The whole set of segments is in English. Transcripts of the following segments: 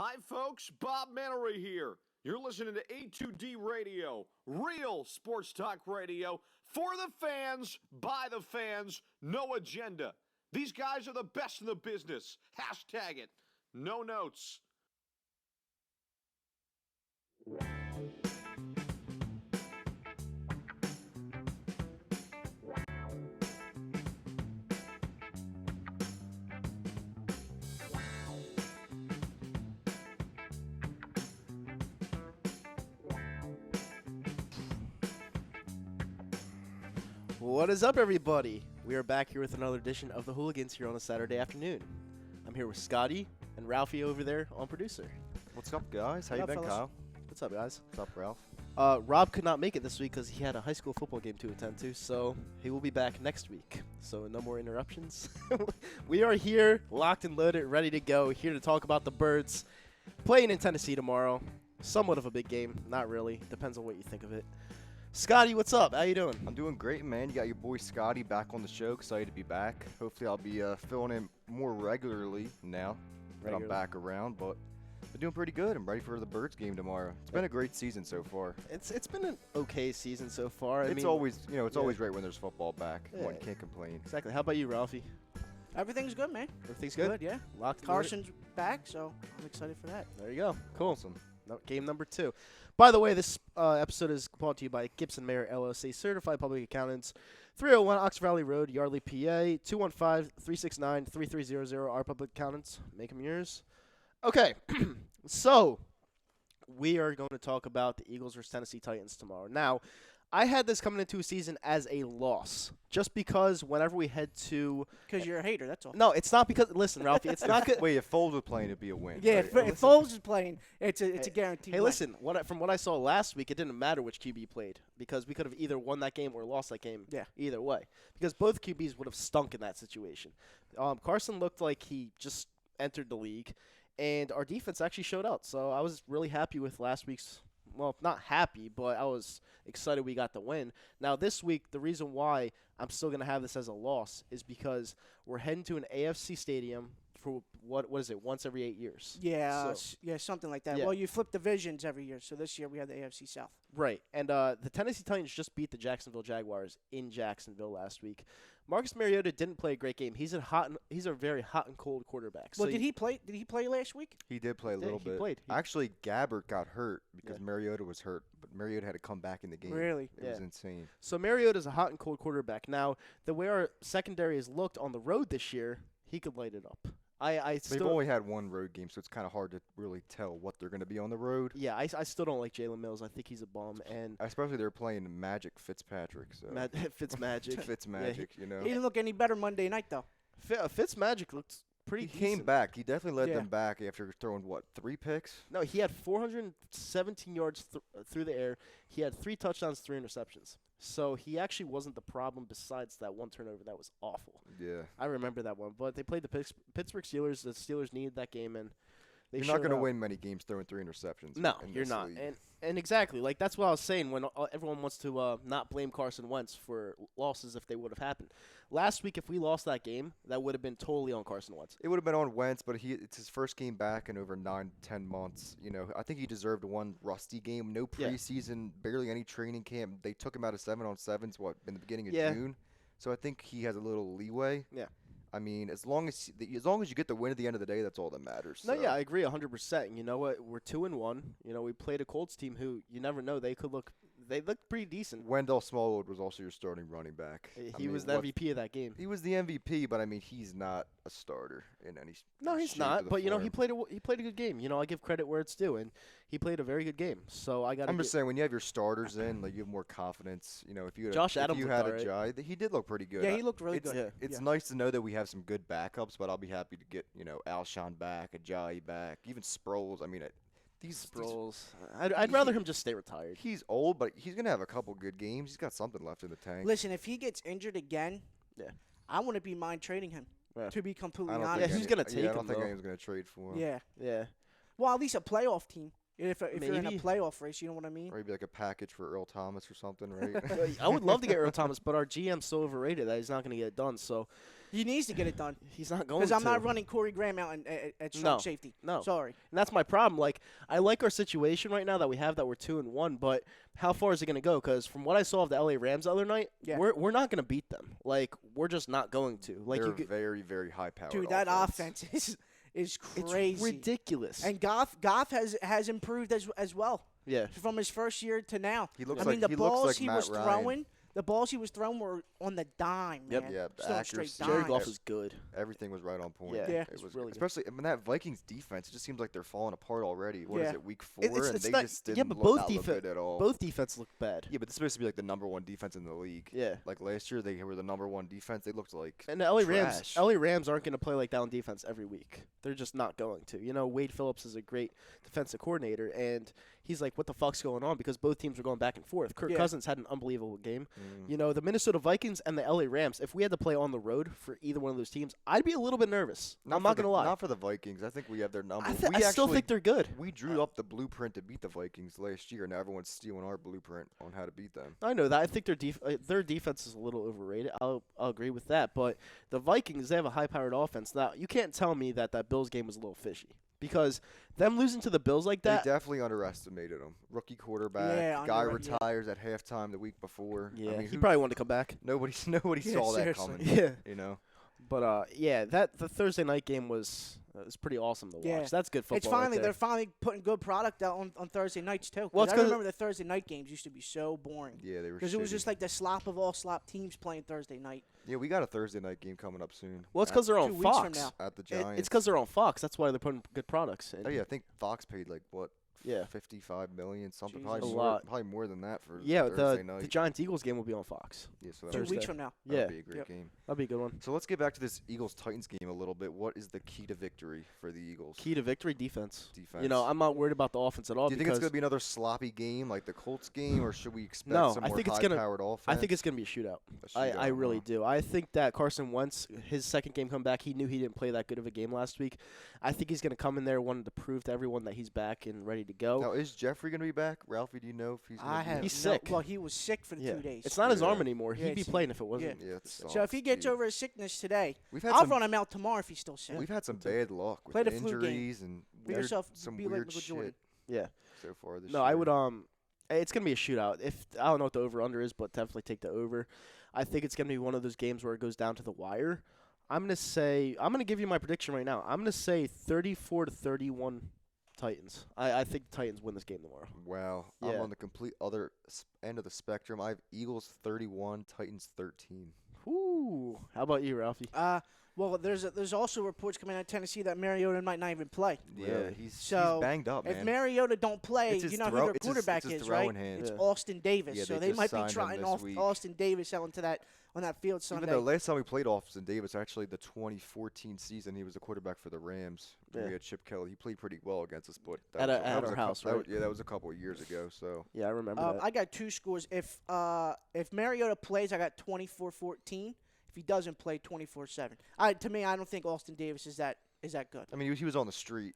Hi, folks. Bob Mannery here. You're listening to A2D Radio, real sports talk radio for the fans, by the fans, no agenda. These guys are the best in the business. Hashtag it. No notes. What is up, everybody? We are back here with another edition of the Hooligans here on a Saturday afternoon. I'm here with Scotty and Ralphie over there on producer. What's up, guys? How you been, fellas? Kyle? What's up, guys? What's up, Ralph? Rob could not make it this week because he had a high school football game to attend to, so he will be back next week. So no more interruptions. We are here, locked and loaded, ready to go, here to talk about the Birds playing in Tennessee tomorrow. Somewhat of a big game. Not really. Depends on what you think of it. Scotty, what's up? How you doing? I'm doing great, man. You got your boy Scotty back on the show. Excited to be back. Hopefully I'll be filling in more regularly now that I'm back around, but I'm doing pretty good. I'm ready for the Birds game tomorrow. It's been a great season so far. It's been an okay season so far. It's always always great when there's football back. Yeah. One can't complain. Exactly. How about you, Ralphie? Everything's good, man. Everything's good? Yeah. Locked and loaded? Carson's back, so I'm excited for that. There you go. Cool. Awesome. Game number 2. By the way, this episode is brought to you by Gibson Mayer LLC, Certified Public Accountants, 301 Ox Valley Road, Yardley, PA, 215-369-3300. Our public accountants. Make them yours. Okay. So, we are going to talk about the Eagles versus Tennessee Titans tomorrow. Now, I had this coming into a season as a loss, just because whenever we head to... Because you're a hater, that's all. No, it's not because... Listen, Ralphie, it's not good. Wait, if Foles was playing, it'd be a win. Yeah, right? if Foles is playing, it's a guaranteed Hey, win. listen, from what I saw last week, it didn't matter which QB played because we could have either won that game or lost that game. Yeah. Either way, because both QBs would have stunk in that situation. Carson looked like he just entered the league, and our defense actually showed out. So I was really happy with last week's. Well, not happy, but I was excited we got the win. Now, this week, the reason why I'm still going to have this as a loss is because we're heading to an AFC stadium for, what is it, once every 8 years. Yeah, something like that. Yeah. Well, you flip divisions every year, so this year we have the AFC South. Right, and the Tennessee Titans just beat the Jacksonville Jaguars in Jacksonville last week. Marcus Mariota didn't play a great game. He's a very hot and cold quarterback. Well, did he play? Did he play last week? He did play a little bit. He played. Actually, Gabbert got hurt because Mariota was hurt, but Mariota had to come back in the game. Really? It was insane. So Mariota's a hot and cold quarterback. Now, the way our secondary has looked on the road this year, he could light it up. They've only had one road game, so it's kind of hard to really tell what they're going to be on the road. Yeah, I still don't like Jalen Mills. I think he's a bum. And especially they're playing Magic Fitzpatrick. So. Fitzmagic. Fitzmagic, you know. He didn't look any better Monday night, though. Fitzmagic looked pretty He decent. came back. He definitely led them back after throwing, 3 picks? No, he had 417 yards through the air. He had 3 touchdowns, 3 interceptions. So he actually wasn't the problem besides that one turnover that was awful. Yeah. I remember that one. But they played the Pittsburgh Steelers. The Steelers needed that game, and they You're showed not going to out. win many games throwing 3 interceptions. No, in you're this not. league. And exactly, like that's what I was saying when everyone wants to not blame Carson Wentz for losses if they would have happened. Last week, if we lost that game, that would have been totally on Carson Wentz. It would have been on Wentz, but it's his first game back in over 9-10 months. You know, I think he deserved one rusty game. No preseason, barely any training camp. They took him out of 7-on-7s, in the beginning of June. So I think he has a little leeway. Yeah. I mean, as long as you get the win at the end of the day, that's all that matters. No, yeah, I agree 100%. You know what? We're 2-1. You know, we played a Colts team who you never know. They looked pretty decent. Wendell Smallwood was also your starting running back. He was the MVP of that game. He was the MVP, but I mean, he's not a starter in any. No, he's not. But you know, he played a good game. You know, I give credit where it's due, and he played a very good game. So I got. I'm just saying, when you have your starters in, like you have more confidence. You know, if you had Josh if Adams you looked had all a Jai, he did look pretty good. Yeah, he looked really good. It's nice to know that we have some good backups, but I'll be happy to get Alshon back, Ajayi back, even Sproles. I mean, these Sproles. I'd rather him just stay retired. He's old, but he's gonna have a couple good games. He's got something left in the tank. Listen, if he gets injured again, I wouldn't be mind trading him. Yeah. To be completely I don't honest. think who's gonna take him? I don't think though? anyone's gonna trade for him. Yeah. Yeah. Well, at least a playoff team. If you're in a Maybe. playoff race, you know what I mean? Or maybe like a package for Earl Thomas or something, right? I would love to get Earl Thomas, but our GM's so overrated that he's not going to get it done. So, He needs to get it done. He's not going to. Because I'm not running Corey Graham out at strong safety. No. Sorry. And that's my problem. Like, I like our situation right now that we have that we're 2-1, but how far is it going to go? Because from what I saw of the LA Rams the other night, we're not going to beat them. Like, we're just not going to. Like, they're very, very high-powered. Dude, that offense is crazy. It's ridiculous. And Goff has improved as well. Yeah. From his first year to now. He looks the balls like he Matt was Ryan. throwing. The balls he was throwing were on the dime, man. Yeah, Just on straight accuracy. Jared dime. Goff is good. Everything was right on point. Yeah, it it's was really good. especially that Vikings defense. It just seems like they're falling apart already. What is it, week 4? It's they not, just didn't but look good at all. Both defenses look bad. Yeah, but this is supposed to be like the number 1 defense in the league. Yeah. Like last year, they were the number 1 defense. They looked like And the LA trash. Rams aren't going to play like that on defense every week. They're just not going to. You know, Wade Phillips is a great defensive coordinator, and he's like, what the fuck's going on? Because both teams are going back and forth. Kirk Cousins had an unbelievable game. You know, the Minnesota Vikings and the LA Rams, if we had to play on the road for either one of those teams, I'd be a little bit nervous. I'm not going to lie. Not for the Vikings. I think we have their number. I still think they're good. We drew up the blueprint to beat the Vikings last year. Now everyone's stealing our blueprint on how to beat them. I know that. I think their defense is a little overrated. I'll agree with that. But the Vikings, they have a high-powered offense. Now, you can't tell me that Bills game was a little fishy. Because them losing to the Bills like that. They definitely underestimated them. Rookie quarterback. Guy retires at halftime the week before. Yeah, I mean, he probably wanted to come back. Nobody saw that coming. Yeah. You know? But, the Thursday night game was pretty awesome to watch. Yeah. That's good football. They're finally putting good product out on Thursday nights, too. Well, I remember the Thursday night games used to be so boring. Yeah, they were because it was just like the slop of all slop teams playing Thursday night. Yeah, we got a Thursday night game coming up soon. Well, it's because they're on 2 weeks from Fox. now. At the Giants. It's because they're on Fox. That's why they're putting good products in. Oh, yeah, I think Fox paid like, what? Yeah. $55 million, something. Jesus. Probably more than that for Yeah, Thursday night. the Giants-Eagles game will be on Fox. Yeah, so 2 weeks from now. That'll be a great game. That'll be a good one. So let's get back to this Eagles-Titans game a little bit. What is the key to victory for the Eagles? Key to victory, defense. Defense. You know, I'm not worried about the offense at all. Do you think it's going to be another sloppy game like the Colts game, or should we expect some more high-powered offense? I think it's going to be a shootout. I really do. I think that Carson Wentz, his second game come back, he knew he didn't play that good of a game last week. I think he's going to come in there wanting to prove to everyone that he's back and ready to go. Now, is Jeffrey going to be back? Ralphie, do you know if he's going to be He's sick. Well, he was sick for the 2 days. It's not his arm anymore. He'd be playing if it wasn't. Yeah, so if he gets over his sickness today, I'll run him out tomorrow if he's still sick. We've had some bad luck with Play the flu injuries game. and some weird shit Yeah. so far this year. No, I would it's going to be a shootout. I don't know what the over-under is, but definitely take the over. I think it's going to be one of those games where it goes down to the wire. I'm going to give you my prediction right now. I'm going to say 34-31 Titans. I think the Titans win this game tomorrow. Wow. Yeah. I'm on the complete other end of the spectrum. I have Eagles 31, Titans 13. Ooh. How about you, Ralphie? Well, there's also reports coming out of Tennessee that Mariota might not even play. Yeah, he's banged up, man. If Mariota don't play, you know who their quarterback is, right? It's Austin Davis. Yeah, so they might be trying Austin Davis out into that on that field Sunday. Even though last time we played Austin Davis, actually the 2014 season, he was the quarterback for the Rams. We had Chip Kelly. He played pretty well against us, but at our house, right? That was a couple of years ago. So yeah, I remember that. I got 2 scores. If Mariota plays, I got 24-14. If he doesn't play, 24-7. To me, I don't think Austin Davis is that good. I mean, he was on the street.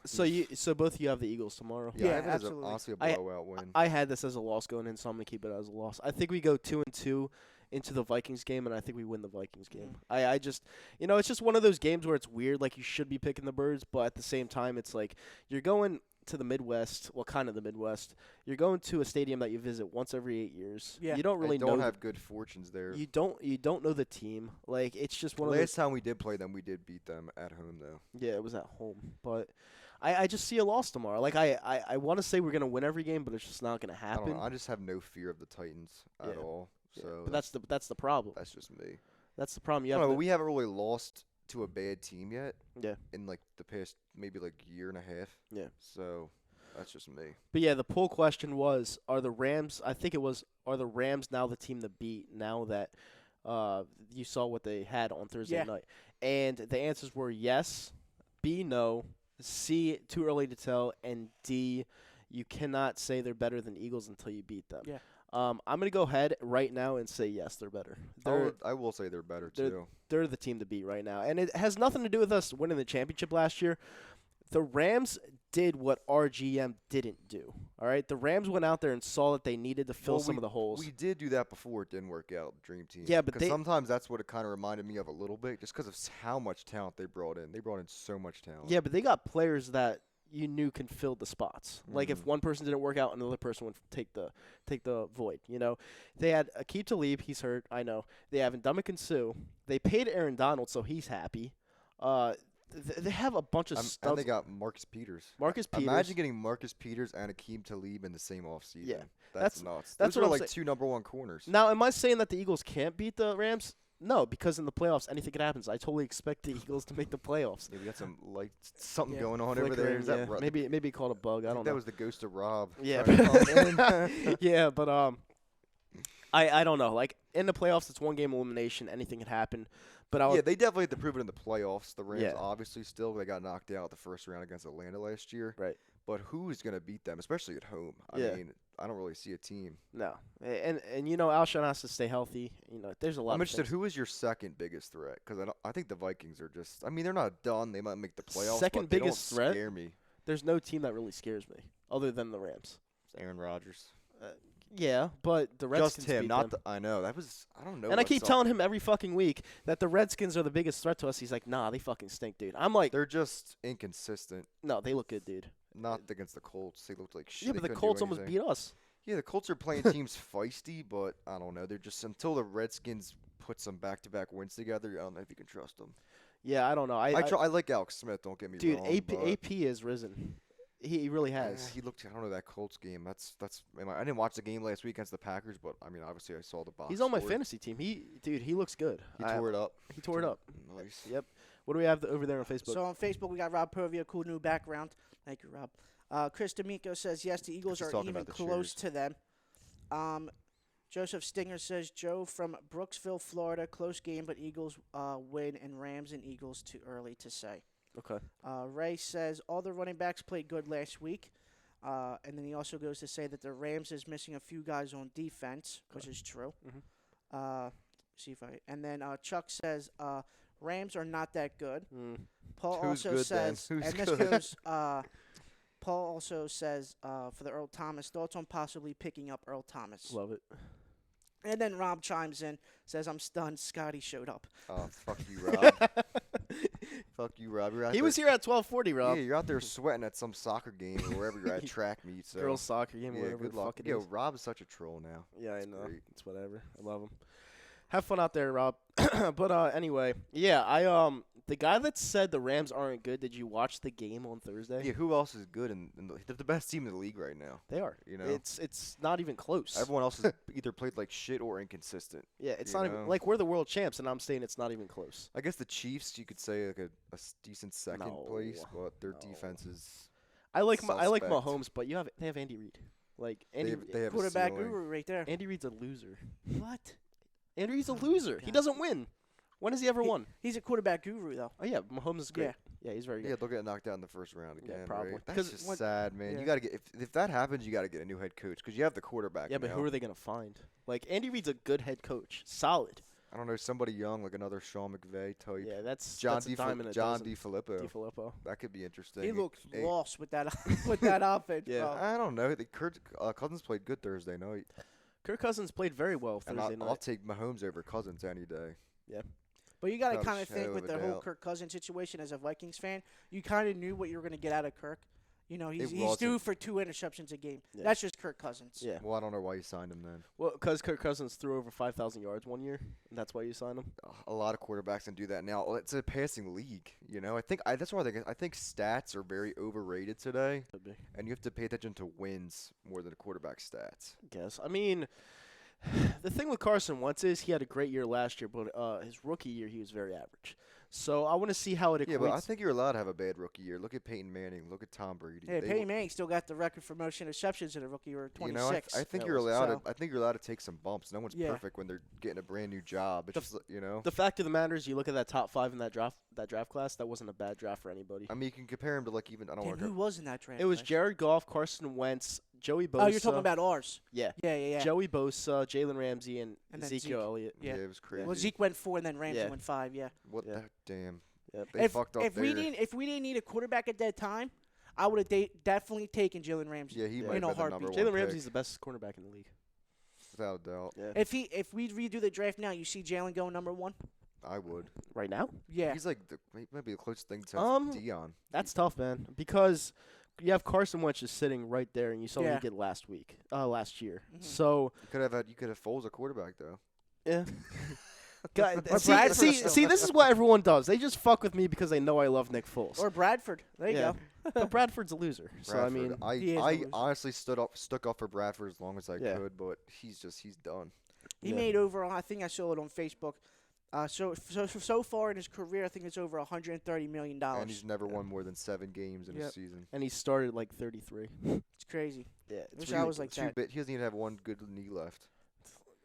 So yeah. So both of you have the Eagles tomorrow. Yeah, I absolutely. It as honestly a blowout win. I had this as a loss going in, so I'm gonna keep it as a loss. I think we go 2-2 into the Vikings game, and I think we win the Vikings game. I just, it's just one of those games where it's weird. Like, you should be picking the Birds, but at the same time, it's like you're going to the Midwest, well, kind of the Midwest. You're going to a stadium that you visit once every 8 years. Yeah. You don't really don't have good fortunes there. You don't know the team. Like, it's just one of those. Last time we did play them, we did beat them at home, though. Yeah, it was at home, but I just see a loss tomorrow. Like, I want to say we're gonna win every game, but it's just not gonna happen. I just have no fear of the Titans at all. So but that's the problem. That's just me. That's the problem. We haven't really lost to a bad team yet. Yeah. In like the past maybe like year and a half. Yeah. So that's just me. But yeah, the poll question was: are the Rams now the team to beat? Now that you saw what they had on Thursday night, and the answers were yes, B, no, C, too early to tell, and D, you cannot say they're better than Eagles until you beat them. Yeah. I'm going to go ahead right now and say yes, they're better. I will say they're better, too. They're the team to beat right now. And it has nothing to do with us winning the championship last year. The Rams did what our GM didn't do. All right, the Rams went out there and saw that they needed to fill some of the holes. We did do that before. It didn't work out. Dream team. Yeah, but because sometimes that's what it kind of reminded me of a little bit, just because of how much talent they brought in. They brought in so much talent. Yeah, but they got players that you knew can fill the spots. Like if one person didn't work out, another person would take the void. You know, they had Aqib Talib. He's hurt. I know. They have Ndamukong Suh. They paid Aaron Donald, so he's happy. They have a bunch of stuff. And they got Marcus Peters. Imagine getting Marcus Peters and Aqib Talib in the same offseason. Yeah. That's nuts. That's Those what are I'm like two number one corners. Now, am I saying that the Eagles can't beat the Rams? No, because in the playoffs, anything can happen. I totally expect the Eagles to make the playoffs. Yeah, we got something going on over there. Is that maybe called a bug. I don't know. That was the ghost of Rob. Yeah. Yeah, but I don't know. Like in the playoffs, it's one game elimination. Anything can happen. But they definitely have to prove it in the playoffs. The Rams obviously they got knocked out the first round against Atlanta last year. Right. But who's going to beat them, especially at home? I mean, I don't really see a team. No. And you know, Alshon has to stay healthy. You know, there's a lot I'm of interested, who is your second biggest threat? Because I think the Vikings are just – I mean, they're not done. They might make the playoffs, second but they biggest don't threat? scare me. There's no team that really scares me other than the Rams. It's Aaron Rodgers. Yeah, but the Redskins Just him, beat not them. I know. That was – I don't know. And I keep telling him every fucking week that the Redskins are the biggest threat to us. He's like, nah, they fucking stink, dude. I'm like – they're just inconsistent. No, they look good, dude. Not against the Colts. They looked like shit. Yeah, but the Colts almost beat us. Yeah, the Colts are playing teams feisty, but I don't know. They're just – until the Redskins put some back-to-back wins together, I don't know if you can trust them. Yeah, I don't know. I like Alex Smith, don't get me wrong. Dude, AP has risen. He really has. He looked. I don't know that Colts game. That's. I didn't watch the game last week against the Packers, but I mean, obviously, I saw the box. He's on my score. fantasy team. He looks good. He tore it up. He tore it up. Nice. Yep. What do we have over there on Facebook? So on Facebook, we got Rob Povia, cool new background. Thank you, Rob. Chris D'Amico says, yes, the Eagles are even close to them. Joseph Stinger says, Joe from Brooksville, Florida, close game, but Eagles win, and Rams and Eagles too early to say. Okay. Ray says, all the running backs played good last week. And then he also goes to say that the Rams is missing a few guys on defense, which is true. And then Chuck says, Rams are not that good. Paul Who's also good, says, then? and Who's this good? goes, Paul also says, for the Earl Thomas, thoughts on possibly picking up Earl Thomas. Love it. And then Rob chimes in, says, I'm stunned Scotty showed up. Oh, fuck you, Rob. Fuck you, Rob. He was here at 12:40, Rob. Yeah, you're out there sweating at some soccer game or wherever you're at track meet. So. Girls soccer game, yeah, whatever good the luck. fuck it is. Rob is such a troll now. Yeah, I That's know. great. It's whatever. I love him. Have fun out there, Rob. But anyway, yeah, the guy that said the Rams aren't good, did you watch the game on Thursday? Yeah, who else is good? They're the best team in the league right now. They are. You know, it's not even close. Everyone else has either played like shit or inconsistent. Yeah, it's not even like we're the world champs, and I'm saying it's not even close. I guess the Chiefs, you could say like a decent second place, but their defense is. I like suspect. Mahomes, but they have Andy Reid. Like Andy, they have quarterback a ceiling. guru right there. Andy Reid's a loser. What? Andy Reid's a loser. He doesn't win. When has he ever won? He's a quarterback guru, though. Oh yeah, Mahomes is great. Yeah, he's very good. Yeah, they'll get knocked out in the first round again. Yeah, probably. Right? That's just sad, man. Yeah. You got to get if that happens, you got to get a new head coach because you have the quarterback. Yeah, but now. who are they gonna find? Like Andy Reid's a good head coach, solid. I don't know, somebody young like another Sean McVay type. Yeah, that's John a dime in a John dozen. DiFilippo. That could be interesting. He looks lost with that with that offense. Yeah. bro. I don't know. Kirk Cousins played good Thursday night. Kirk Cousins played very well And Thursday night. I'll take Mahomes over Cousins any day. Yeah. But you got to Without a kind of think shadow with of a the whole doubt. Kirk Cousins situation as a Vikings fan, you kind of knew what you were going to get out of Kirk. You know, he's wasn't. due for 2 interceptions a game. Yeah. That's just Kirk Cousins. Yeah. Well, I don't know why you signed him then. Well, because Kirk Cousins threw over 5,000 yards one year, and that's why you signed him. A lot of quarterbacks can do that now. It's a passing league, you know. That's why I think stats are very overrated today, Could be. and you have to pay attention to wins more than quarterback stats. I guess. I mean, the thing with Carson Wentz is he had a great year last year, but his rookie year he was very average. So I want to see how it equates. Yeah, but I think you're allowed to have a bad rookie year. Look at Peyton Manning. Look at Tom Brady. Hey, Peyton Manning still got the record for most interceptions in a rookie year, 26. You know, I think That you're was- allowed. so- I think you're allowed to take some bumps. No one's Yeah. perfect when they're getting a brand new job. It's just, you know. The fact of the matter is, you look at that top 5 in that draft class. That wasn't a bad draft for anybody. I mean, you can compare him to like even I don't Damn, want who to. was in that draft? It was class? Jared Goff, Carson Wentz, Joey Bosa. Oh, you're talking about ours. Yeah. Yeah. Joey Bosa, Jalen Ramsey, and And then Ezekiel Zeke. Elliott. Yeah. It was crazy. Well, Zeke went 4, and then Ramsey Yeah. went 5. Yeah. What Yeah. the damn? Yep. They fucked up if there. we didn't need a quarterback at that time, I would have definitely taken Jalen Ramsey. Yeah, he Yeah. might In a have been the number heartbeat. one Jalen pick, Ramsey's the best cornerback in the league. without a doubt. Yeah. If we redo the draft now, you see Jalen going number 1? I would. Right now? Yeah. He's like he might be the closest thing to Dion. That's tough, man. Because you have Carson Wentz just sitting right there, and you saw what Yeah. he did last year. Mhm. So You could have Foles a quarterback though. yeah. God, Or see, Bradford see, still. see, this is what everyone does. They just fuck with me because they know I love Nick Foles. Or Bradford. There you Yeah. go. But Bradford's a loser. So I mean, He is a I loser. honestly stuck up for Bradford as long as I Yeah. could, but he's done. He Yeah. made over, I think I saw it on Facebook. So far in his career, I think it's over $130 million. And he's never won more than 7 games in a Yep. season. and he started like 33. It's crazy. Yeah, Wish I was like that. He doesn't even have one good knee left.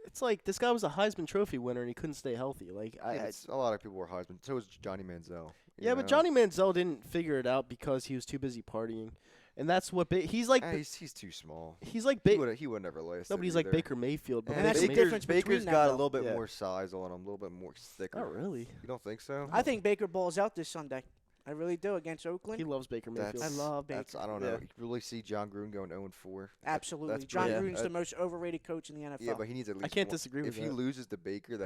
It's like this guy was a Heisman Trophy winner and he couldn't stay healthy. Like A lot of people were Heisman. So was Johnny Manziel. yeah, but Johnny Manziel didn't figure it out because he was too busy partying, and that's what he's like. He's too small. He's like He would never last. no, but he's like Baker Mayfield. But And that's Baker the difference between Baker's them, got a though. little bit Yeah. more size on him, a little bit more thicker. Not really. You don't think so? I think Baker balls out this Sunday. I really do against Oakland. He loves Baker Mayfield. I love Baker. I don't know. Yeah. You really see John Gruden going 0-4. Absolutely. That's John pretty- Gruden's the most overrated coach in the NFL. Yeah, but he needs at least. can't disagree with If he that. loses to Baker,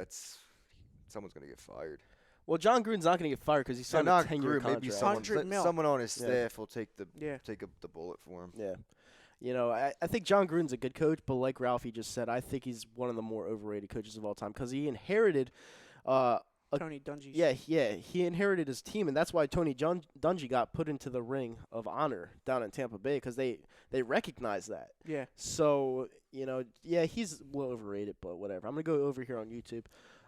someone's gonna get fired. Well, John Gruden's not going to get fired because he signed a not 10-year Gruden, maybe contract. $100 million. someone on his Yeah. staff will take the Yeah. the bullet for him. Yeah. You know, I think John Gruden's a good coach, but like Ralphie just said, I think he's one of the more overrated coaches of all time because he inherited Tony Dungy. he inherited his team, and that's why Tony Dungy got put into the ring of honor down in Tampa Bay because they recognize that. Yeah. So, you know, yeah, he's a little overrated, but whatever. I'm going to go over here on YouTube.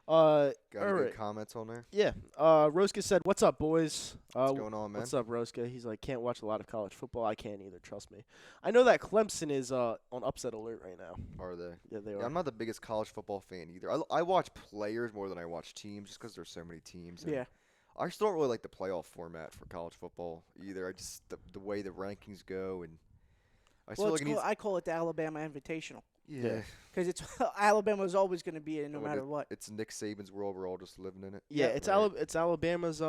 Got any Alright. good comments on there? Yeah, Roska said, "What's up, boys? What's going on, man? What's up, Roska?" He's like, "Can't watch a lot of college football. I can't either. Trust me. I know that Clemson is on upset alert right now. Are they? Yeah, they Yeah, are. I'm not the biggest college football fan either. I watch players more than I watch teams just because there's so many teams. and Yeah. I still don't really like the playoff format for college football either. I just the way the rankings go and I feel Well, like it needs. I call it the Alabama Invitational Yeah. because it's Alabama's always going to be it no Well, matter what. It's Nick Saban's world. We're all just living in it. Yeah, Yeah, it's right. it's Alabama's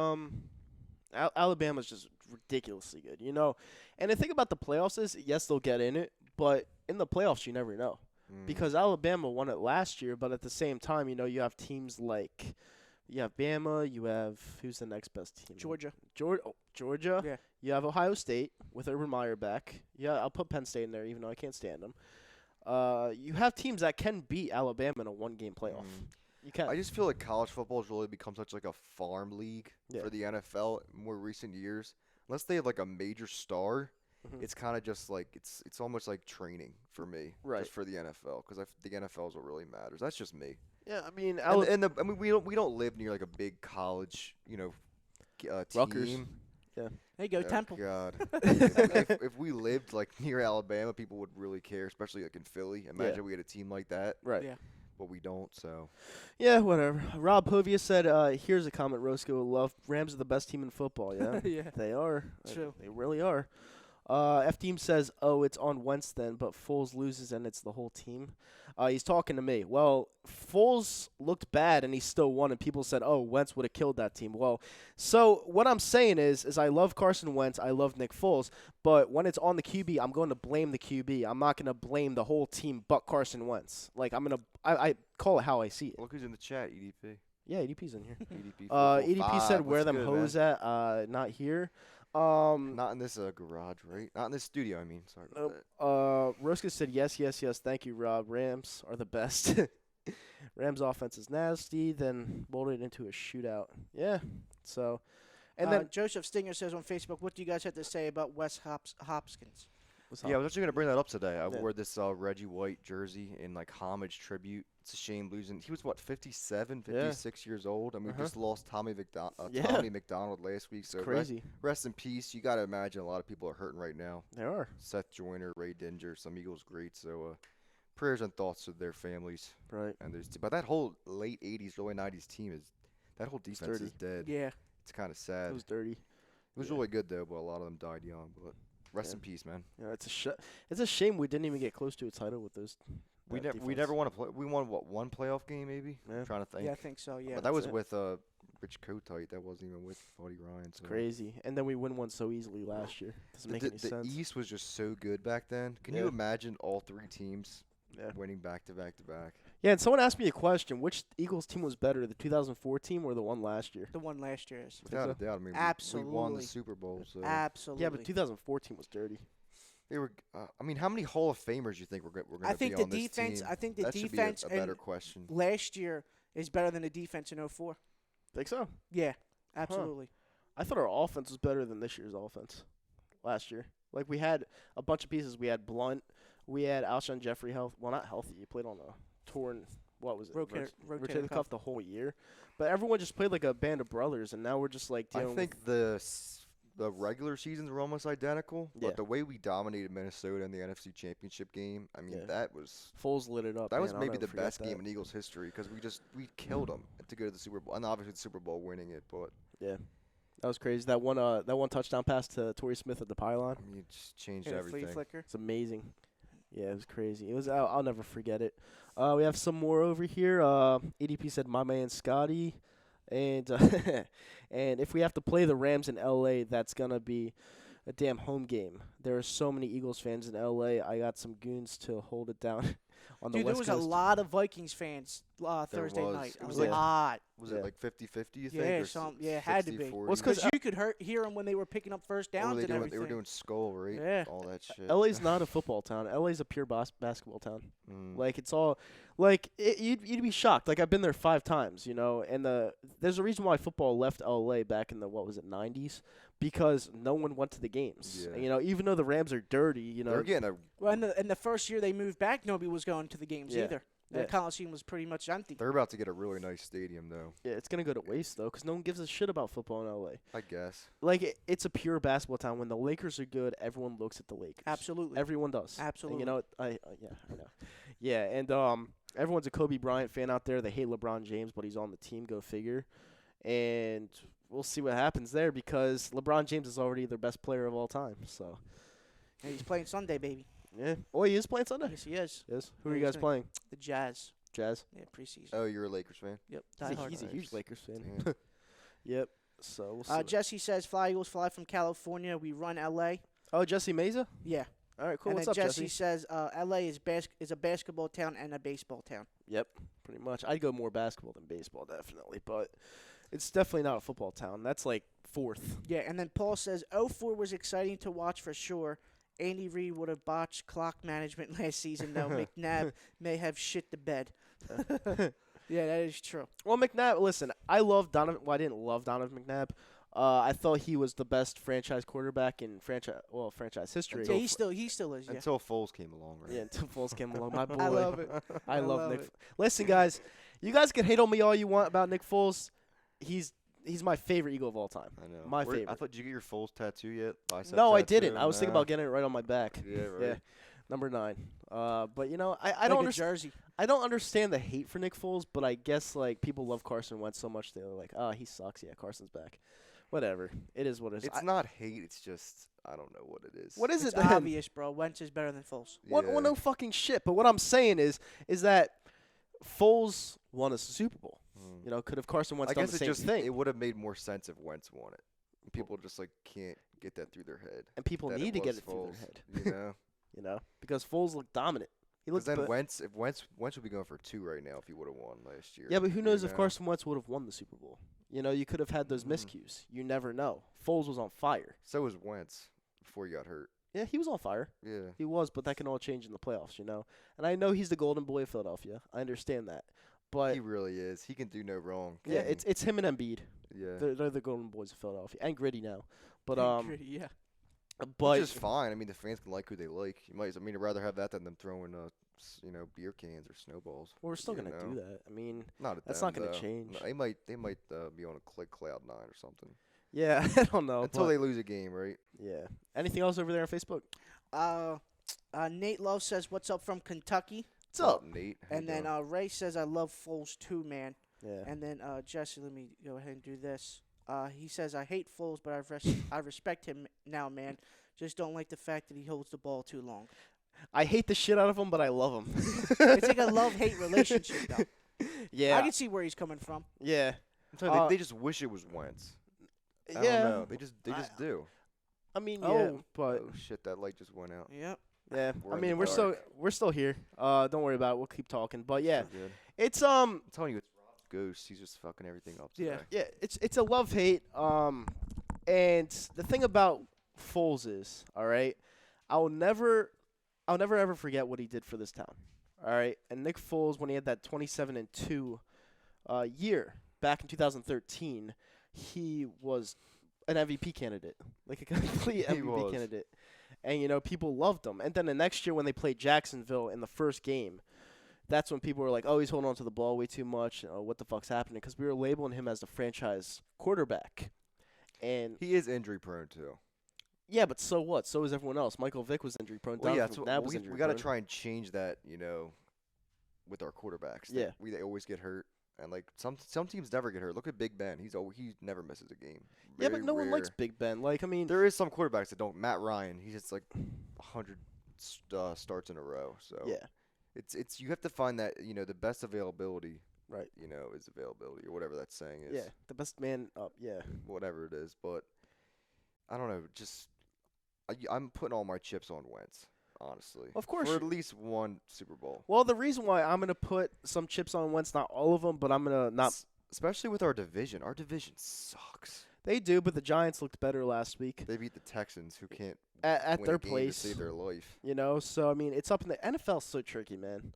Alabama's just ridiculously good, you know. And the thing about the playoffs is, yes, they'll get in it, but in the playoffs you never know Mm. because Alabama won it last year, but at the same time, you know, you have teams like you have Bama, you have who's the next best team? Georgia. Georgia. Yeah. You have Ohio State with Urban Meyer back. Yeah, I'll put Penn State in there, even though I can't stand them. You have teams that can beat Alabama in a one-game playoff. Mm. You can. I just feel like college football has really become such like a farm league Yeah. for the NFL in more recent years. Unless they have like a major star, Mhm. it's kind of just like it's almost like training for me, Right. Just for the NFL, because the NFL is what really matters. That's just me. Yeah, I mean, I mean, we don't live near like a big college, team. Rutgers. There you go, Oh, Temple. God. if we lived like near Alabama, people would really care, especially like in Philly. Imagine we had a team like that, right. Yeah. but we don't. So Yeah, whatever. Rob Hovia said, here's a comment Roscoe will love. Rams are the best team in football, yeah? Yeah. They are. True. They really are. F-Team says, oh, it's on Wentz then, but Foles loses and it's the whole team. He's talking to me. Well, Foles looked bad and he still won, and people said, oh, Wentz would have killed that team. Well, so what I'm saying is I love Carson Wentz, I love Nick Foles, but when it's on the QB, I'm going to blame the QB. I'm not going to blame the whole team but Carson Wentz. Like, I call it how I see it. look who's in the chat. EDP. Yeah, EDP's in here. EDP. EDP said, where What's them good, hoes man? at? Not here. Not in this garage, right? Not in this studio. I mean, sorry. About Nope. that. Roska said yes. Thank you, Rob. Rams are the best. Rams offense is nasty. Then rolled it into a shootout. Yeah. So, and then Joseph Stinger says on Facebook, what do you guys have to say about Wes Hopkins? what's Yeah, I up? was actually gonna bring that up today. I Yeah. wore this Reggie White jersey in like homage tribute. It's a shame losing. He was what 57, 56 years old. I mean, we just lost Tommy McDonald last week. So crazy. Rest in peace. You gotta imagine a lot of people are hurting right now. They are. Seth Joyner, Ray Dinger, some Eagles greats. So prayers and thoughts to their families. Right. And but that whole late '80s, early '90s team that whole defense is dead. Yeah. It's kind of sad. It was dirty. It was yeah. really good though, but a lot of them died young. But rest in peace, man. Yeah, it's a shame we didn't even get close to a title with those. We that never defense. won to play. We won one playoff game maybe. Yeah. I'm trying to think. Yeah, I think so, yeah. But that was it. with Rich Kotite that wasn't even with Buddy Ryan. It's crazy. And then we win one so easily last year. Doesn't make any sense. The East was just so good back then. Can you imagine all three teams winning back-to-back? Yeah, and someone asked me a question. Which Eagles team was better, the 2004 team or the one last year? The one last year is. Without a doubt. I mean, absolutely. we won the Super Bowl. So. Absolutely. Yeah, but 2014 was dirty. They were. I mean, how many Hall of Famers you think we're going to be on this team? I think the that defense should be a better question. Last year is better than the defense in 04. Think so? Yeah, absolutely. I thought our offense was better than this year's offense last year. Like, we had a bunch of pieces. We had Blunt. We had Alshon Jeffrey not healthy. He played on a torn, what was it? Rotator cuff the whole year. But everyone just played like a band of brothers, and now we're just like dealing I think the regular seasons were almost identical, Yeah. but the way we dominated Minnesota in the NFC Championship game, I mean, that was Foles lit it up. that was man. maybe the best game in Eagles history because we killed them to go to the Super Bowl, and obviously the Super Bowl winning it, but yeah. That was crazy. That one touchdown pass to Torrey Smith at the pylon. I mean, it just changed Flea everything. flicker. It's amazing. Yeah, it was crazy. It was. I'll never forget it. We have some more over here. ADP said my man Scotty, and and if we have to play the Rams in LA, that's gonna be a damn home game. There are so many Eagles fans in LA. I got some goons to hold it down on the Dude, West there was Coast. a lot of Vikings fans Thursday was. night. It A was like- lot. Was Yeah. it like 50-50, you think? Yeah, or it had to be. 60-40? Well, it's Because you could hear them when they were picking up first What downs were they and doing? everything. They were doing skull, right? Yeah. All that shit. LA's not a football town. LA's a pure basketball town. Mm. Like, it's all like you'd be shocked. Like, I've been there 5 times, and there's a reason why football left LA back in the 90s, because no one went to the games. Yeah. And, even though the Rams are dirty, They're getting a Well, in the first year they moved back, nobody was going to the games Yeah. either. Yeah. The Coliseum was pretty much empty. They're about to get a really nice stadium, though. yeah, it's gonna go to waste though, because no one gives a shit about football in LA. I guess. Like, it's a pure basketball town. When the Lakers are good, everyone looks at the Lakers. Absolutely. Everyone does. Absolutely. And I know. Yeah, and everyone's a Kobe Bryant fan out there. They hate LeBron James, but he's on the team. Go figure. And we'll see what happens there, because LeBron James is already their best player of all time. So And he's playing Sunday, baby. yeah. Oh, he is playing Sunday. Yes, he is. Yes. Who Yeah, are you he's guys playing? The Jazz. Jazz. Yeah, preseason. Oh, you're a Lakers fan? Yep. He's a huge Nice. Lakers fan. Damn. Yep. So we'll see. Jesse says, "Fly Eagles, fly from California. We run LA." Oh, Jesse Meza. Yeah. All right, cool. And What's then up, Jesse Jesse? says, "LA is a basketball town and a baseball town." Yep, pretty much. I'd go more basketball than baseball, definitely, but it's definitely not a football town. That's like 4th. Yeah. And then Paul says, "04 was exciting to watch for sure. Andy Reid would have botched clock management last season, though. McNabb may have shit the bed." Yeah, that is true. Well, McNabb, listen, I love Donovan. Well, I didn't love Donovan McNabb. I thought he was the best franchise quarterback in franchise history. Yeah, he still is. Yeah. Until Foles came along, right? Yeah, until Foles came along. My boy. I love it. I love Nick. it. Listen, guys, you guys can hate on me all you want about Nick Foles. He's my favorite Eagle of all time. I know. My I favorite. thought, did you get your Foles tattoo yet? Bicep No, I tattoo? didn't. I was thinking Nah. about getting it right on my back. Yeah, right. Yeah, number 9. But I don't Like a understand. jersey. I don't understand the hate for Nick Foles, but I guess like people love Carson Wentz so much they're like, oh, he sucks. Yeah, Carson's back. Whatever. It is what it is. It's not hate. It's just, I don't know what it is. What is It's it then? obvious, bro. Wentz is better than Foles. Yeah. Well, no fucking shit. But what I'm saying is that Foles won a Super Bowl. Could have Carson Wentz I done guess the it same thing? it would have made more sense if Wentz won it. People just like can't get that through their head. And people that need to get was it through Foles, their head. You know, Because Foles looked dominant. He because looked. then Wentz would be going for 2 right now if he would have won last year. Yeah, but who knows if know? Carson Wentz would have won the Super Bowl? You could have had those miscues. You never know. Foles was on fire. So was Wentz before he got hurt. Yeah, he was on fire. Yeah. He was, but that can all change in the playoffs, And I know he's the golden boy of Philadelphia. I understand that. But He really is. He can do no wrong. yeah, Can it's him and Embiid. he? Yeah. They're the golden boys of Philadelphia, and Gritty now. But Yeah. but Which is fine. I mean, the fans can like who they like. I'd rather have that than them throwing, beer cans or snowballs. we're still you gonna know? do that. I mean, Not at That's them, not gonna though. change. No, they might be on a cloud 9 or something yeah, I don't know. until but- they lose a game, right? Yeah. Anything else over there on Facebook? Nate Love says, "What's up from Kentucky?" What's up? Nate? How And you then doing? Ray says, "I love Foles too, man." Yeah. And then Jesse, let me go ahead and do this. He says, "I hate Foles, but I respect him now, man. Just don't like the fact that he holds the ball too long." I hate the shit out of him, but I love him. It's like a love-hate relationship, though. Yeah. I can see where he's coming from. Yeah. They just wish it was Wentz. I Yeah. don't know. They just do. I mean, yeah, Oh. but Oh shit, that light just went out. Yep. yeah. We're I in mean, the we're still here. Don't worry about it. We'll keep talking. But yeah, So good. it's I'm telling you, it's Rob's ghost. He's just fucking everything up today. Yeah. yeah, it's a love-hate. And the thing about Foles is, all right, I'll never ever forget what he did for this town. All right, and Nick Foles, when he had that 27-2 year back in 2013, he was an MVP candidate, like a complete He MVP was. candidate. And people loved him. And then the next year when they played Jacksonville in the first game, that's when people were like, "Oh, he's holding on to the ball way too much. What the fuck's happening?" Because we were labeling him as the franchise quarterback. And He is injury prone too. yeah, but so what? So is everyone else. Michael Vick was injury prone. Well, yeah, Donovan McNabb was injury we got to prone. try and change that, with our quarterbacks. Yeah. They always get hurt, and like some teams never get hurt. Look at Big Ben. He never misses a game. Yeah, Very but no one likes rare. Big Ben. Like, I mean, There is some quarterbacks that don't. Matt Ryan, he hits like 100 starts in a row. So yeah, it's you have to find that the best availability. right. Is availability or whatever that saying is. Yeah, the best man up. Yeah. Whatever it is, but I don't know. Just I'm putting all my chips on Wentz, honestly. Of course. For at least one Super Bowl. Well, the reason why I'm gonna put some chips on Wentz, not all of them, but I'm gonna not. Especially with our division. Our division sucks. They do, but the Giants looked better last week They beat the Texans, who can't at win their a game place. to save their life. So I mean, it's up in the NFL's so tricky, man.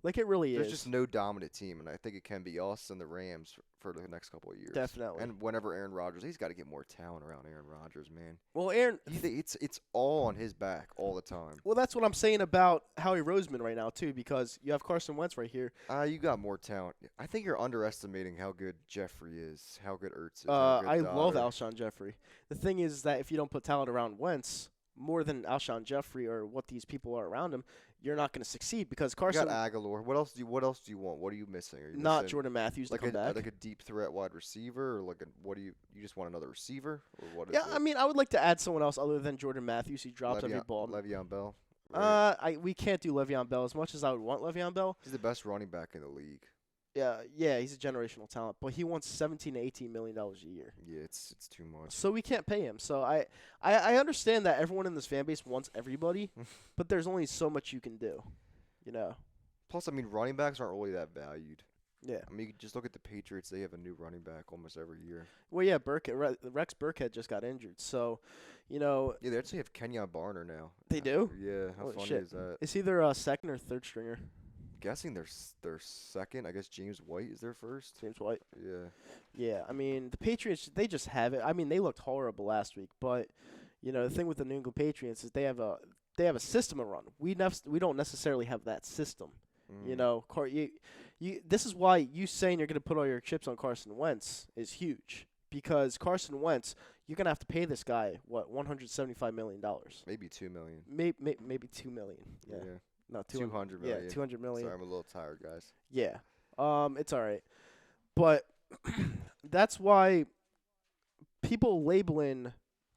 Like it really There's is. just no dominant team, and I think it can be us and the Rams for the next couple of years. Definitely. And whenever Aaron Rodgers, he's got to get more talent around Aaron Rodgers, man. Well, Aaron. It's all on his back all the time. Well, that's what I'm saying about Howie Roseman right now too, because you have Carson Wentz right here. You got more talent. I think you're underestimating how good Jeffrey is, how good Ertz is. how good I love Goddard. Alshon Jeffrey. The thing is that if you don't put talent around Wentz more than Alshon Jeffrey or what these people are around him, you're not going to succeed because You Carson. got Aguilar. What else do you want? What are you missing? Are you Not missing Jordan Matthews like to come back. like a deep threat wide receiver, or what do you just want another receiver, or what is Yeah, it? I mean, I would like to add someone else other than Jordan Matthews. He drops every ball. Le'Veon Bell. Right? We can't do Le'Veon Bell as much as I would want Le'Veon Bell. He's the best running back in the league. Yeah, he's a generational talent, but he wants $17 to $18 million a year. Yeah, it's too much. So we can't pay him. So I understand that everyone in this fan base wants everybody, but there's only so much you can do, Plus, I mean, running backs aren't really that valued. Yeah. I mean, you just look at the Patriots; they have a new running back almost every year. Well, yeah, Rex Burkhead just got injured, so Yeah, they actually have Kenyon Barner now. They do? Yeah, how Holy funny shit. is that? Is he their second or third stringer? Guessing they're second. I guess James White is their first. James White. Yeah. Yeah, I mean the Patriots, they just have it. I mean they looked horrible last week, but the thing with the New England Patriots is they have a system to run. We don't necessarily have that system. This is why you saying you're going to put all your chips on Carson Wentz is huge, because Carson Wentz, you're going to have to pay this guy $175 million. Maybe $2 million. Maybe $2 million. Yeah. No, 200 million. Yeah, $200 million. Sorry, I'm a little tired, guys. Yeah. It's all right. But that's why people labeling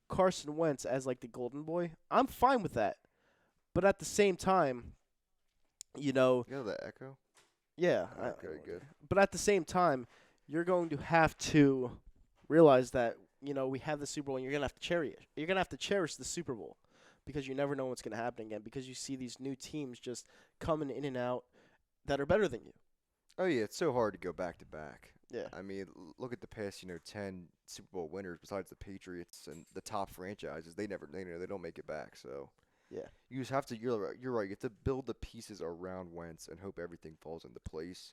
Carson Wentz as like the golden boy, I'm fine with that. But at the same time, You know that echo? yeah. Okay, good. But at the same time, you're going to have to realize that, we have the Super Bowl and you're going to have to cherish it. You're going to have to cherish the Super Bowl because you never know what's going to happen again, because you see these new teams just coming in and out that are better than you. Oh yeah, it's so hard to go back to back. Yeah. I mean, look at the past, 10 Super Bowl winners besides the Patriots and the top franchises. They don't make it back. So Yeah. you just have to. You're right. You have to build the pieces around Wentz and hope everything falls into place.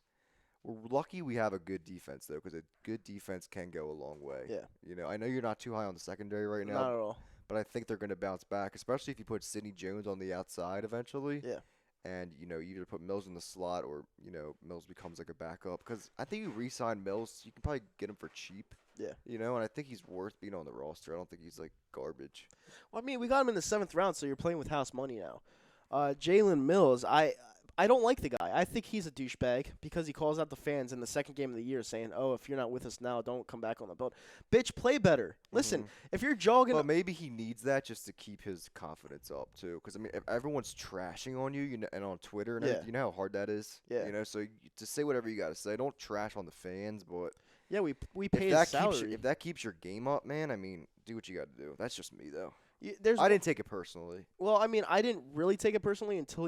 We're lucky we have a good defense though, because a good defense can go a long way. Yeah. I know you're not too high on the secondary right now, Not at all. but I think they're going to bounce back, especially if you put Sidney Jones on the outside eventually. Yeah. And, you either put Mills in the slot or, Mills becomes like a backup. Because I think you re-sign Mills, you can probably get him for cheap. Yeah. And I think he's worth being on the roster. I don't think he's, like, garbage. Well, I mean, we got him in the 7th round, so you're playing with house money now. Jalen Mills, I I don't like the guy. I think he's a douchebag because he calls out the fans in the second game of the year saying, "Oh, if you're not with us now, don't come back on the boat." Bitch, play better. Listen, if you're jogging, Well, maybe he needs that just to keep his confidence up too. Because I mean, if everyone's trashing on you, and on Twitter, and everything, you know how hard that is. Yeah. You know, so to say whatever you got to say, don't trash on the fans. But yeah, we pay if his that keeps salary. if that keeps your game up, man, I mean, do what you got to do. That's just me though. There's I didn't take it personally. Well, I mean, I didn't really take it personally until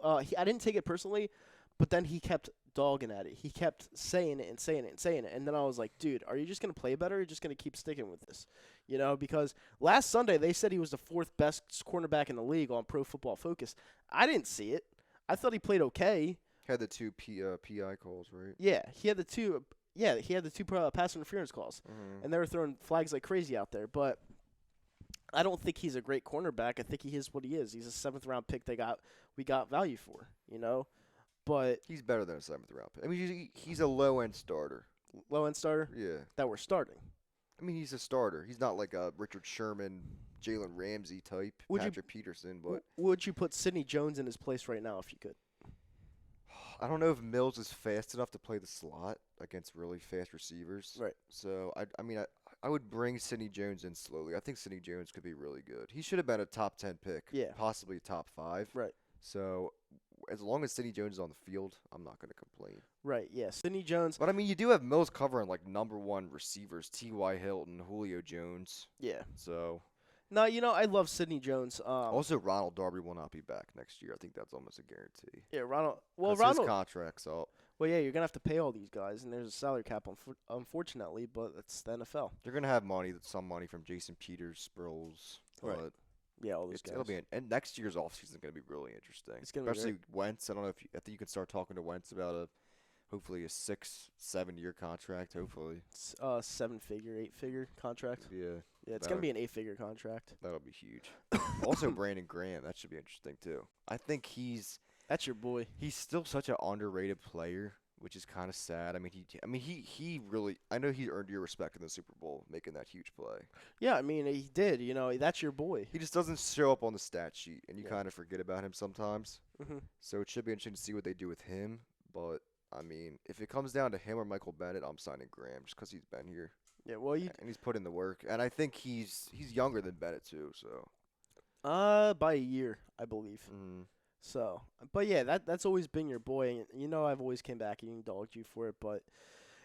I didn't take it personally, but then he kept dogging at it. He kept saying it and saying it and saying it, and then I was like, dude, are you just gonna play better? Or are you just gonna keep sticking with this? You know, because last Sunday they said he was the 4th best cornerback in the league on Pro Football Focus. I didn't see it. I thought he played okay. Had the 2 PI calls, right? Yeah, he had the 2. Yeah, he had the 2 pass interference calls, and they were throwing flags like crazy out there, but. I don't think he's a great cornerback. I think he is what he is. He's a 7th round pick we got value for, you know. But He's better than a 7th round pick. I mean, he's a low end starter. Low end starter Yeah. that we're starting. I mean, he's a starter. He's not like a Richard Sherman, Jalen Ramsey type, Patrick Peterson. But Would you put Sidney Jones in his place right now if you could? I don't know if Mills is fast enough to play the slot against really fast receivers. Right. So I would bring Sidney Jones in slowly. I think Sidney Jones could be really good. He should have been a top 10 pick. Yeah. Possibly top 5. Right. So as long as Sidney Jones is on the field, I'm not going to complain. Right. Yeah. Sidney Jones. But I mean, you do have Mills covering like #1 receivers: T.Y. Hilton, Julio Jones. Yeah. So. No, you know I love Sidney Jones. Also, Ronald Darby will not be back next year. I think that's almost a guarantee. Yeah, Ronald. Well, 'Cause Ronald. his contract's up. Well, yeah, you're gonna have to pay all these guys, and there's a salary cap, unfortunately, but it's the NFL. They're gonna have some money from Jason Peters, Sproles. Right. But Yeah, all those guys. it'll be and next year's offseason is gonna be really interesting. It's gonna be especially Wentz. I don't know if I think you can start talking to Wentz about hopefully a 6-7 year contract. Hopefully. 7-figure, 8-figure contract. Yeah. Yeah, it's gonna be an 8-figure contract. That'll be huge. Also, Brandon Graham. That should be interesting too. I think That's your boy. he's still such an underrated player, which is kind of sad. I mean, he really. I know he earned your respect in the Super Bowl, making that huge play. Yeah, I mean he did. You know, that's your boy. He just doesn't show up on the stat sheet, and you Yeah. kind of forget about him sometimes. Hmm. So it should be interesting to see what they do with him. But I mean, if it comes down to him or Michael Bennett, I'm signing Graham just because he's been here Yeah, well, and he's put in the work. And I think he's younger than Bennett too. So. by a year, I believe. So, but yeah, that's always been your boy. And you know, I've always came back and dogged you for it, but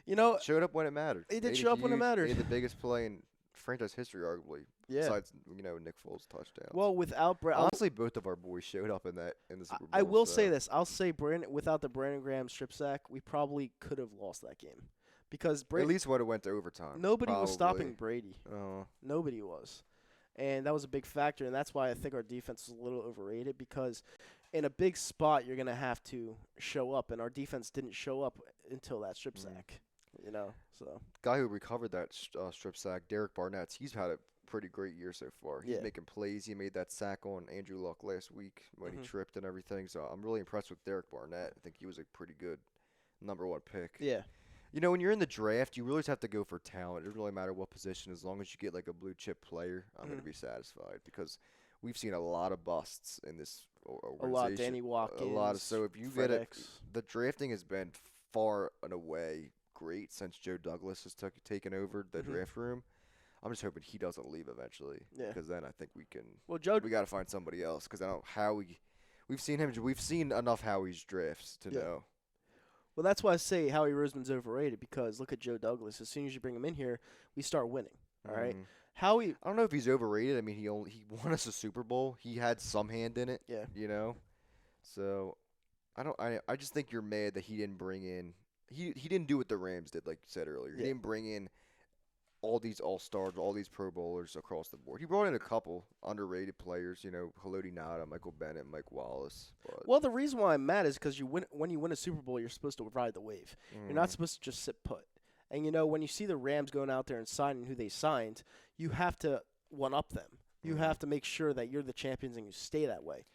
you know, Showed up when it mattered. He did Made show up when it mattered. Made the biggest play in franchise history, arguably. Yeah. Besides, Nick Foles' touchdown. well, without honestly, both of our boys showed up in the Super Bowl. I will so. say this. I'll say without the Brandon Graham strip sack, we probably could have lost that game because At least when it went to overtime. nobody was probably. stopping Brady. Oh. Nobody was. And that was a big factor, and that's why I think our defense is a little overrated because in a big spot, you're going to have to show up, and our defense didn't show up until that strip sack, you know. So Guy who recovered that strip sack, Derek Barnett, he's had a pretty great year so far. He's Yeah. making plays. He made that sack on Andrew Luck last week when he tripped and everything. So I'm really impressed with Derek Barnett. I think he was a pretty good #1 pick. yeah. You know, when you're in the draft, you really just have to go for talent. It doesn't really matter what position. As long as you get like a blue chip player, I'm going to be satisfied because we've seen a lot of busts in this organization. A lot, Danny Watkins. A lot. So if you Fred get it, X. the drafting has been far and away great since Joe Douglas has taken over the draft room. I'm just hoping he doesn't leave eventually. Yeah. Because then I think we can. Well, Joe. We got to find somebody else because I don't know we've seen him. We've seen enough Howie's drafts to know. Well, that's why I say Howie Roseman's overrated because look at Joe Douglas. As soon as you bring him in here, we start winning. All right. Howie. I don't know if he's overrated. I mean, he won us a Super Bowl. He had some hand in it. Yeah. You know. So, I just think you're mad that he didn't bring in. He didn't do what the Rams did, like you said earlier. He didn't bring in all these all-stars, all these Pro Bowlers across the board. He brought in a couple underrated players, Haloti Ngata, Michael Bennett, Mike Wallace. But Well, the reason why I'm mad is because when you win a Super Bowl, you're supposed to ride the wave. You're not supposed to just sit put. And, when you see the Rams going out there and signing who they signed, you have to one-up them. You have to make sure that you're the champions and you stay that way.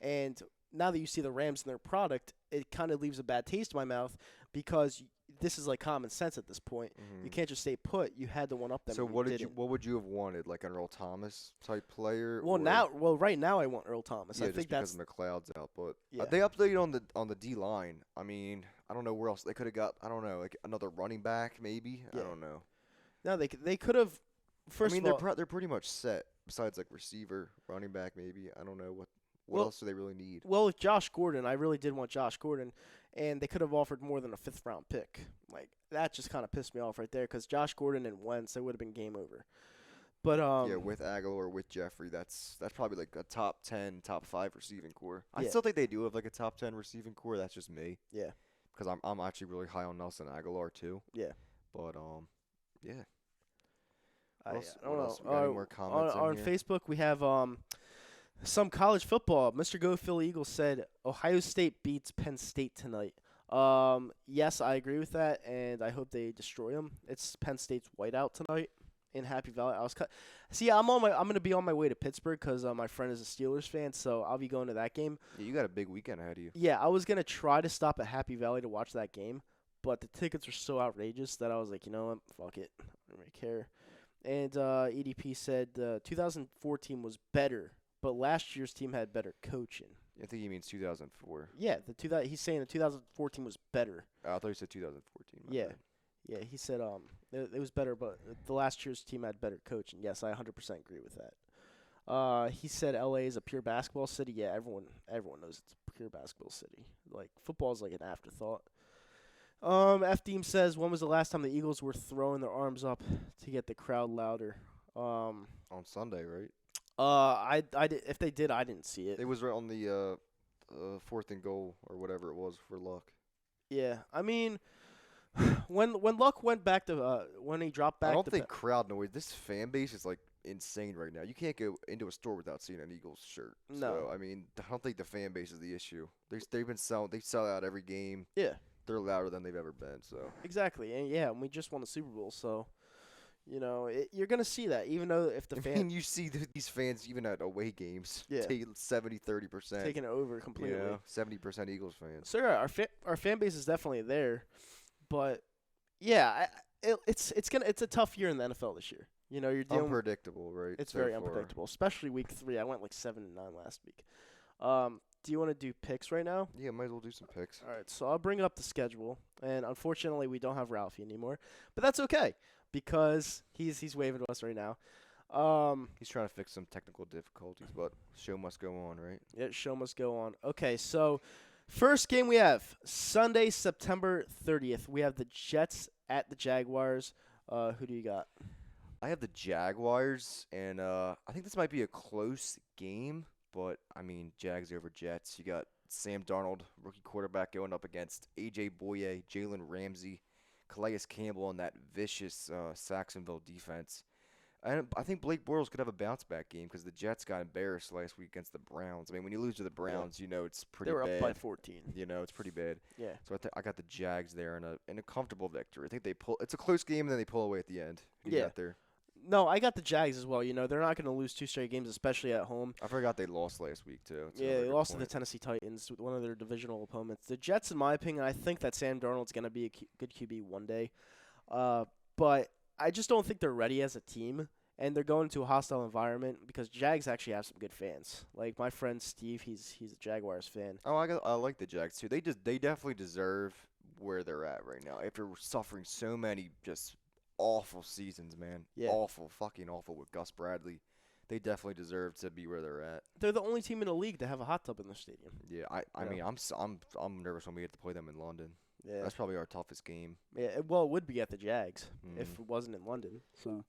And now that you see the Rams and their product, it kind of leaves a bad taste in my mouth because this is like common sense at this point. You can't just stay put. You had to one up them. So and what would you have wanted? Like an Earl Thomas type player? Right now I want Earl Thomas. Yeah, I think just that's because McLeod's out, but Yeah. they updated on the D line. I mean, I don't know where else they could have got. I don't know, like another running back maybe. Yeah. I don't know. no, they could have. First I mean, of all, they're pretty much set. Besides like receiver, running back maybe. I don't know what Well- else do they really need. well, with Josh Gordon, I really did want Josh Gordon, and they could have offered more than a 5th round pick. Like that just kind of pissed me off right there because Josh Gordon and Wentz, it would have been game over. But Yeah, with Aguilar, with Jeffrey, that's probably like a top 10, top 5 receiving core. I Yeah. still think they do have like a top 10 receiving core. That's just me. Yeah. Because I'm actually really high on Nelson Aguilar too. Yeah. But yeah. I What else- don't what know. else? We got any more comments on in here? Facebook, we have some college football. Mr. Go Philly Eagles said Ohio State beats Penn State tonight. Yes, I agree with that, and I hope they destroy them. It's Penn State's whiteout tonight in Happy Valley. See, I'm gonna be on my way to Pittsburgh because my friend is a Steelers fan, so I'll be going to that game. Yeah, you got a big weekend ahead of you. Yeah, I was gonna try to stop at Happy Valley to watch that game, but the tickets were so outrageous that I was like, you know what, fuck it, I don't really care. And EDP said 2014 was better, but last year's team had better coaching. I think he means 2004. Yeah, he's saying the 2014 was better. I thought you said 2014. my Yeah. bad. Yeah, he said it was better, but the last year's team had better coaching. Yes, I 100% agree with that. He said LA is a pure basketball city. Yeah, everyone knows it's a pure basketball city. Like football is like an afterthought. F Team says, when was the last time the Eagles were throwing their arms up to get the crowd louder? On Sunday, right? If they did, I didn't see it. It was right on the 4th and goal or whatever it was for Luck. Yeah, I mean, when Luck went back to when he dropped back, I don't think crowd noise. This fan base is like insane right now. You can't go into a store without seeing an Eagles shirt. No. So I mean, I don't think the fan base is the issue. They've been selling. They sell out every game. Yeah, They're louder than they've ever been. So exactly, and we just won the Super Bowl, so you know you're gonna see that. Even though if the I fan mean, you see these fans even at away games. Yeah. Take 70-30%. taking it over completely. 70% Eagles fans. So yeah, our fan base is definitely there, but yeah, it's a tough year in the NFL this year. You know, you're dealing. Unpredictable, right? It's so very far. unpredictable, especially week 3. I went like 7-9 last week. Do you want to do picks right now? Yeah, might as well do some picks. All right, so I'll bring up the schedule, and unfortunately we don't have Ralphie anymore, but that's okay because he's waving to us right now. He's trying to fix some technical difficulties, but show must go on, right? Yeah, show must go on. Okay, so first game we have Sunday, September 30th. We have the Jets at the Jaguars. Who do you got? I have the Jaguars, and I think this might be a close game, but I mean, Jags over Jets. You got Sam Darnold, rookie quarterback, going up against A.J. Boye, Jalen Ramsey, Calais Campbell, and that vicious Saxonville defense. And I think Blake Bortles could have a bounce-back game because the Jets got embarrassed last week against the Browns. I mean, when you lose to the Browns, you know it's pretty They were bad. up by 14. You know, it's pretty bad. Yeah. So I got the Jags there in a comfortable victory. I think they pull. It's a close game, and then they pull away at the end. Who do you Yeah. got there? No, I got the Jags as well. You know, they're not going to lose 2 straight games, especially at home. I forgot they lost last week too. That's Yeah, another they good lost to the point. Tennessee Titans, one of their divisional opponents. The Jets, in my opinion, I think that Sam Darnold's going to be a good QB one day. But I just don't think they're ready as a team, and they're going into a hostile environment because Jags actually have some good fans. Like my friend Steve, he's a Jaguars fan. Oh, I like the Jags too. They definitely deserve where they're at right now after suffering so many just awful seasons, man. Yeah. Awful, fucking awful with Gus Bradley. They definitely deserve to be where they're at. They're the only team in the league to have a hot tub in their stadium. Yeah, I Yeah. mean, I'm nervous when we get to play them in London. Yeah. That's probably our toughest game. Yeah. Well, it would be at the Jags if Mhm. it wasn't in London. So.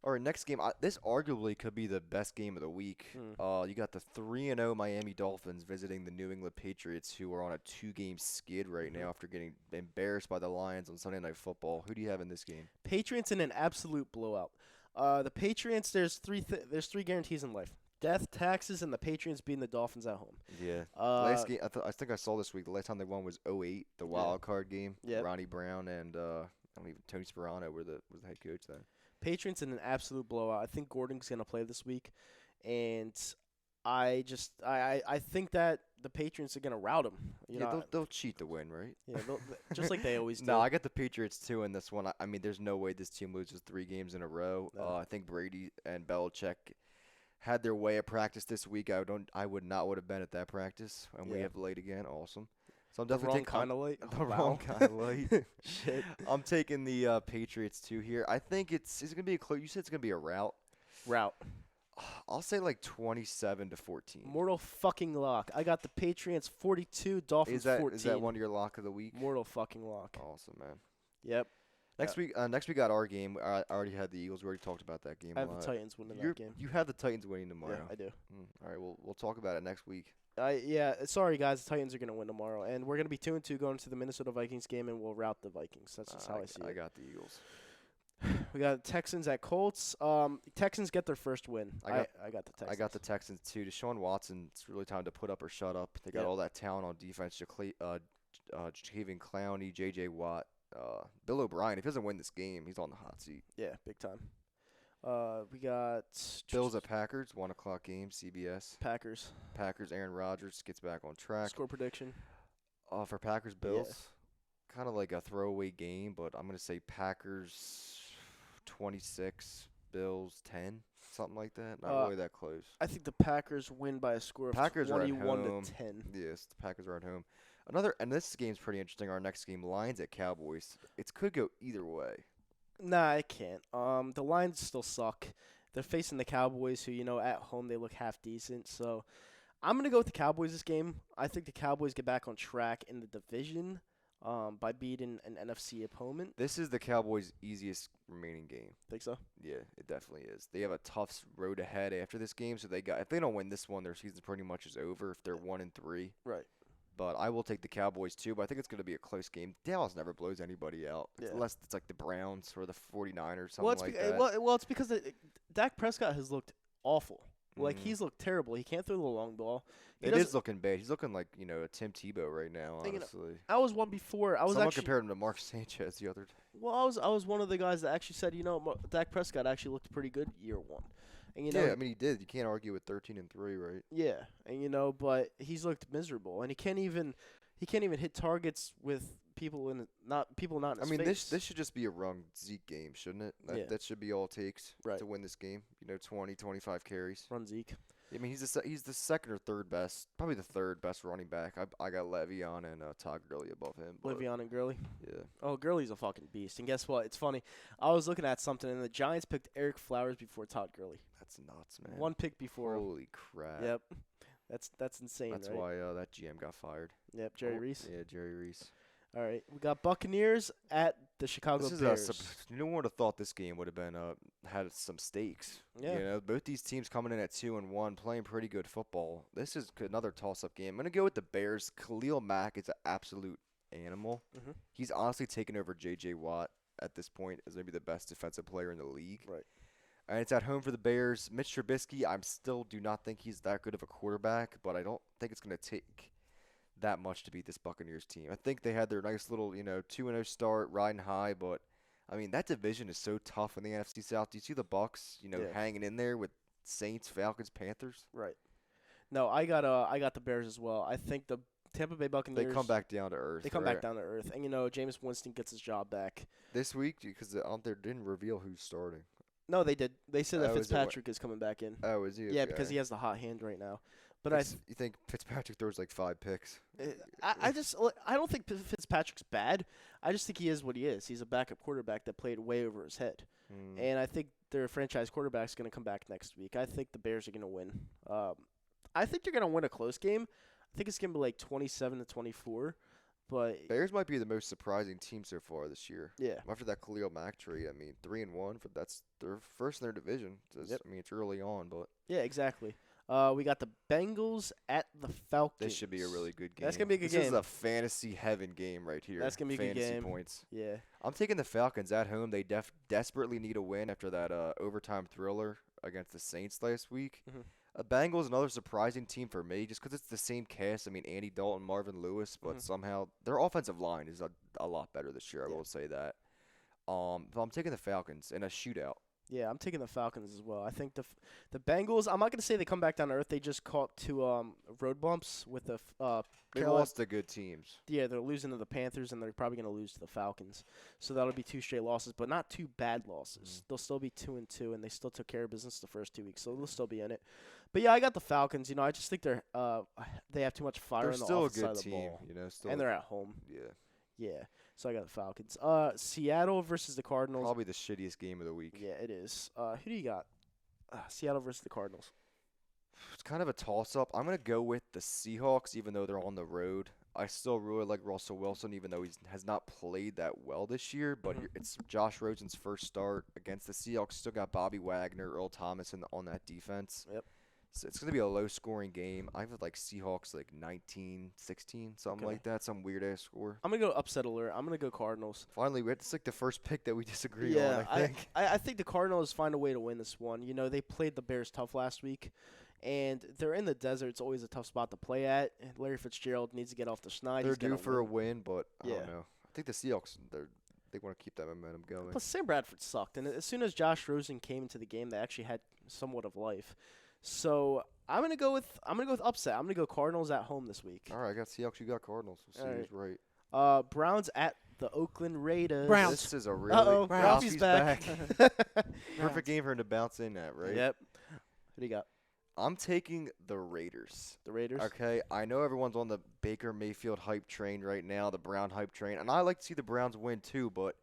All right, next game. This arguably could be the best game of the week. You got the 3-0 Miami Dolphins visiting the New England Patriots, who are on a 2-game skid right now after getting embarrassed by the Lions on Sunday Night Football. Who do you have in this game? Patriots in an absolute blowout. The Patriots, there's three guarantees in life: death, taxes, and the Patriots beating the Dolphins at home. Yeah. Last game, I think I saw this week. The last time they won was 2008, the Yeah. wild card game. Yep. Ronnie Brown and Tony Sperano was the head coach then. Patriots in an absolute blowout. I think Gordon's gonna play this week, and I think that the Patriots are gonna rout them. They'll cheat to win, right? Yeah, just like they always do. No, I got the Patriots too in this one. I mean, there's no way this team loses 3 games in a row. No. I think Brady and Belichick had their way at practice this week. I would not have been at that practice, and we have late again. Awesome. So I'm definitely taking kind of late. The wrong kind of late. Shit. I'm taking the Patriots too here. I think it's gonna be a close. You said it's gonna be a rout. I'll say like 27-14. Mortal fucking lock. I got the Patriots 42, Dolphins 14. Is that one of your lock of the week? Mortal fucking lock. Awesome, man. Yep. Next we got our game. I already had the Eagles. We already talked about that game. I have the Titans winning that game. You have the Titans winning tomorrow. Yeah, I do. All right, we'll talk about it next week. Sorry guys, the Titans are gonna win tomorrow, and we're gonna be 2-2 going to the Minnesota Vikings game, and we'll rout the Vikings. That's just how I see it. I got the Eagles. We got Texans at Colts. Texans get their first win. I got the Texans. I got the Texans too. Deshaun Watson, it's really time to put up or shut up. They got all that talent on defense. Jakeem Clowney, J.J. Watt, Bill O'Brien. If he doesn't win this game, he's on the hot seat. Yeah, big time. We got Bills at Packers, 1:00 game, CBS. Packers. Aaron Rodgers gets back on track. Score prediction. For Packers Bills, kind of like a throwaway game, but I'm gonna say Packers 26, Bills 10, something like that. Not really that close. I think the Packers win by a score of 21 to 10. Yes, the Packers are at home. And this game's pretty interesting. Our next game, Lions at Cowboys. It could go either way. Nah, it can't. The Lions still suck. They're facing the Cowboys, who, at home they look half decent. So I'm going to go with the Cowboys this game. I think the Cowboys get back on track in the division by beating an NFC opponent. This is the Cowboys' easiest remaining game. Think so? Yeah, it definitely is. They have a tough road ahead after this game, so if they don't win this one, their season pretty much is over if they're 1-3. Right. But I will take the Cowboys too, but I think it's going to be a close game. Dallas never blows anybody out, unless it's like the Browns or the 49ers, something like that. Well, it's because Dak Prescott has looked awful. Like, he's looked terrible. He can't throw the long ball. It is looking bad. He's looking like, a Tim Tebow right now, honestly. I was one before. Someone compared him to Mark Sanchez the other day. Well, I was one of the guys that actually said, Dak Prescott actually looked pretty good year one. And, I mean, he did. You can't argue with 13-3, right? Yeah, and but he's looked miserable, and he can't even hit targets with people not in his face. This should just be a run Zeke game, shouldn't it? That should be all it takes to win this game. 20, 25 carries. Run Zeke. I mean, he's the second or third best, probably the third best running back. I got Le'Veon and Todd Gurley above him. Le'Veon and Gurley? Yeah. Oh, Gurley's a fucking beast. And guess what? It's funny. I was looking at something, and the Giants picked Eric Flowers before Todd Gurley. That's nuts, man. One pick before him. Holy crap. Yep. That's insane, That's right? why that GM got fired. Yep, Jerry Reese. Yeah, Jerry Reese. All right, we got Buccaneers at the Chicago Bears. No one would have thought this game would have been had some stakes. Yeah. Both these teams coming in at 2-1, playing pretty good football. This is another toss-up game. I'm gonna go with the Bears. Khalil Mack is an absolute animal. Mm-hmm. He's honestly taken over J.J. Watt at this point as maybe the best defensive player in the league. Right. And it's at home for the Bears. Mitch Trubisky, I still do not think he's that good of a quarterback, but I don't think it's gonna take that much to beat this Buccaneers team. I think they had their nice little, 2-0 start, riding high, but I mean that division is so tough in the NFC South. Do you see the Bucs, hanging in there with Saints, Falcons, Panthers? Right. No, I got the Bears as well. I think the Tampa Bay Buccaneers. They come back down to earth. They come back down to earth, and Jameis Winston gets his job back this week because they didn't reveal who's starting. No, they did. They said that Fitzpatrick is coming back in. Oh, is he? Yeah, because he has the hot hand right now. But you think Fitzpatrick throws like 5 picks? I don't think Fitzpatrick's bad. I just think he is what he is. He's a backup quarterback that played way over his head. And I think their franchise quarterback's going to come back next week. I think the Bears are going to win. I think they're going to win a close game. I think it's going to be like 27-24. But Bears might be the most surprising team so far this year. Yeah. After that Khalil Mack trade, 3-1, that's their first in their division. Yep. It's early on, but yeah, exactly. We got the Bengals at the Falcons. This should be a really good game. That's gonna be a good game. This is a fantasy heaven game right here. That's gonna be a good game. Fantasy points. Yeah. I'm taking the Falcons at home. They desperately need a win after that overtime thriller against the Saints last week. Mm-hmm. Bengals, another surprising team for me, just because it's the same cast. Andy Dalton, Marvin Lewis, but somehow their offensive line is a lot better this year. I will say that. But I'm taking the Falcons in a shootout. Yeah, I'm taking the Falcons as well. I think the Bengals, I'm not going to say they come back down to earth. They just caught 2 road bumps with the They lost to good teams. Yeah, they're losing to the Panthers, and they're probably going to lose to the Falcons. So that'll be 2 straight losses, but not 2 bad losses. They'll still be 2-2, and they still took care of business the first 2 weeks, so they'll still be in it. But yeah, I got the Falcons. I just think they have too much fire They're on the still a offensive side good of the team, ball. still, And they're at home. Yeah. Yeah, so I got the Falcons. Seattle versus the Cardinals. Probably the shittiest game of the week. Yeah, it is. Who do you got? Seattle versus the Cardinals. It's kind of a toss-up. I'm going to go with the Seahawks, even though they're on the road. I still really like Russell Wilson, even though he has not played that well this year. But it's Josh Rosen's first start against the Seahawks. Still got Bobby Wagner, Earl Thomas on that defense. Yep. So it's going to be a low-scoring game. I have Seahawks 19-16, something like that, some weird-ass score. I'm going to go upset alert. I'm going to go Cardinals. Finally, it's the first pick that we disagree on, I think. I think the Cardinals find a way to win this one. They played the Bears tough last week, and they're in the desert. It's always a tough spot to play at. Larry Fitzgerald needs to get off the schneid. They're due for a win, but I Yeah. don't know. I think the Seahawks, they want to keep that momentum going. Plus, Sam Bradford sucked, and as soon as Josh Rosen came into the game, they actually had somewhat of life. So I'm gonna go with upset. I'm gonna go Cardinals at home this week. All right, I got Seahawks. You got Cardinals. We'll see All who's right. Browns at the Oakland Raiders. Browns. This is a really Uh-oh, Browns. Ralphie's back. Perfect game for him to bounce in at, right? Yep. Who do you got? I'm taking the Raiders. The Raiders. Okay, I know everyone's on the Baker Mayfield hype train right now, the Brown hype train, and I like to see the Browns win too, but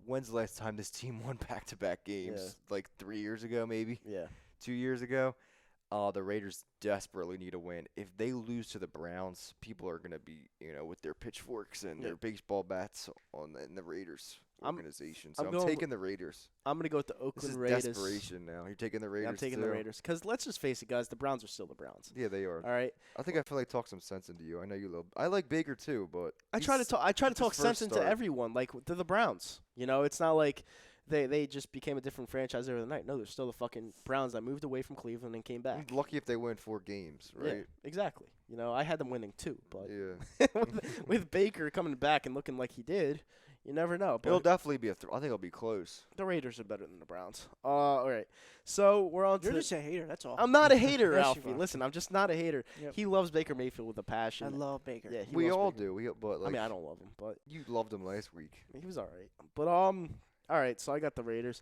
when's the last time this team won back-to-back games? 3 years ago, maybe? Yeah. 2 years ago? The Raiders desperately need a win. If they lose to the Browns, people are going to be, with their pitchforks and their baseball bats in the Raiders organization. So I'm taking the Raiders. I'm going to go with the This Oakland is Raiders. desperation now. You're taking the Raiders, Yeah, I'm taking the Raiders. Because let's just face it, guys, the Browns are still the Browns. Yeah, they are. All right? I think I feel like talk some sense into you. I know you love. I like Baker too, but I try to talk his sense first into start. everyone. Like, they're the Browns. It's not like they just became a different franchise every night. No, they're still the fucking Browns that moved away from Cleveland and came back. Lucky if they win 4 games, right? Yeah, exactly. I had them winning too, but Yeah. with Baker coming back and looking like he did, you never know. It'll But definitely be I think it'll be close. the Raiders are better than the Browns. All right. So we're on You're to just a hater. That's all. I'm not a hater, Yes, you Alfie. are. Listen, I'm just not a hater. Yep. He loves Baker Mayfield with a passion. I love Baker. Yeah, he We loves all Baker. do. But I mean, I don't love him, but You loved him last week. he was all right. But all right. So I got the Raiders.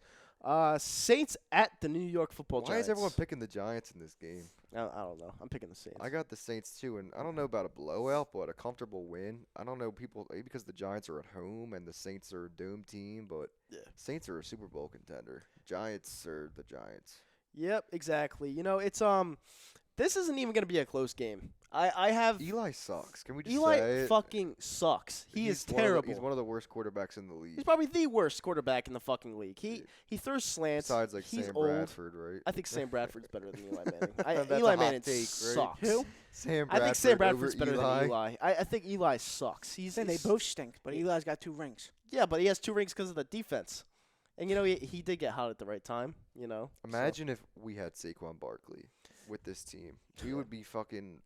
Saints at the New York Football Why Giants. is everyone picking the Giants in this game? I don't know. I'm picking the Saints. I got the Saints too, and I don't know about a blowout, but a comfortable win. I don't know maybe because the Giants are at home and the Saints are a doomed team, but Yeah. Saints are a Super Bowl contender. Giants are the Giants. Yep, exactly. It's this isn't even gonna be a close game. I have Eli sucks. Can we just Eli say it? fucking sucks. He He's is one of the- terrible. he's one of the worst quarterbacks in the league. He's probably the worst quarterback in the fucking league. He throws slants. Besides he's Sam old. Bradford, right? I think Sam Bradford's better than Eli Manning. That's a Eli hot Manning take, right? sucks. Who? Sam I Bradford think Sam over Bradford's better than Eli. I think Eli sucks. Then they both stink, but Eli's got 2 rings. Yeah, but he has 2 rings because of the defense. And he did get hot at the right time. So. Imagine if we had Saquon Barkley with this team. We would be fucking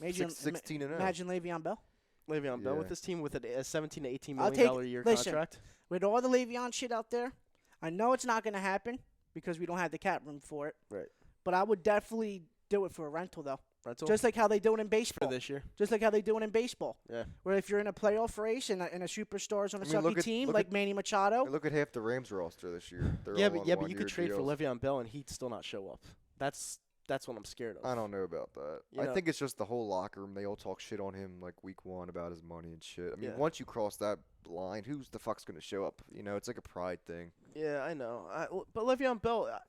16-0. Imagine Le'Veon Bell. Le'Veon Bell Yeah. with this team with a 17 to 18 I'll million take- a year listen, contract. With all the Le'Veon shit out there, I know it's not going to happen because we don't have the cap room for it. Right. But I would definitely do it for a rental, though. Rental Just like how they do it in for baseball. this year. Just like how they do it in baseball. Yeah. Where if you're in a playoff race and a superstar's on a I mean, look sucky at- team look like at- Manny Machado, Look at half the Rams roster this year. They're Yeah, all but on you one-year could trade for deals. Le'Veon Bell and he'd still not show up. That's what I'm scared of. I don't know about that. You I know- think it's just the whole locker room. They all talk shit on him like week 1 about his money and shit. I mean, Yeah. once you cross that line, who's the fuck's going to show up? It's like a pride thing. Yeah, I know. But Le'Veon Bell,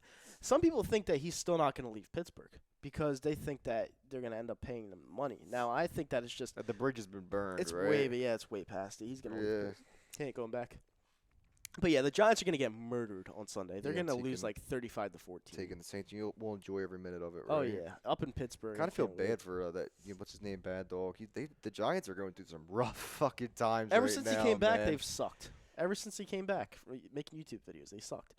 some people think that he's still not going to leave Pittsburgh because they think that they're going to end up paying them money. Now, I think that it's just The bridge has been burned, it's right? it's way past it. He's going to Yeah. he ain't going back. But yeah, the Giants are going to get murdered on Sunday. They're Yeah, going to lose taking- like 35-14. Taking the Saints, we'll enjoy every minute of it, right? Oh yeah, up in Pittsburgh. Kind of I feel can't wait. bad for that. What's his name? Bad Dog. The Giants are going through some rough fucking times. Ever right since now, he came back, man. they've sucked. Ever since he came back, making YouTube videos, they sucked.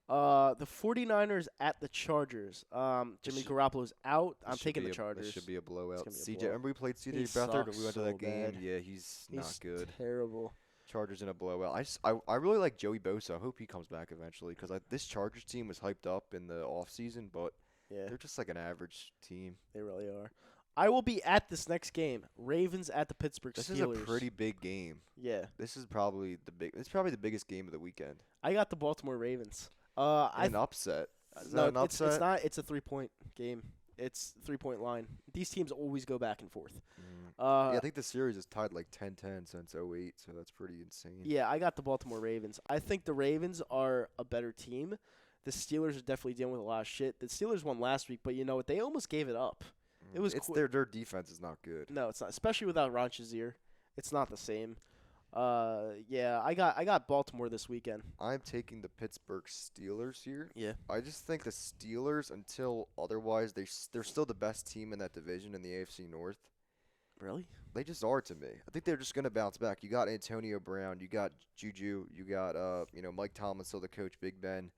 The 49ers at the Chargers. Jimmy Garoppolo's out. I'm taking the Chargers. This should be a blowout. gonna be a CJ, remember we played CJ He Beathard and sucks we went to so that game? bad. Yeah, he's not good. Terrible. Chargers in a blowout. I really like Joey Bosa. I hope he comes back eventually because this Chargers team was hyped up in the offseason, but Yeah, they're just like an average team. they really are. I will be at this next game. Ravens at the Pittsburgh This Steelers. is a pretty big game. Yeah, This is probably the biggest game of the weekend. I got the Baltimore Ravens. An upset. Is No, that an it's upset? not. It's a 3-point game. It's 3-point line. These teams always go back and forth. Yeah, I think the series is tied like 10-10 since '08, so that's pretty insane. Yeah, I got the Baltimore Ravens. I think the Ravens are a better team. The Steelers are definitely dealing with a lot of shit. The Steelers won last week, but you know what? They almost gave it up. It was their defense is not good. No, it's not. Especially without Ron Shazier. It's not the same. Yeah, I got Baltimore this weekend. I'm taking the Pittsburgh Steelers here. Yeah. I just think the Steelers, until otherwise, they're still the best team in that division in the AFC North. Really? They just are to me. I think they're just going to bounce back. You got Antonio Brown, you got Juju, you got Mike Tomlin, still the coach, Big Ben.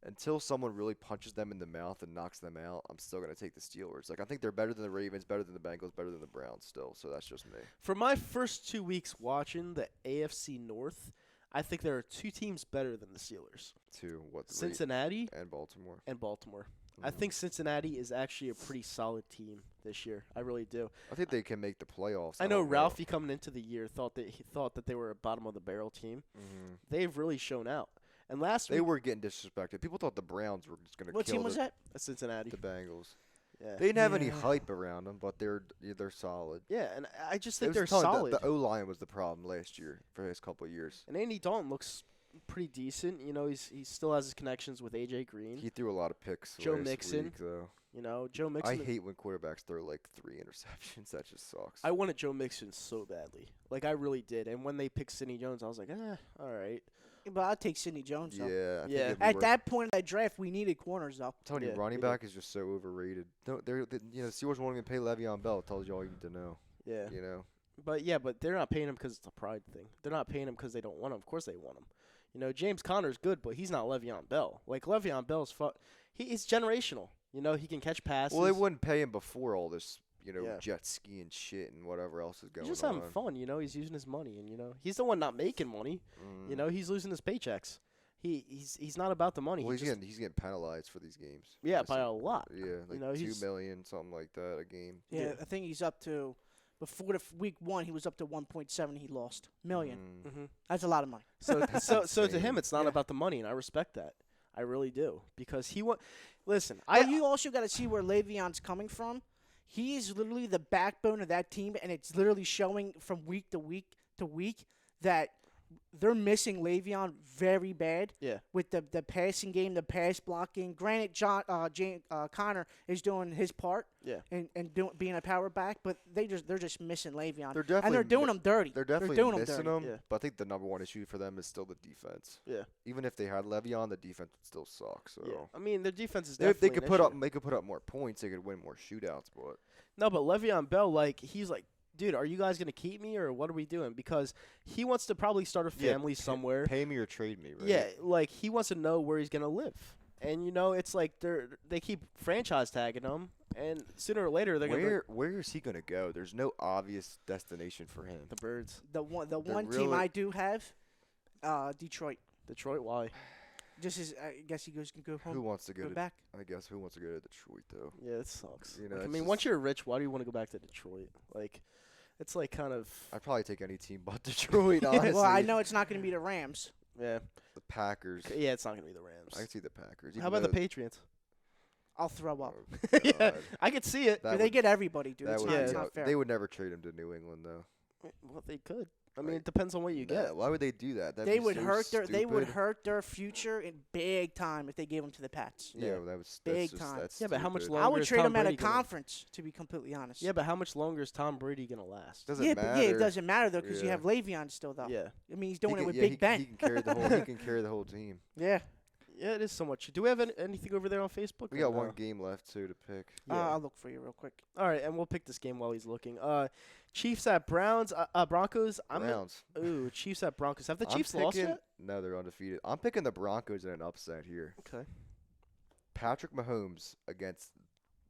Until someone really punches them in the mouth and knocks them out, I'm still going to take the Steelers. Like I think they're better than the Ravens, better than the Bengals, better than the Browns still. So that's just me. For my first 2 weeks watching the AFC North, I think there are two teams better than the Steelers. Cincinnati and Baltimore. I think Cincinnati is actually a pretty solid team this year. I really do. I think they can make the playoffs. I know Ralphie coming into the year thought that they were a bottom of the barrel team. Mm-hmm. They've really shown out. And last They week, were getting disrespected. People thought the Browns were just going to kill What team was that? Cincinnati. the Bengals. Yeah. They didn't have any Yeah. hype around them, but they're solid. Yeah, and I just It think was they're telling solid. The O-line was the problem last year for his couple of years. And Andy Dalton looks pretty decent. You know, he still has his connections with AJ Green. He threw a lot of picks Joe last Mixon. week, though. You know, Joe Mixon. I hate when quarterbacks throw like 3 interceptions. That just sucks. I wanted Joe Mixon so badly. Like, I really did. And when they picked Sidney Jones, I was like, all right. But I'll take Sidney Jones, though. yeah. I think Yeah. it'd be At worth- that point in that draft, we needed corners, though. I'm telling you, Yeah, running we did. back is just so overrated. The Steelers won't even pay Le'Veon Bell. It tells you all you need to know. Yeah. You know. But they're not paying him because it's a pride thing. They're not paying him because they don't want him. Of course they want him. You know, James Conner's good, but he's not Le'Veon Bell. Like, Le'Veon Bell's he's generational. You know, he can catch passes. Well, they wouldn't pay him before all this, Yeah. jet ski and shit and whatever else is going He's just on. having fun, you know. He's using his money, and, you know, he's the one not making money. Mm. You know, he's losing his paychecks. He's not about the money. Well, He just- he's getting penalized for these games. yeah, Listen, by a lot. Yeah, like know, 2 he's- million, something like that a game. Yeah, Yeah. I think he's up to, before week 1, he was up to 1.7. He lost million. Mm. Hmm That's a lot of money. So to him, insane. it's not Yeah. about the money, and I respect that. I really do, because he listen. But you also got to see where Le'Veon's coming from. He is literally the backbone of that team, and it's literally showing from week to week to week that they're missing Le'Veon very bad. Yeah. With the passing game, the pass blocking. Granted, Connor is doing his part. Yeah. And being a power back, but they're just missing Le'Veon. They're definitely and they're doing him dirty. They're definitely doing missing dirty. him, Yeah. but I think the number one issue for them is still the defense. Yeah. Even if they had Le'Veon, the defense would still suck. So Yeah. I mean, their defense is they definitely could an put issue. they could put up more points. They could win more shootouts, but No, but Le'Veon Bell, like, he's like, dude, are you guys gonna keep me or what are we doing? Because he wants to probably start a family somewhere. pay me or trade me, right? Yeah, like he wants to know where he's gonna live. And you know, it's like they keep franchise tagging him, and sooner or later they're gonna Where is he gonna go? There's no obvious destination for him. the Birds, The one They're team really- I do have, Detroit. Detroit. Why? Just as I guess he can go home. Who wants to go go to? back. I guess who wants to go to Detroit though? Yeah, it sucks. You know, Like, I it's mean, just- once you're rich, why do you want to go back to Detroit? Like, it's like kind of I'd probably take any team but Detroit. Honestly, Well, I know it's not going to be the Rams. yeah, the Packers. yeah. It's not gonna be the Rams. I can see the Packers. How even about the though- Patriots? I'll throw up. Oh, Yeah, God. I could see it. That They would- get everybody, dude. that It's would not, be it's yeah. not fair. They would never trade him to New England though. Well, they could. I mean, Like, it depends on what you Yeah, get. why would they do that? That'd They be would so hurt they would stupid. hurt their future in big time if they gave them to the Pats. Yeah, Yeah. well, that was Big that's just, time. That's Yeah, but how much stupid. longer I would is trade Tom them at a Brady gonna- conference, to be completely honest. Yeah, but how much longer is Tom Brady gonna last? Doesn't yeah, matter. but it doesn't matter though because you Yeah. have Le'Veon still though. Yeah, I mean he's He doing can- it with yeah, Big he, Ben. He can carry the whole. He can carry the whole team. Yeah, yeah. It is so much. Do we have anything over there on Facebook? We or got one no? game left too to pick. Yeah. I'll look for you real quick. All right, and we'll pick this game while he's looking. Chiefs at Browns. Broncos. Browns. Ooh, Chiefs at Broncos. Have the I'm Chiefs lost picking- yet? No, they're undefeated. I'm picking the Broncos in an upset here. Okay. Patrick Mahomes against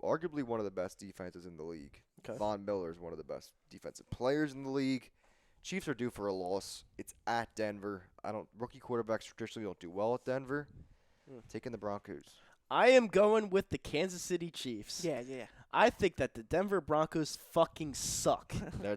arguably one of the best defenses in the league. Okay. Von Miller is one of the best defensive players in the league. Chiefs are due for a loss. It's at Denver. Rookie quarterbacks traditionally don't do well at Denver. Taking the Broncos. I am going with the Kansas City Chiefs. Yeah. I think that the Denver Broncos fucking suck.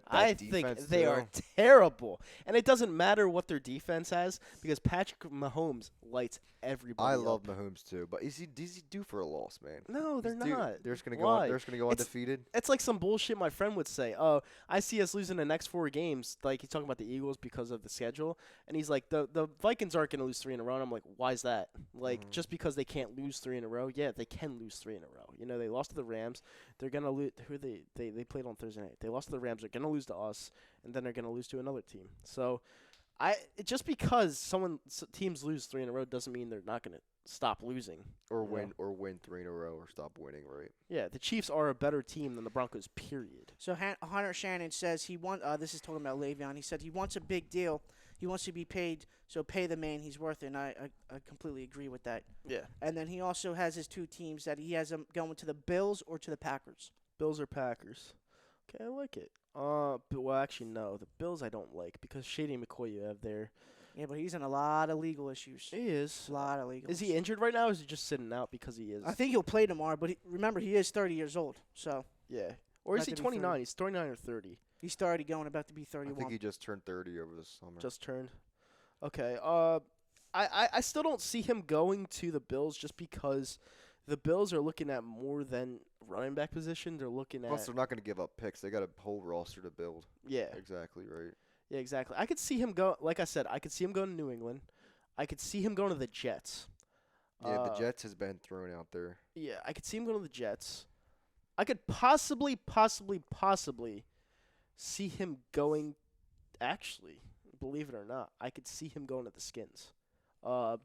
I think defense, they too. are terrible. And it doesn't matter what their defense has because Patrick Mahomes lights everybody I up. love Mahomes too, but is he due for a loss, man? No, they're He's due- not. They're just gonna Why? They're just gonna go It's- undefeated. It's like some bullshit my friend would say. Oh, I see us losing the next 4 games. Like, he's talking about the Eagles because of the schedule. And he's like, the Vikings aren't going to lose 3 in a row. And I'm like, why is that? Like, just because they can't lose 3 in a row? Yeah, they can lose 3 in a row. You know, they lost to the Rams. They're going to lose. They played on Thursday night. They lost to the Rams. They're going to lose to us. And then they're going to lose to another team. So, just because teams lose 3 in a row doesn't mean they're not going to stop losing. Or you know? win 3 in a row or stop winning, right? Yeah, the Chiefs are a better team than the Broncos, period. So Hunter Shannon says this is talking about Le'Veon. He said he wants a big deal. He wants to be paid, so pay the man he's worth, and I completely agree with that. Yeah. And then he also has his 2 teams that he has them going to the Bills or to the Packers. Bills or Packers. Okay, I like it. Well, actually, no. The Bills I don't like because Shady McCoy you have there. Yeah, but he's in a lot of legal issues. He is. A lot of legal. Is he injured right now or is he just sitting out because he is? I think he'll play tomorrow, but remember, he is 30 years old, so Yeah. Or is Not he to be 29? 30. He's 29 or 30. he's already about to be I 31. think he just turned 30 over the summer. Just turned. Okay. I still don't see him going to the Bills just because the Bills are looking at more than running back position. They're looking Plus, at they're not going to give up picks. They got a whole roster to build. yeah. Exactly right. Yeah, exactly. I could see him go. Like I said, I could see him going to New England. I could see him going to the Jets. Yeah, the Jets has been thrown out there. Yeah, I could see him going to the Jets. I could possibly see him going. Actually, believe it or not, I could see him going to the Skins.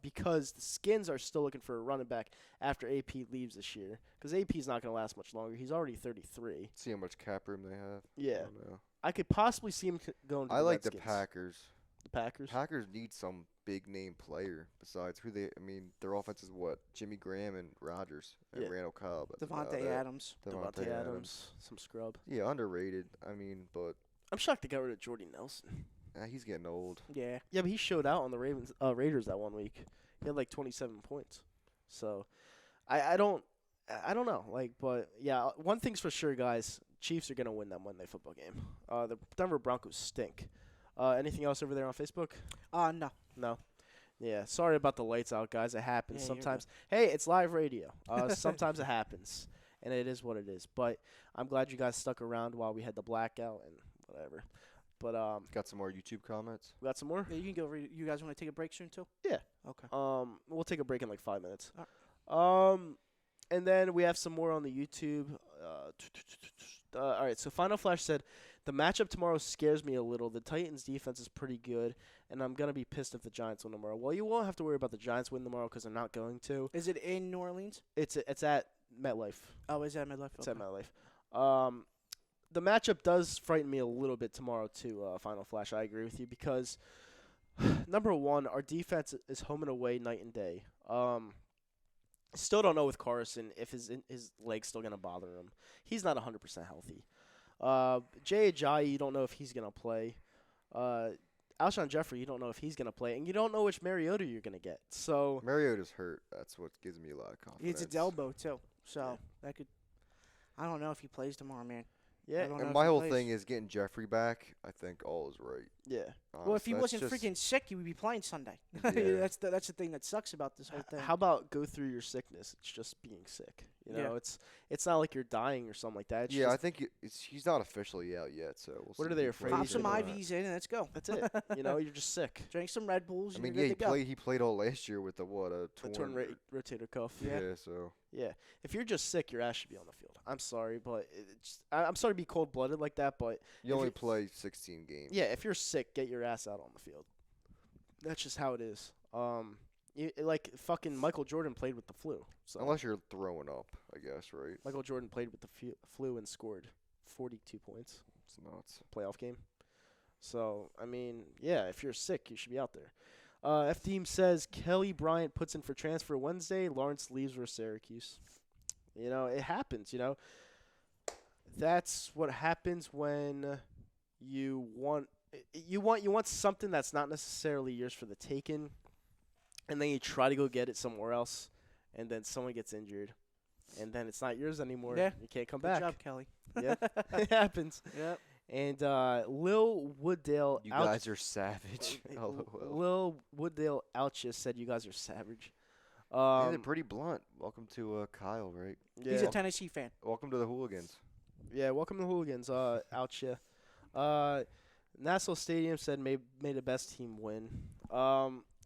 Because the Skins are still looking for a running back after AP leaves this year. Because AP's not going to last much longer. He's already 33. See how much cap room they have. Yeah. I don't know. I could possibly see him going to I the like the Redskins. Packers. The Packers? Packers need some big name player besides their offense is what? Jimmy Graham and Rodgers and Yeah. Randall Cobb. That's about Devontae it. Adams. Devontae Adams. Some scrub. Yeah, underrated. But I'm shocked they got rid of Jordy Nelson. he's getting old. Yeah. Yeah, but he showed out on the Raiders that 1 week. He had like 27 points. So, I don't know. But yeah, one thing's for sure, guys. Chiefs are gonna win that Monday football game. The Denver Broncos stink. Anything else over there on Facebook? No. No. Yeah. Sorry about the lights out, guys. It happens Yeah, you're sometimes. Hey, it's live radio. Sometimes it happens, and it is what it is. But I'm glad you guys stuck around while we had the blackout and whatever. But Got some more YouTube comments. we got some more. Yeah, you can go. You guys want to take a break soon too? Yeah. Okay. We'll take a break in like 5 minutes. Alright. And then we have some more on the YouTube. All right, so Final Flash said, the matchup tomorrow scares me a little. The Titans' defense is pretty good, and I'm going to be pissed if the Giants win tomorrow. Well, you won't have to worry about the Giants win tomorrow because they're not going to. Is it in New Orleans? It's at MetLife. Oh, is that MetLife? It's at MetLife. The matchup does frighten me a little bit tomorrow too, Final Flash. I agree with you because, number one, our defense is home and away night and day. Still don't know with Carson if his leg's still going to bother him. He's not 100% healthy. Jay Ajayi, you don't know if he's going to play. Alshon Jeffrey, you don't know if he's going to play. And you don't know which Mariota you're going to get. So Mariota's hurt. That's what gives me a lot of confidence. It's a elbow too, so that could. I don't know if he plays tomorrow, man. yeah, I don't know And if my he whole plays. thing is getting Jeffrey back. I think all is right. yeah. Well, if he Honestly, wasn't freaking sick, he would be playing Sunday. Yeah. That's the thing that sucks about this whole thing. How about go through your sickness? It's just being sick. You know, Yeah. it's not like you're dying or something like that. It's Yeah, just, I think he's not officially out yet. So we'll What see are they if he afraid plays Pop he's or some gonna- not. IVs in and let's go. that's it. You know, you're just sick. Drink some Red Bulls. I And mean, you're yeah, good to go. he played all last year with a The torn rotator cuff. Yeah. so Yeah. If you're just sick, your ass should be on the field. I'm sorry, but I'm sorry to be cold-blooded like that, but you If only you- play 16 games. yeah, if you're sick, get your ass out on the field. That's just how it is. Like fucking Michael Jordan played with the flu. So Unless you're throwing up, I guess, right? Michael Jordan played with the flu and scored 42 points. It's nuts. Playoff game. So, I mean, yeah, if you're sick, you should be out there. F-Team says Kelly Bryant puts in for transfer Wednesday. Lawrence leaves for Syracuse. You know, it happens, you know. That's what happens when you want you want something that's not necessarily yours for the taking, and then you try to go get it somewhere else, and then someone gets injured, and then it's not yours anymore. Yeah. You can't come Good back. job, Kelly. Yeah, it happens. Yep. And Lil Wooddale, You guys are savage. LOL. Lil Wooddale Ouchis said you guys are savage. Yeah, they're pretty blunt. Welcome to Kyle, right? Yeah. He's a Tennessee fan. Welcome to the Hooligans. Yeah, welcome to Hooligans. Ouchia. Nassau Stadium said made the best team win.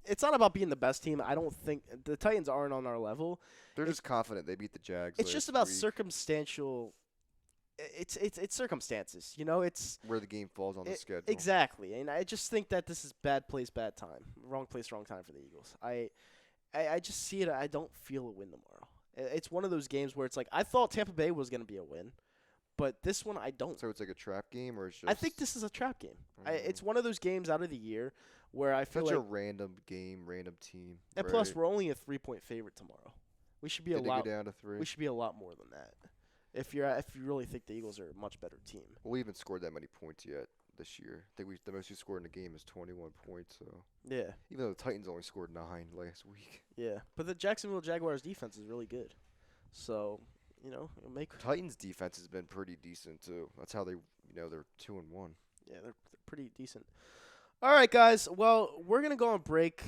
It's not about being the best team. I don't think the Titans aren't on our level. They're just confident they beat the Jags. It's just last about week, circumstantial. It's circumstances. You know, it's where the game falls on the schedule. exactly. And I just think that this is bad place, bad time. Wrong place, wrong time for the Eagles. I just see it. I don't feel a win tomorrow. It's one of those games where it's like I thought Tampa Bay was going to be a win, but this one I don't. So it's like a trap game, or it's just. I think this is a trap game. It's one of those games out of the year where I feel such like a random game, random team. and right? plus we're only a 3-point favorite tomorrow. We should be Did a they lot. go down to 3? We should be a lot more than that. If you really think the Eagles are a much better team. Well, we haven't scored that many points yet this year. I think the most we scored in a game is 21 points. So Yeah, even though the Titans only scored 9 last week, yeah. But the Jacksonville Jaguars defense is really good. So, it'll make Titans defense has been pretty decent too. That's how they're 2-1. yeah, they're pretty decent. All right, guys. Well, we're going to go on break.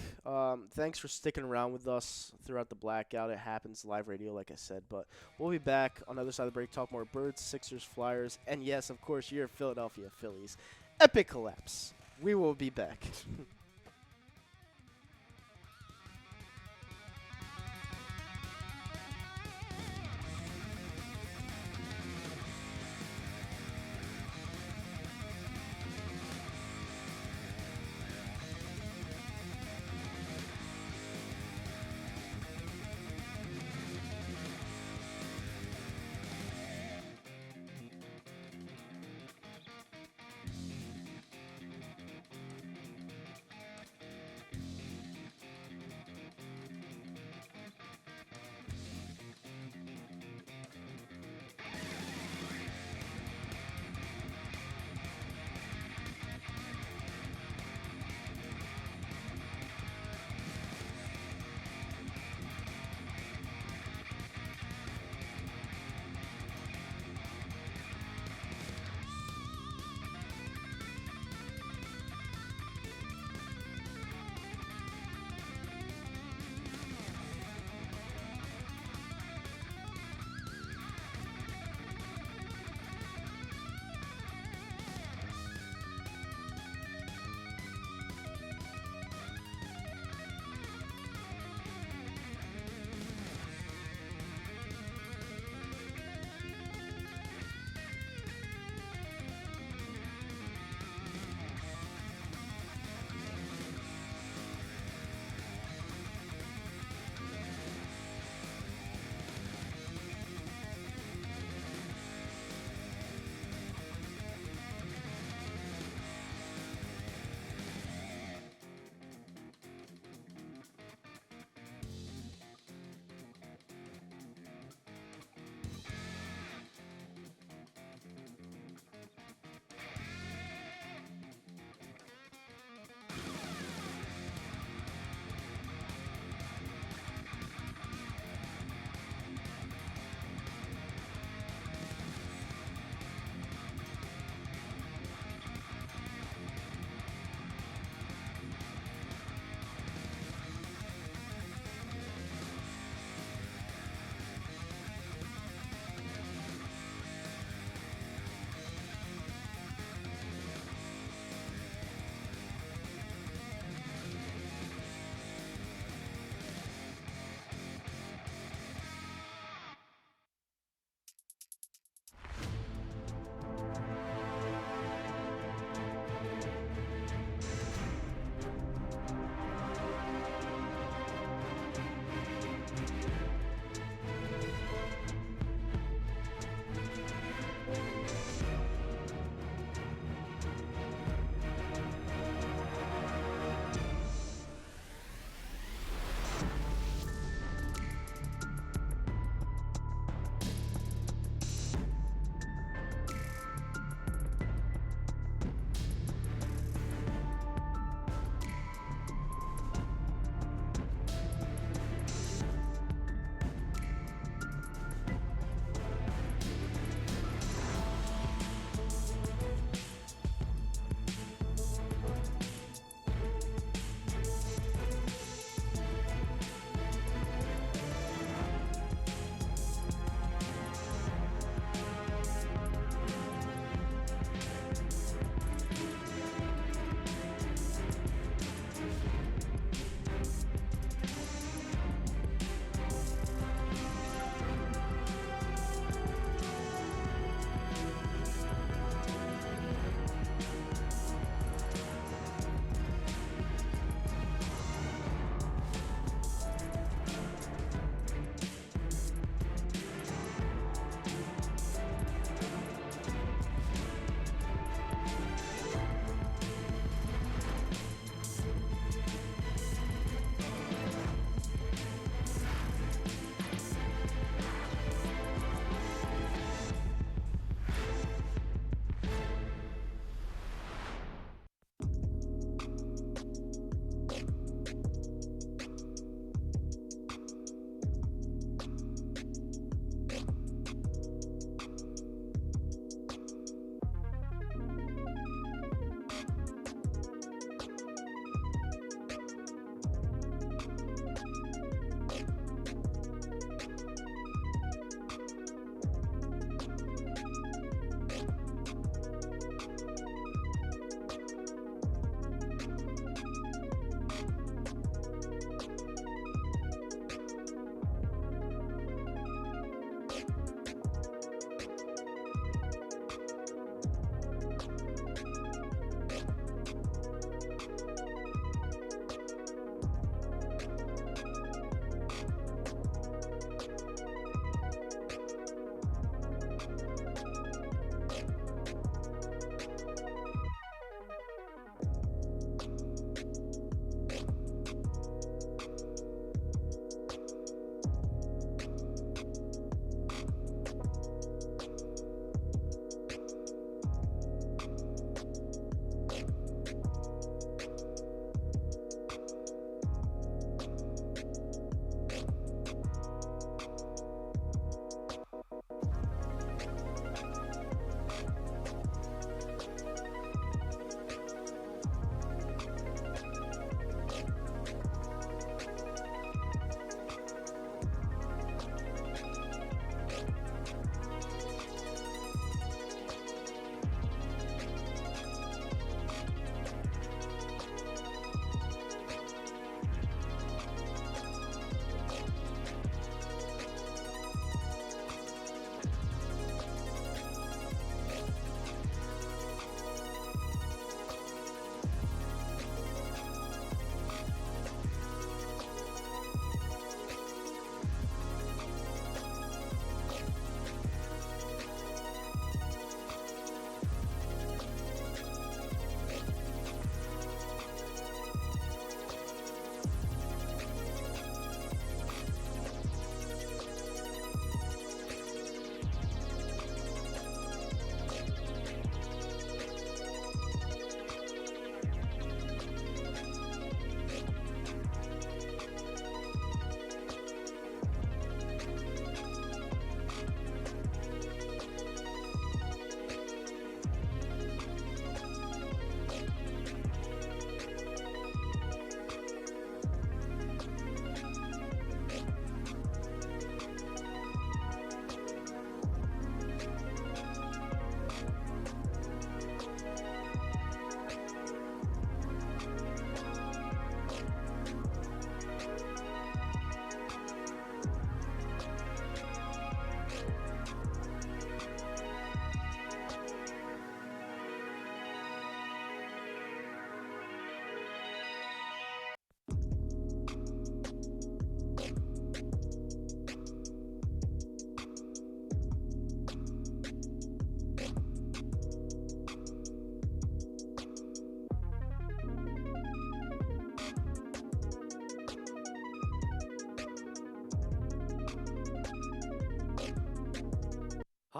Thanks for sticking around with us throughout the blackout. It happens live radio, like I said. But we'll be back on the other side of the break, talk more Birds, Sixers, Flyers, and, yes, of course, your Philadelphia Phillies. Epic collapse. We will be back.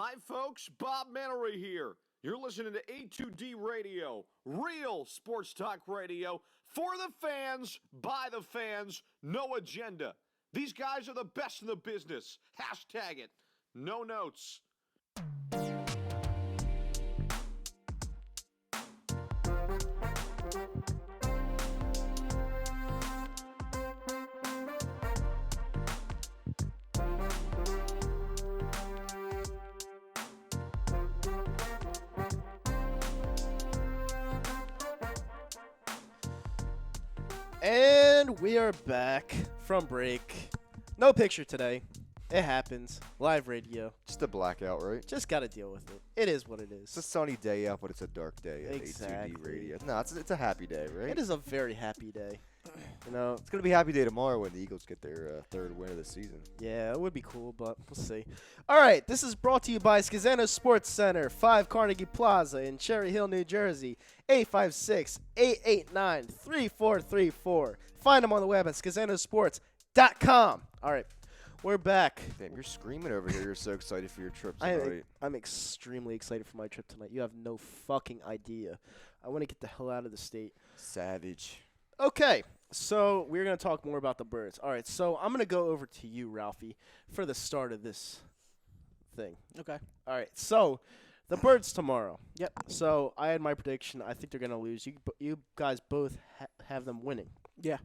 Hi, folks. Bob Mannery here. You're listening to A2D Radio, real sports talk radio for the fans, by the fans, no agenda. These guys are the best in the business. Hashtag it. No notes. And we are back from break. No picture today. It happens. Live radio. Just a blackout, right? Just got to deal with it. It is what it is. It's a sunny day out, but it's a dark day at Exactly. A2D Radio. No, it's a happy day, right? It is a very happy day. You know, It's going to be a happy day tomorrow when the Eagles get their third win of the season. yeah, it would be cool, but we'll see. All right, this is brought to you by Skizano Sports Center, 5 Carnegie Plaza in Cherry Hill, New Jersey, 856-889-3434. Find them on the web at skizanosports.com. All right, we're back. Damn, you're screaming over here. You're so excited for your trip tonight. I'm extremely excited for my trip tonight. You have no fucking idea. I want to get the hell out of the state. Savage. Okay, so we're going to talk more about the Birds. All right, so I'm going to go over to you, Ralphie, for the start of this thing. Okay. All right, so the Birds tomorrow. Yep. So I had my prediction. I think they're going to lose. You guys both have them winning. Yeah.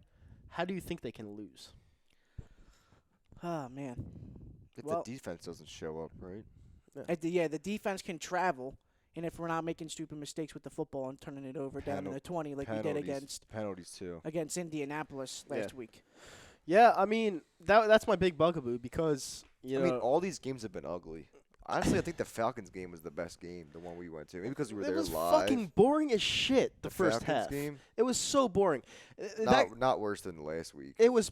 How do you think they can lose? Oh, man. If Well- the defense doesn't show up, right? The defense can travel, and if we're not making stupid mistakes with the football and turning it over down in the 20 like we did Penalties, too. against Indianapolis last week. Yeah, I mean, that's my big bugaboo because, you know. I mean, all these games have been ugly. Honestly, I think the Falcons game was the best game, the one we went to. Maybe because we were it there was live. fucking boring as shit, the first Falcons half. game? It was so boring. Not worse than last week. It was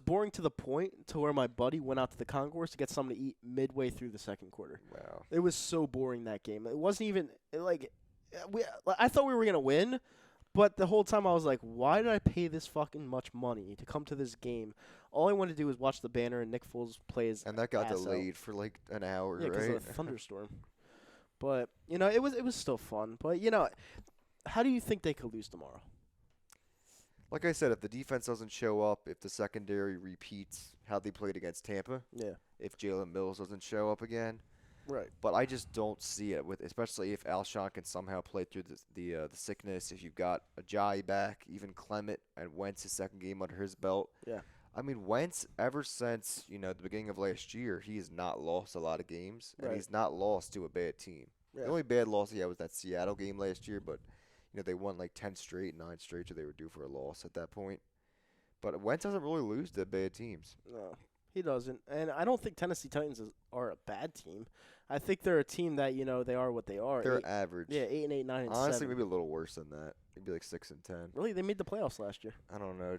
boring to the point to where my buddy went out to the Concourse to get something to eat midway through the second quarter. Wow. It was so boring, that game. It wasn't even I thought we were going to win, but the whole time I was like, why did I pay this fucking much money to come to this game? All I wanted to do was watch the banner and Nick Foles play his And that got ass out. delayed for like an hour, Yeah, because right? of the thunderstorm. But, you know, it was still fun. But, you know, how do you think they could lose tomorrow? Like I said, if the defense doesn't show up, if the secondary repeats how they played against Tampa, Yeah. if Jalen Mills doesn't show up again, Right. but I just don't see it with, especially if Alshon can somehow play through the sickness. If you've got Ajayi back, even Clement and Wentz his second game under his belt. Yeah. I mean, Wentz, ever since the beginning of last year, he has not lost a lot of games, and Right. he's not lost to a bad team. Yeah. The only bad loss he had was that Seattle game last year, but they won like 10 straight, 9 straight, so they were due for a loss at that point. But Wentz doesn't really lose to bad teams. No, he doesn't. And I don't think Tennessee Titans are a bad team. I think they're a team that, they are what they are. They're average. Yeah, 8-8, 9-7. Honestly, maybe a little worse than that. Maybe like 6-10. Really, they made the playoffs last year. I don't know.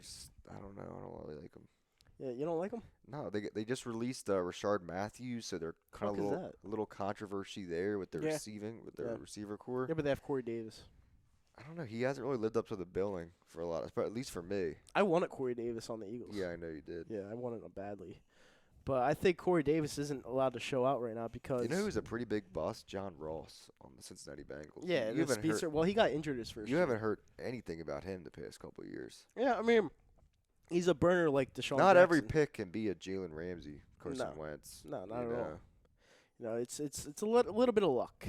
I don't know. I don't really like them. Yeah, you don't like them? No, they just released Rashard Matthews, so they're kind Fuck is of that? a little controversy there with their Yeah. their receiver core. Yeah, but they have Corey Davis. I don't know. He hasn't really lived up to the billing for a lot, but at least for me. I wanted Corey Davis on the Eagles. Yeah, I know you did. Yeah, I wanted him badly. But I think Corey Davis isn't allowed to show out right now because You know who's a pretty big bust? John Ross on the Cincinnati Bengals. yeah, you the speedster. Well, he got injured his first You year. haven't heard anything about him the past couple of years. Yeah, I mean, he's a burner like Deshaun Not every Jackson. pick can be a Jalen Ramsey, Carson No. Wentz. No, not you at all. know. It's a little bit of luck.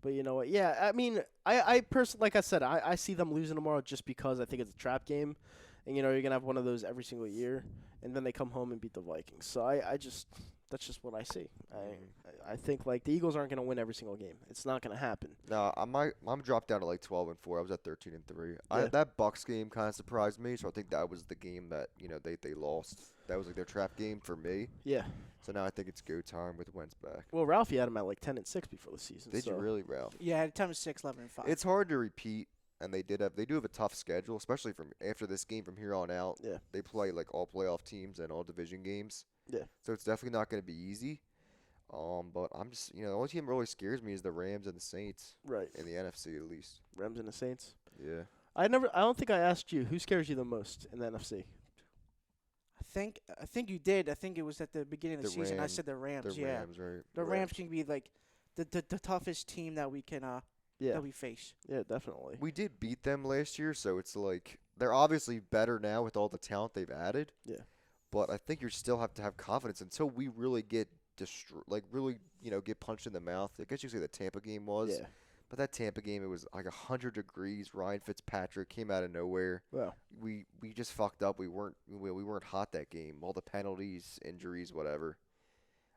But you know what? Yeah, I mean, I personally, like I said, I see them losing tomorrow just because I think it's a trap game, and you're gonna have one of those every single year, and then they come home and beat the Vikings. So that's just what I see. I think like the Eagles aren't gonna win every single game. It's not gonna happen. No, I'm dropped down to like 12-4. I was at 13-3. Yeah. That Bucks game kind of surprised me, so I think that was the game that they lost. That was like their trap game for me. Yeah. So now I think it's go time with Wentz back. Well, Ralphie had him at like 10-6 before the season. Did so. you really, Ralph? Yeah, at a time of 6, 11, and 5. It's hard to repeat, and they do have a tough schedule, especially from after this game from here on out. Yeah. They play like all playoff teams and all division games. Yeah. So it's definitely not going to be easy. But I'm just the only team that really scares me is the Rams and the Saints Right. in the NFC at least. Rams and the Saints. Yeah. I don't think I asked you who scares you the most in the NFC. I think you did. I think it was at the beginning of the season. I Rams. said the Rams. The Yeah, Rams, right? the Rams can be like the toughest team that we can Yeah. that we face. Yeah, definitely. We did beat them last year, so it's like they're obviously better now with all the talent they've added. Yeah. But I think you still have to have confidence until we really get get punched in the mouth. I guess you could say the Tampa game was. Yeah. But that Tampa game, it was like 100 degrees. Ryan Fitzpatrick came out of nowhere. Well, We just fucked up. We weren't hot that game. All the penalties, injuries, whatever.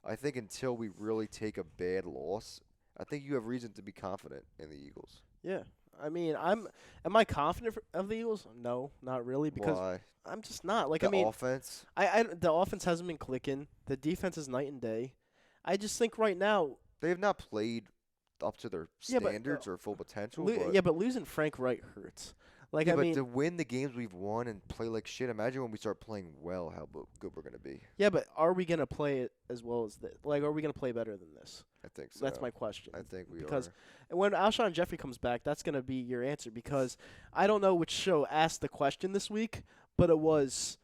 I think until we really take a bad loss, I think you have reason to be confident in the Eagles. yeah. I mean, am I confident of the Eagles? No, not really, because Why? I'm just not. Like, The I mean, offense. the offense hasn't been clicking. The defense is night and day. I just think right now, They have not played up to their Yeah, but, standards or full potential. But, but losing Frank Wright hurts. Like, yeah, I but mean, to win the games we've won and play like shit, imagine when we start playing well, how good we're going to be. yeah, but are we gonna play it as well as this? Like, are we gonna play better than this? I think so. That's my question. I think we because are. when Alshon Jeffrey comes back, that's gonna be your answer. Because I don't know which show asked the question this week, but it was,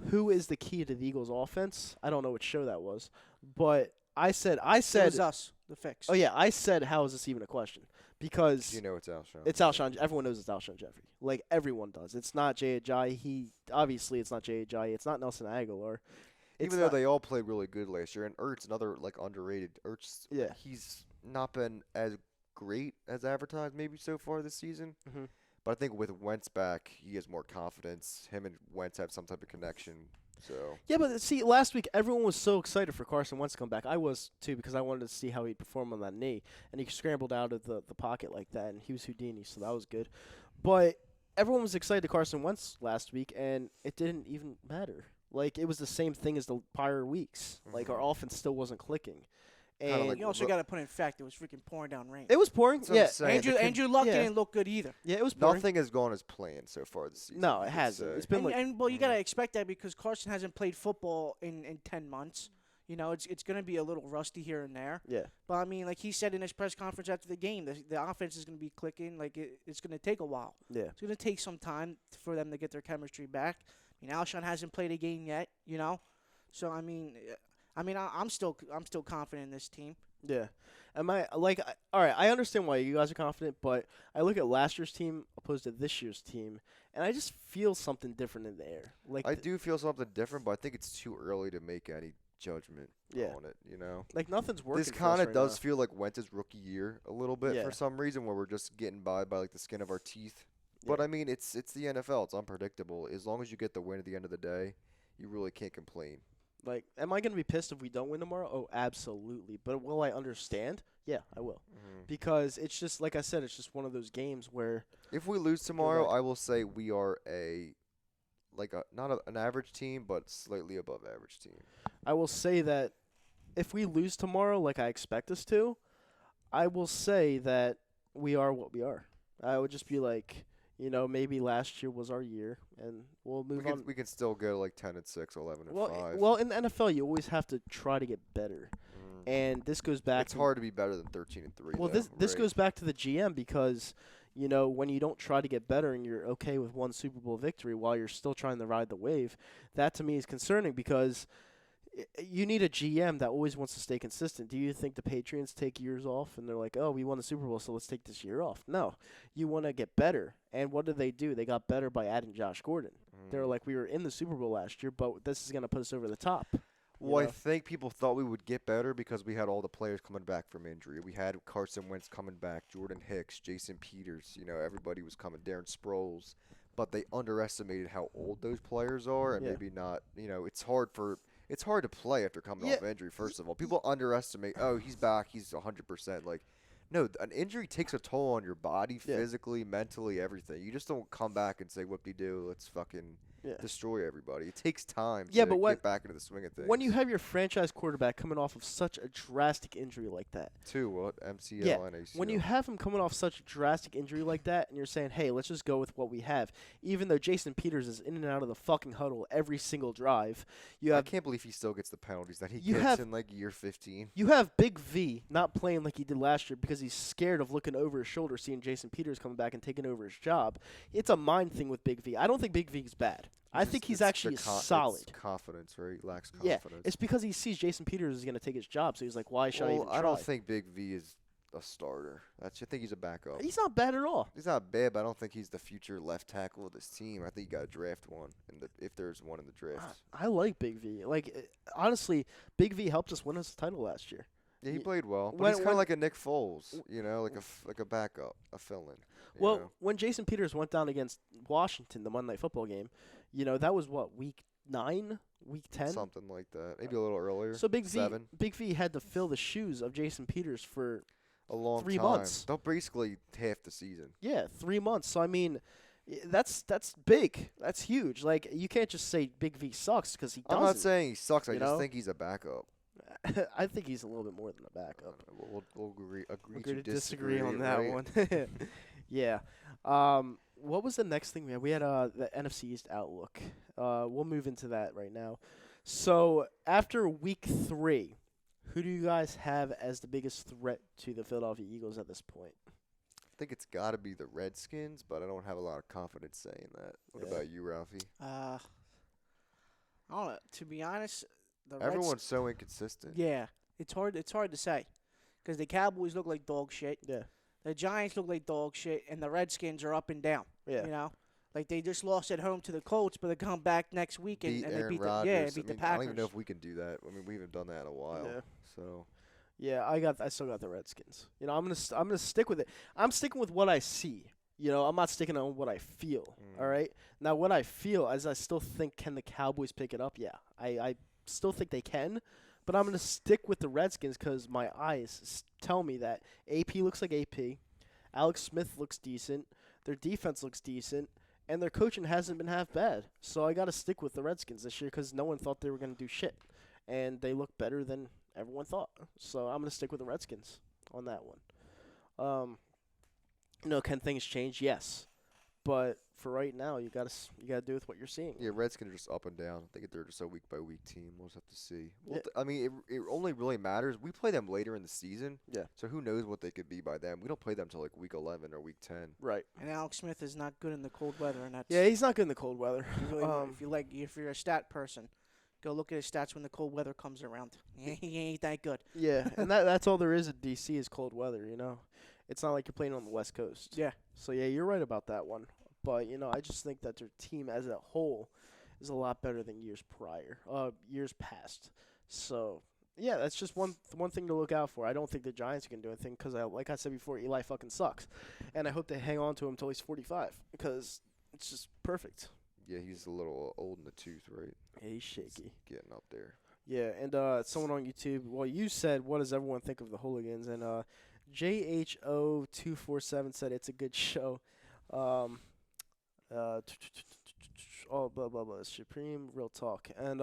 who is the key to the Eagles' offense? I don't know which show that was, but I said, It was us, the fix. oh yeah, I said, how is this even a question? Because You know it's Alshon. it's Alshon. Everyone knows it's Alshon Jeffrey. Like, everyone does. It's not Jay Ajayi. Obviously it's not Jay Ajayi. It's not Nelson Aguilar. It's Even though not- they all played really good last year, and Ertz, another like underrated. Ertz, Yeah. he's not been as great as advertised maybe so far this season. Mhm. But I think with Wentz back, he has more confidence. Him and Wentz have some type of connection. So Yeah, but see, last week everyone was so excited for Carson Wentz to come back. I was too, because I wanted to see how he'd perform on that knee, and he scrambled out of the pocket like that, and he was Houdini, so that was good. But everyone was excited to Carson Wentz last week, and it didn't even matter. Like, it was the same thing as the prior weeks. Like, our offense still wasn't clicking. Kinda And like You also got to put in fact it was freaking pouring down rain. it was pouring. That's what I'm Yeah, saying. Andrew Luck yeah. didn't look good either. yeah, it was pouring. Nothing has gone as planned so far this season. No, it you could hasn't. say. It's been And, like and you got to expect that because Carson hasn't played football in 10 months. You know, it's going to be a little rusty here and there. yeah, But I mean, like he said in his press conference after the game, the offense is going to be clicking. Like it's going to take a while. yeah. It's going to take some time for them to get their chemistry back. I mean, Alshon hasn't played a game yet. You know, so I'm still confident in this team. Yeah. Am I like all right, I understand why you guys are confident, but I look at last year's team opposed to this year's team, and I just feel something different in the air. Like I do feel something different, but I think it's too early to make any judgment Yeah. on it. You know. like nothing's working. This for us kind of right does now. feel like Wentz's rookie year a little bit Yeah. for some reason, where we're just getting by like the skin of our teeth. But Yeah. I mean, it's the NFL. It's unpredictable. As long as you get the win at the end of the day, you really can't complain. Like, am I gonna be pissed if we don't win tomorrow? Oh, absolutely. But will I understand? Yeah, I will. Because it's just like I said, it's just one of those games where If we lose tomorrow, right. I will say we are not an average team, but slightly above average team. I will say that if we lose tomorrow, like I expect us to, I will say that we are what we are. I would just be like, maybe last year was our year, and we'll move on. We can still go like 10-6, 11-5. Well, in the NFL, you always have to try to get better, and this goes back. It's hard to be better than 13-3. Well, though, this right? goes back to the GM because, when you don't try to get better and you're okay with one Super Bowl victory while you're still trying to ride the wave, that to me is concerning because you need a GM that always wants to stay consistent. Do you think the Patriots take years off and they're like, oh, we won the Super Bowl, so let's take this year off? No. You want to get better. And what did they do? They got better by adding Josh Gordon. They were like, we were in the Super Bowl last year, but this is going to put us over the top. Well, I think people thought we would get better because we had all the players coming back from injury. We had Carson Wentz coming back, Jordan Hicks, Jason Peters. Everybody was coming, Darren Sproles. But they underestimated how old those players are, and maybe not. It's hard to play after coming off injury. First of all, people underestimate. Oh, he's back. He's 100%. Like, no, an injury takes a toll on your body, physically, mentally, everything. You just don't come back and say, "Whoop-de-doo, let's fucking destroy everybody." It takes time to get back into the swing of things. When you have your franchise quarterback coming off of such a drastic injury like that. MCL and ACL. When you have him coming off such a drastic injury like that and you're saying, hey, let's just go with what we have, even though Jason Peters is in and out of the fucking huddle every single drive, I can't believe he still gets the penalties that he gets in like year 15. You have Big V not playing like he did last year because he's scared of looking over his shoulder, seeing Jason Peters coming back and taking over his job. It's a mind thing with Big V. I don't think Big V is bad. I think he's actually solid. It's confidence, right? He lacks Yeah, confidence. it's because he sees Jason Peters is going to take his job, so he's like, why should I even try? I don't think Big V is a starter. I think he's a backup. He's not bad at all. He's not bad, but I don't think he's the future left tackle of this team. I think you got to draft one, if there's one in the draft. I like Big V. Like, honestly, Big V helped us win us the title last year. Yeah, he played well, but he's kind of like a Nick Foles, like a backup, a fill-in. Well, when Jason Peters went down against Washington, the Monday Night Football game, that was what, week 9, week 10, something like that, maybe a little earlier. So Big V had to fill the shoes of Jason Peters for a long 3 time. months. They'll basically half the season. Yeah, 3 months. So I mean, that's big. That's huge. Like, you can't just say Big V sucks because he doesn't. I'm not saying he sucks. I just think he's a backup. I think he's a little bit more than a backup. We'll agree to disagree on that right? one. Yeah. What was the next thing we had? We had the NFC East outlook. We'll move into that right now. So after week 3, who do you guys have as the biggest threat to the Philadelphia Eagles at this point? I think it's got to be the Redskins, but I don't have a lot of confidence saying that. What about you, Ralphie? I don't know. To be honest, everyone's so inconsistent. Yeah, it's hard to say, because the Cowboys look like dog shit. Yeah. The Giants look like dog shit, and the Redskins are up and down. Yeah. Like they just lost at home to the Colts, but they come back next week and they beat Rodgers. the Packers. I don't even know if we can do that. I mean, we haven't done that in a while. Yeah. So. Yeah, I still got the Redskins. I'm gonna stick with it. I'm sticking with what I see. I'm not sticking on what I feel. All right. Now, what I feel is I still think, can the Cowboys pick it up? Yeah, I still think they can, but I'm gonna stick with the Redskins because my eyes tell me that AP looks like AP, Alex Smith looks decent, their defense looks decent, and their coaching hasn't been half bad. So I got to stick with the Redskins this year because no one thought they were going to do shit. And they look better than everyone thought. So I'm going to stick with the Redskins on that one. Can things change? Yes. But for right now, you got to do with what you're seeing. Yeah, Redskins are just up and down. I think they're just a week-by-week team. We'll just have to see. Yeah. I mean, it only really matters. We play them later in the season. Yeah. So who knows what they could be by then. We don't play them until like week 11 or week 10. Right. And Alex Smith is not good in the cold weather, and that's Yeah, he's not good in the cold weather. if you're a stat person, go look at his stats when the cold weather comes around. He ain't that good. Yeah, and that's all there is at DC is cold weather. It's not like you're playing on the West Coast. Yeah. So yeah, you're right about that one. But I just think that their team as a whole is a lot better than years past. So yeah, that's just one thing to look out for. I don't think the Giants can do anything because, like I said before, Eli fucking sucks, and I hope they hang on to him until he's 45 because it's just perfect. Yeah, he's a little old in the tooth, right? Yeah, he's shaky. He's getting up there. Yeah, and someone on YouTube, well, you said, what does everyone think of the Hooligans? And JHO247 said it's a good show. Blah blah blah. Supreme real talk, and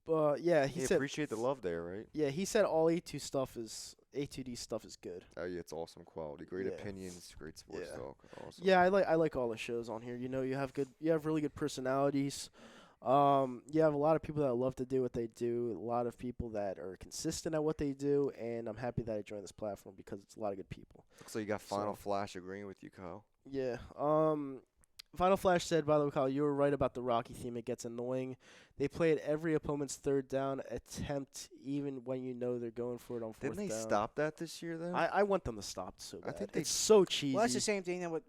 but yeah, he said appreciate the love there, right? Yeah, he said all A2D stuff is good. Oh yeah, it's awesome quality, great opinions, great sports talk. Awesome. Yeah, I like all the shows on here. You have really good personalities. You have a lot of people that love to do what they do, a lot of people that are consistent at what they do, and I'm happy that I joined this platform because it's a lot of good people. Looks like you got Final Flash agreeing with you, Kyle. Yeah. Final Flash said, by the way, Kyle, you were right about the Rocky theme. It gets annoying. They play at every opponent's third down attempt, even when they're going for it on fourth down. Didn't they stop that this year, though? I want them to stop so bad. I think it's so cheesy. Well, that's the same thing that with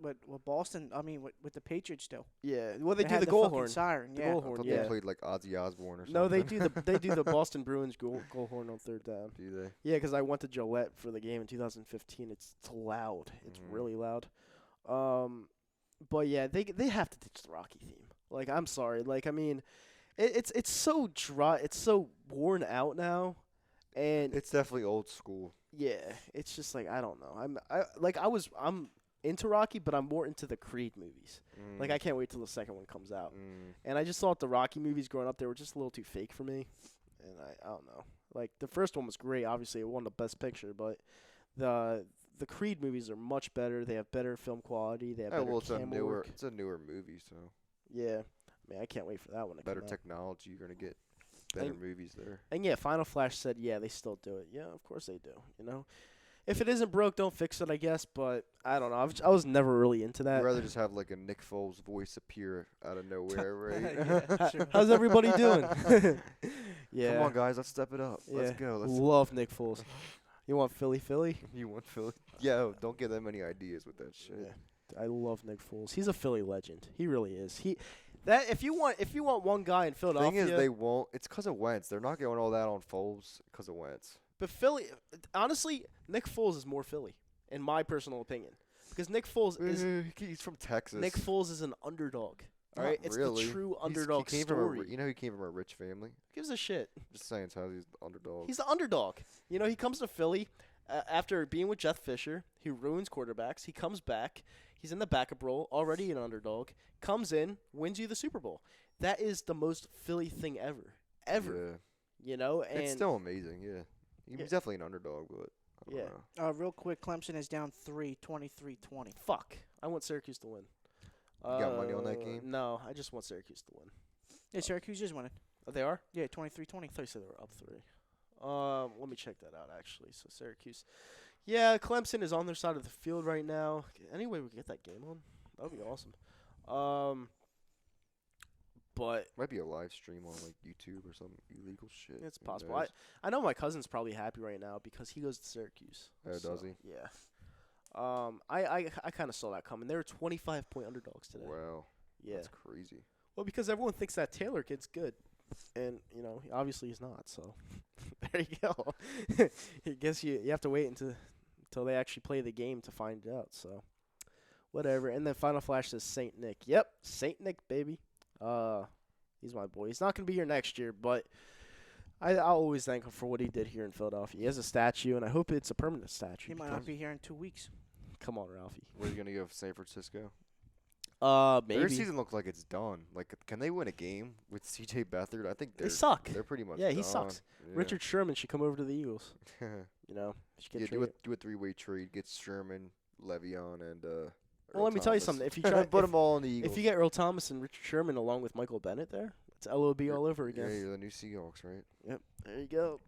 Boston. I mean, with the Patriots still. Yeah. Well, they do had the goal horn. Siren. The yeah. goal horn. I thought Yeah. they played like Ozzy Osbourne or something. No, they do the Boston Bruins goal horn on third down. Do they? Yeah, because I went to Gillette for the game in 2015. It's loud. It's really loud. But yeah, they have to ditch the Rocky theme. Like, I'm sorry. Like, I mean, it's so dry. It's so worn out now, and it's definitely old school. Yeah, it's just like, I don't know. I'm into Rocky, but I'm more into the Creed movies. Like, I can't wait till the second one comes out. And I just thought the Rocky movies growing up, they were just a little too fake for me. And I don't know. Like, the first one was great. Obviously, it won the Best Picture, but the Creed movies are much better. They have better film quality. They have better camera work. It's a newer movie, so. Yeah. I mean, I can't wait for that one to better come out. Technology. You're going to get better movies there. And yeah, Final Flash said, yeah, they still do it. Yeah, of course they do. If it isn't broke, don't fix it, I guess. But I don't know. I was never really into that. I'd rather just have like a Nick Foles voice appear out of nowhere, right? Yeah, sure. How's everybody doing? Yeah. Come on, guys, let's step it up. Let's go. Love Nick Foles. You want Philly? You want Philly? Yeah, don't give them any ideas with that shit. Yeah. I love Nick Foles. He's a Philly legend. He really is. If you want one guy in Philadelphia. Thing is, they won't. It's because of Wentz. They're not going all that on Foles because of Wentz. But Philly, honestly, Nick Foles is more Philly, in my personal opinion, because Nick Foles is He's from Texas. Nick Foles is an underdog. All Not right, it's really. the true underdog he came story. From he came from a rich family. Who gives a shit? Just saying, how he's the underdog. He's the underdog. You know, he comes to Philly after being with Jeff Fisher. He ruins quarterbacks. He comes back. He's in the backup role, already an underdog. Comes in, wins you the Super Bowl. That is the most Philly thing ever. Yeah. You know, and It's still amazing, yeah. He's definitely an underdog, but I don't know. Real quick, Clemson is down 23-20. fuck. I want Syracuse to win. You got money on that game? No, I just want Syracuse to win. Yeah, Syracuse is winning. Oh, they are? Yeah, 23-20. I thought you said they were up 3. Let me check that out, actually. So, Syracuse. Yeah, Clemson is on their side of the field right now. Any way we can get that game on? That would be awesome. But Might be a live stream on like YouTube or some illegal shit. it's Who possible. knows? I know my cousin's probably happy right now because he goes to Syracuse. Oh, does he? Yeah. I kind of saw that coming. They were 25-point underdogs today. Wow. Yeah. That's crazy. Well, because everyone thinks that Taylor kid's good. And, you know, obviously he's not, so there you go. I guess you have to wait until they actually play the game to find out, so whatever. And then Final Flash says St. Nick. Yep, St. Nick, baby. He's my boy. He's not going to be here next year, but I'll always thank him for what he did here in Philadelphia. He has a statue, and I hope it's a permanent statue. He might not be here in 2 weeks. Come on, Ralphie. Where are you gonna go? San Francisco? Maybe. Their season looks like it's done. Like, can they win a game with C.J. Beathard? I think They suck. They're pretty much Yeah, done. he sucks. Yeah. Richard Sherman should come over to the Eagles. You know, should get Yeah, traded. do a 3-way trade. Get Sherman, Le'Veon, and Well, let me tell you something. If you try, put them all in the Eagles. if you get Earl Thomas and Richard Sherman along with Michael Bennett there, it's LOB all over again. Yeah, you're the new Seahawks, right? Yep. There you go.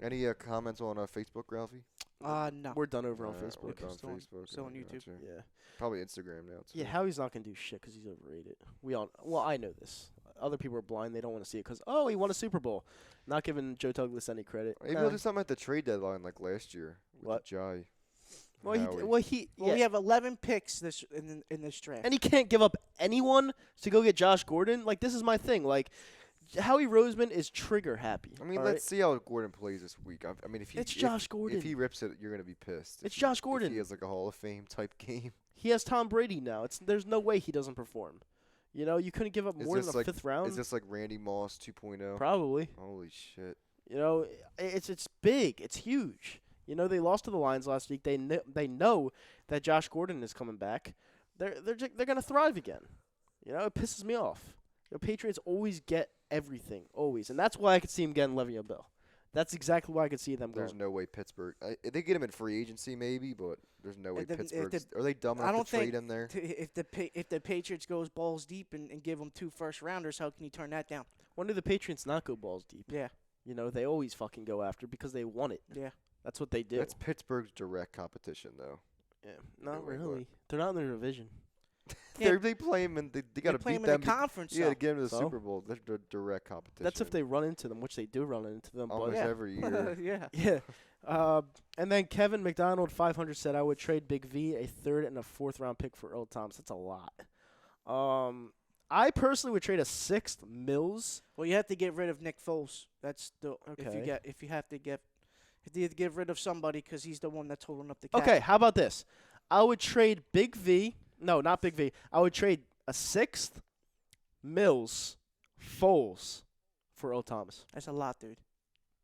Any comments on Facebook, Ralphie? No. We're done over on We're Facebook. done on Still on- Facebook. still on yeah, YouTube. gotcha. Yeah. Probably Instagram now, too. Yeah, Howie's not going to do shit because he's overrated. Well, I know this. Other people are blind. They don't want to see it because, he won a Super Bowl. Not giving Joe Douglas any credit. Maybe he'll do something at the trade deadline like last year with What? Jai. Well, We have 11 picks in this draft. and he can't give up anyone to go get Josh Gordon. Like, this is my thing. Like, Howie Roseman is trigger happy. I mean, all let's see how Gordon plays this week. I mean, It's Josh Gordon. If he rips it, you're gonna be pissed. It's Josh If Gordon. he has like a Hall of Fame type game. He has Tom Brady now. There's no way he doesn't perform. You know, you couldn't give up Is more this than a like- fifth round. Is this like Randy Moss 2.0? Probably. Holy shit. You know, it's big. It's huge. You know, they lost to the Lions last week. They know that Josh Gordon is coming back. They're gonna thrive again. You know, it pisses me off. The Patriots always get everything, always, and that's why I could see him getting Le'Veon Bell. That's exactly why I could see them There's going. no way Pittsburgh. They get him in free agency maybe, but there's no way If the- Pittsburgh. if the- Are they dumb I enough don't to trade think him there? If the Patriots goes balls deep and give them 2 first-rounders, how can you turn that down? When do the Patriots not go balls deep? Yeah. You know, they always fucking go after because they want it. Yeah. That's what they do. That's Pittsburgh's direct competition, though. Yeah, not New England. really. They're not in their division. Yeah. They play him and they got to play beat them them. in the conference. Yeah, so. to get him to the So? Super Bowl. They're direct competition. That's if they run into them, which they do run into them. But almost Yeah. every year. yeah. yeah. And then Kevin McDonald, 500, said, I would trade Big V, a 3rd and a 4th round pick for Earl Thomas. That's a lot. I personally would trade a 6th, Mills. Well, you have to get rid of Nick Foles. That's the Okay. if you have to get rid of somebody because he's the one that's holding up the cap. Okay, how about this? I would trade Big V. No, not Big V. I would trade a 6th, Mills, Foles for Earl Thomas. That's a lot, dude.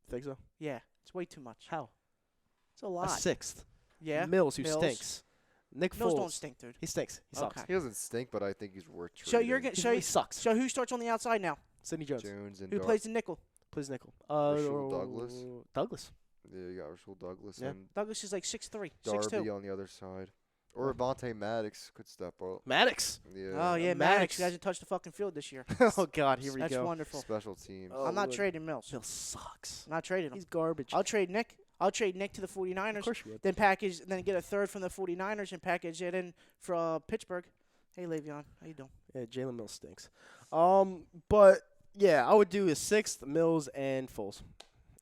Think so? Yeah, it's way too much. How? It's a lot. A 6th. Yeah. Mills, who Mills. stinks. Nick Mills Foles. don't stink, dude. He stinks. He sucks. Okay. He doesn't stink, but I think he's worth trading. So you're He sucks. So who starts on the outside now? Sidney Jones. Jones and Who plays the nickel? Plays nickel. Rasheed Douglas. Douglas. Yeah, you got Russell Douglas Yeah. and Douglas is like 6'3", Darby 6'2". on the other side. Or Avonte Maddox could step up. Maddox. Yeah. Oh yeah, Maddox. Maddox hasn't touched the fucking field this year. Oh, God. Here we That's go. wonderful. Special teams. Oh, I'm not Lord. trading Mills. Mills sucks. I'm not trading him. He's garbage. I'll trade Nick. I'll trade Nick to the 49ers. Of course you would. Then get a third from the 49ers and package it in for Pittsburgh. Hey, Le'Veon, how you doing? Yeah, Jalen Mills stinks. But yeah, I would do a 6th, Mills and Foles,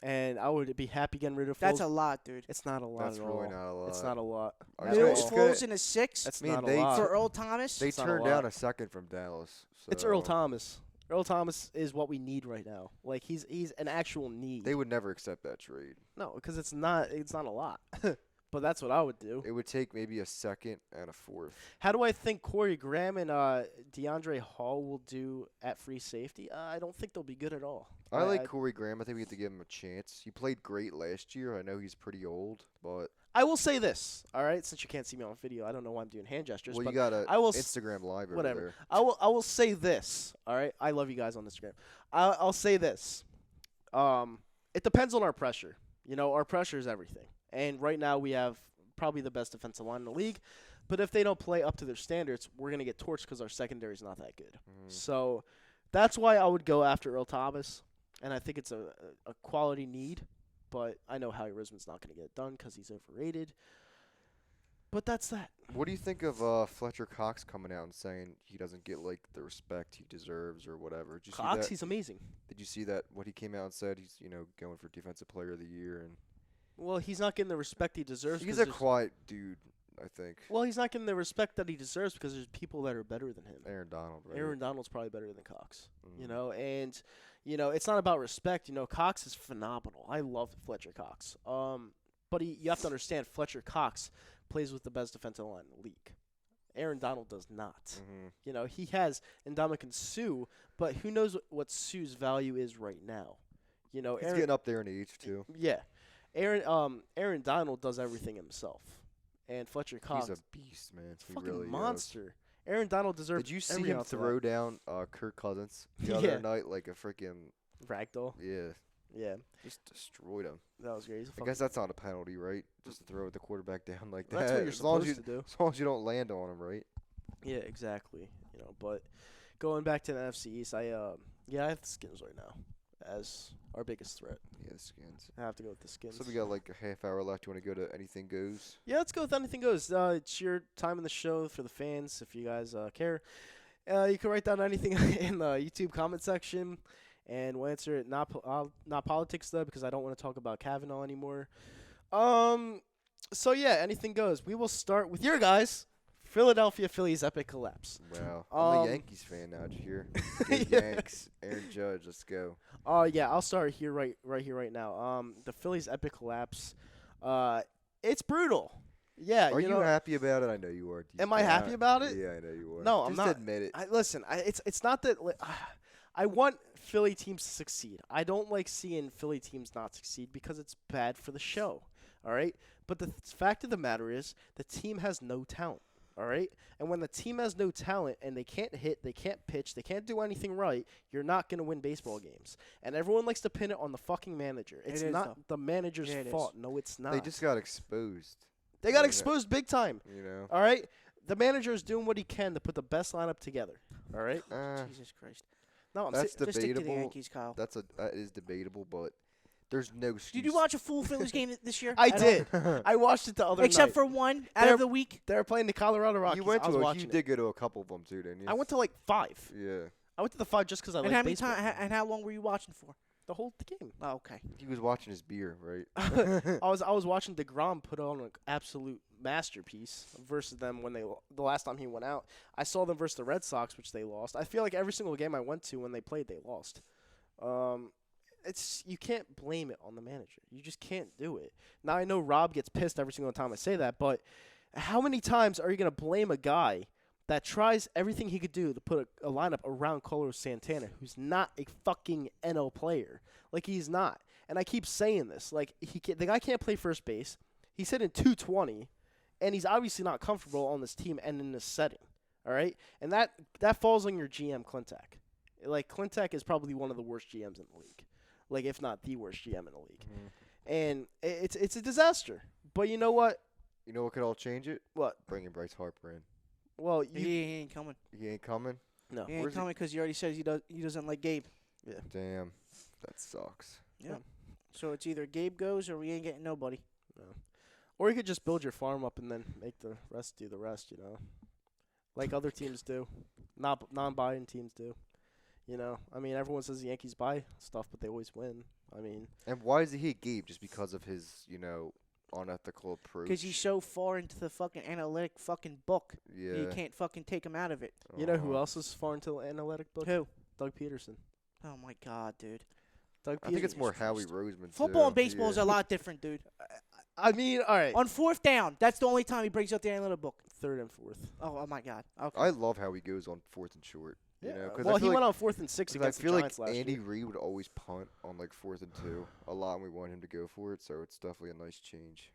and I would be happy getting rid of Foles. That's a lot, dude. It's not a lot That's at really all. not a lot. It's not a lot. Mills, It's Foles, and a 6 That's I mean, not they a lot. for Earl Thomas. They It's not a turned lot. down a second from Dallas. So It's Earl Thomas. Earl Thomas is what we need right now. Like he's an actual need. They would never accept that trade. No, because it's not a lot. But that's what I would do. It would take maybe a second and a fourth. How do I think Corey Graham and DeAndre Hall will do at free safety? I don't think they'll be good at all. I like Corey Graham. I think we have to give him a chance. He played great last year. I know he's pretty old, but I will say this, all right? Since you can't see me on video, I don't know why I'm doing hand gestures. well, but you got a I will Instagram live over whatever. there. I will say this, all right? I love you guys on Instagram. I'll say this. It depends on our pressure. You know, our pressure is everything. And right now we have probably the best defensive line in the league. But if they don't play up to their standards, we're going to get torched because our secondary is not that good. So that's why I would go after Earl Thomas. And I think it's a quality need. But I know Howie Roseman's not going to get it done because he's overrated. But that's that. What do you think of Fletcher Cox coming out and saying he doesn't get like the respect he deserves or whatever? Did you see Cox, that? he's amazing. Did you see that? What he came out and said? He's going for Defensive Player of the Year, and Well, he's not getting the respect he deserves. he's 'cause a there's- quiet dude. I think. Well, he's not getting the respect that he deserves because there's people that are better than him. Aaron Donald, right? Aaron Donald's probably better than Cox. Mhm. You know, and it's not about respect. You know, Cox is phenomenal. I love Fletcher Cox. But you have to understand, Fletcher Cox plays with the best defensive line in the league. Aaron Donald does not. Mhm. You know, he has Ndamukong Suh, but who knows what Suh's value is right now? You know, He's getting up there in age too. Yeah, Aaron Donald does everything himself, and Fletcher Cox, He's a beast, man. He fucking really is. monster. Aaron Donald deserves. Did you see every him ounce of throw down Kirk Cousins the Yeah. other night like a freaking Ragdoll? yeah? Yeah, Just destroyed him. that was great. He's a I fucking- guess that's not a penalty, right? Just to throw the quarterback down like that. that's what you're as long as supposed to do. as long as you don't land on him, right? Yeah, exactly. You know, but going back to the NFC East, I have the Skins right now as our biggest threat. Yeah, the Skins. I have to go with the Skins. So we got like a half hour left. You want to go to Anything Goes? Yeah, let's go with anything goes. It's your time in the show for the fans, if you guys care. You can write down anything in the YouTube comment section, and we'll answer it. Not politics though, because I don't want to talk about Kavanaugh anymore. So yeah, anything goes. We will start with your guys. Philadelphia Phillies epic collapse. Wow. I'm a Um, Yankees fan now. Did you hear? Go Yanks. Aaron Judge. Let's go. Yeah, I'll start here right here right now. The Phillies epic collapse. It's brutal. Yeah, Are you know, happy about it? I know you are. deep Am I down. happy about it? Yeah, I know you are. No, I'm Just not. admit it. Listen, it's not that I want Philly teams to succeed. I don't like seeing Philly teams not succeed because it's bad for the show. All right, but the fact of the matter is the team has no talent. All right, and when the team has no talent and they can't hit, they can't pitch, they can't do anything right, you're not gonna win baseball games. And everyone likes to pin it on the fucking manager. It's is, not the manager's Yeah, it is. fault. No, it's not. They just got exposed. They got Yeah. exposed big time. You know. All right, the manager is doing what he can to put the best lineup together. All right. Jesus Christ. No, I'm That's saying. Just stick to the debatable. Yankees, Kyle. That is debatable, but there's no excuse. Did you watch a full Phillies game this year? I at all? did. I watched it the other Except night. for one out They're- of the week. They were playing the Colorado Rockies. You went I was to watching you it. did go to a couple of them too, didn't you? I went to like 5. Yeah. I went to the 5 just because I And like how many baseball. and how long were you watching for? The whole game. Oh, okay. He was watching his beer, right? I was watching DeGrom put on an absolute masterpiece versus them when the last time he went out. I saw them versus the Red Sox, which they lost. I feel like every single game I went to when they played, they lost. You can't blame it on the manager. You just can't do it. Now I know Rob gets pissed every single time I say that, but how many times are you gonna blame a guy that tries everything he could do to put a lineup around Carlos Santana, who's not a fucking NL player? Like, he's not. And I keep saying this. Like, the guy can't play first base. He's hitting 220, and he's obviously not comfortable on this team and in this setting. All right? And that falls on your GM, Clintack. Like, Clintack is probably one of the worst GMs in the league. Like, if not the worst GM in the league. And it's a disaster. But you know what? You know what could all change it? What? Bringing Bryce Harper in. Well, He ain't coming. He ain't coming. no. He ain't Where's he- coming because he already says he doesn't like Gabe. Damn, that sucks. Yeah. So it's either Gabe goes or we ain't getting nobody. No. Or you could just build your farm up and then make the rest do the rest, like other teams do, not non-buying teams do. I mean, everyone says the Yankees buy stuff, but they always win. I mean, And why does he hate Gabe? Just because of his, unethical approach? Because he's so far into the fucking analytic fucking book. Yeah. You can't fucking take him out of it. you know who else is far into the analytic book? Who? Doug Peterson. Oh, my God, dude. Doug I think it's Peterson. more Howie Roseman. Football too. and baseball is Yeah. a lot different, dude. I mean, all right. On 4th down, that's the only time he brings up the analytic book. 3rd and 4th. Oh my God. Okay. I love how he goes on 4th and short. Yeah. 'cause Well, I he feel went like, on 4th and 6 I against feel the like Giants last Andy year. Reid would always punt on 4th and 2 a lot, and we want him to go for it. So it's definitely a nice change.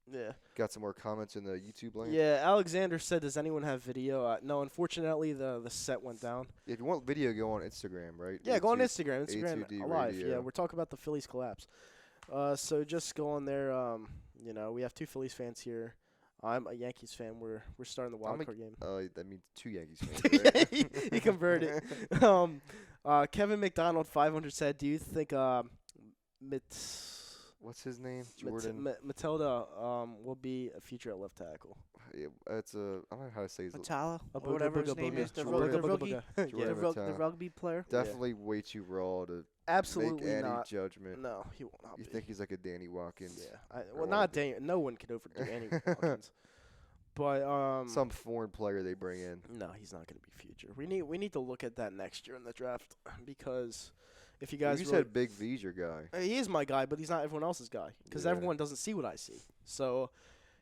Yeah. Got some more comments in the YouTube link. Yeah. Alexander said, "Does anyone have video?" No, unfortunately, the set went down. If you want video, go on Instagram, right? Yeah, go on A2 Instagram. Instagram A2D live. radio. Yeah, we're talking about the Phillies collapse. So just go on there. We have 2 Phillies fans here. I'm a Yankees fan. We're starting the wild card game. That means 2 Yankees fans. Right? he converted. Kevin McDonald 500 said, "Do you think What's his name? Jordan. Matilda will be a future at left tackle?" Yeah, I don't know how to say his Matala, A or whatever his booga name booga. is, the Jordan. rookie, Yeah. Jordan the Matala. rugby player. Definitely way too raw to Absolutely make any not. judgment. No, he will not You be. think he's like a Danny Watkins? Yeah. Or Not one of Daniel. No one can overdo Andy Watkins. But Some foreign player they bring in. no, he's not going to be future. We need to look at that next year in the draft because if you guys You really, said Big V's your guy. he is my guy, but he's not everyone else's guy because Yeah. everyone doesn't see what I see. So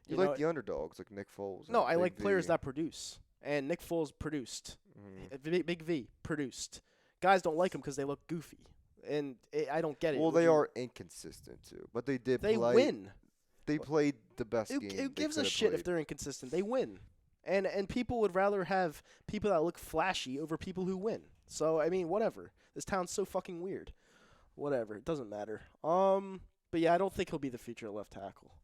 You know, like the underdogs, like Nick Foles. no, and I Big like players V. that produce, and Nick Foles produced. Mhm. Big V produced. Guys don't like him because they look goofy, and I don't get it. Well, Would they you- are inconsistent too, but they did. They play, win. They played the best Who game. who they gives a coulda shit if played. they're inconsistent? They win, and people would rather have people that look flashy over people who win. So I mean, whatever. This town's so fucking weird. Whatever, it doesn't matter. But yeah, I don't think he'll be the future left tackle.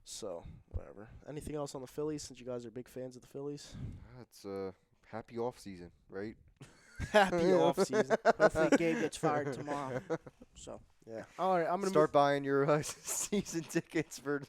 So whatever. Anything else on the Phillies? Since you guys are big fans of the Phillies, It's a happy off season, right? happy off season. Hopefully Gabe gets fired tomorrow. So Yeah. All right, I'm gonna Start buying your season tickets for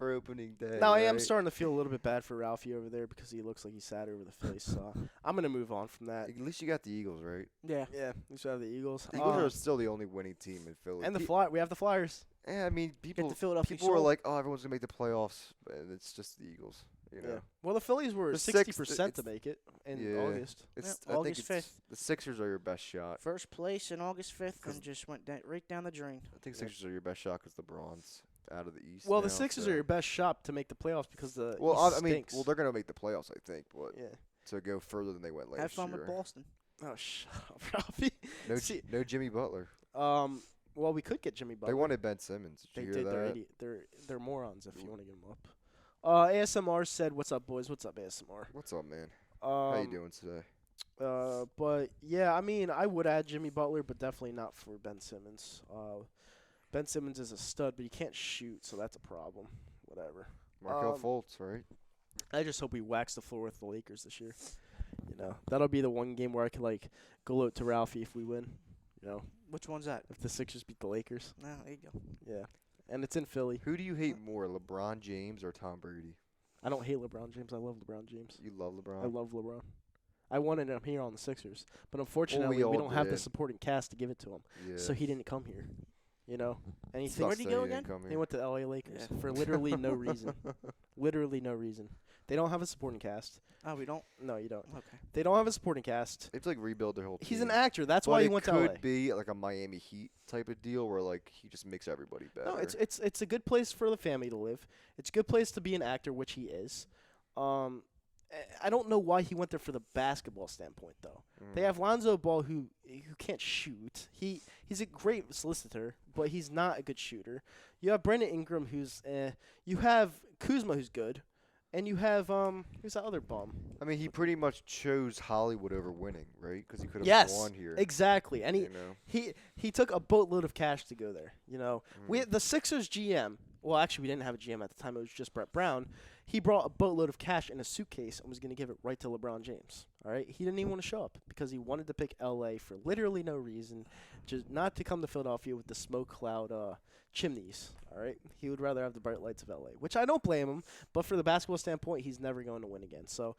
opening day. Now I am right? starting to feel a little bit bad for Ralphie over there because he looks like he's sad over the Phillies. So I'm gonna move on from that. At least you got the Eagles, right? yeah, Yeah, we still have the Eagles. The Eagles are still the only winning team in Philly. And the Pe- we have the Flyers. Yeah, I mean, people the Philadelphia people are Soul. like, oh, everyone's gonna make the playoffs, and it's just the Eagles. You know, Yeah. Well, the Phillies were The 60% to it's- make it in yeah. August. it's Yeah, I August think it's, the Sixers are your best shot. first place in August 5th 'Cause- and just went right down the drain. I think Sixers are your best shot because LeBron's out of the East. Well, now, the Sixers so- are your best shot to make the playoffs because the Well, East I mean, stinks. well, they're gonna make the playoffs, I think, but yeah. to go further than they went last Have fun year. with Boston. Oh, shut up, Ralphie. No, See, no Jimmy Butler. well, we could get Jimmy Butler. They wanted Ben Simmons. Did They you did. hear They're that? idiot. They're morons if you want to get them up. ASMR said, "What's up, boys? What's up, ASMR?" What's up, man? How you doing today? But yeah, I mean, I would add Jimmy Butler, but definitely not for Ben Simmons. Ben Simmons is a stud, but he can't shoot, so that's a problem. Whatever. Markel Fultz, right? I just hope we wax the floor with the Lakers this year. You know, that'll be the one game where I could like go out to Ralphie if we win. You know, Which one's that? if the Sixers beat the Lakers. No, there you go. Yeah, and it's in Philly. Who do you hate more, LeBron James or Tom Brady? I don't hate LeBron James. I love LeBron James. You love LeBron. I love LeBron. I wanted him here on the Sixers, but unfortunately, all we don't have the did. supporting cast to give it to him. Yeah. So he didn't come here. You know, and he Sucks thinks Where'd he that go didn't again? come he here. went to the LA Lakers Yeah. for literally no reason. Literally no reason. They don't have a supporting cast. Oh, we don't? No, you don't. Okay. They don't have a supporting cast. They have to like rebuild their whole team. He's an actor. That's But why he it went to could LA. be like a Miami Heat type of deal where like he just makes everybody better. No, it's a good place for the family to live. It's a good place to be an actor, which he is. I don't know why he went there for the basketball standpoint though. They have Lonzo Ball who can't shoot. He's a great solicitor, but he's not a good shooter. You have Brandon Ingram who's you have Kuzma who's good, and you have who's that other bum? I mean, he pretty much chose Hollywood over winning, right? Because he could have Yes, won here. exactly. And you know? he took a boatload of cash to go there. You know, the Sixers GM. Well, actually, we didn't have a GM at the time. It was just Brett Brown. he brought a boatload of cash in a suitcase and was going to give it right to LeBron James. All right, he didn't even want to show up because he wanted to pick L.A. for literally no reason, just not to come to Philadelphia with the smoke cloud chimneys. All right, he would rather have the bright lights of L.A., which I don't blame him. But for the basketball standpoint, he's never going to win again. So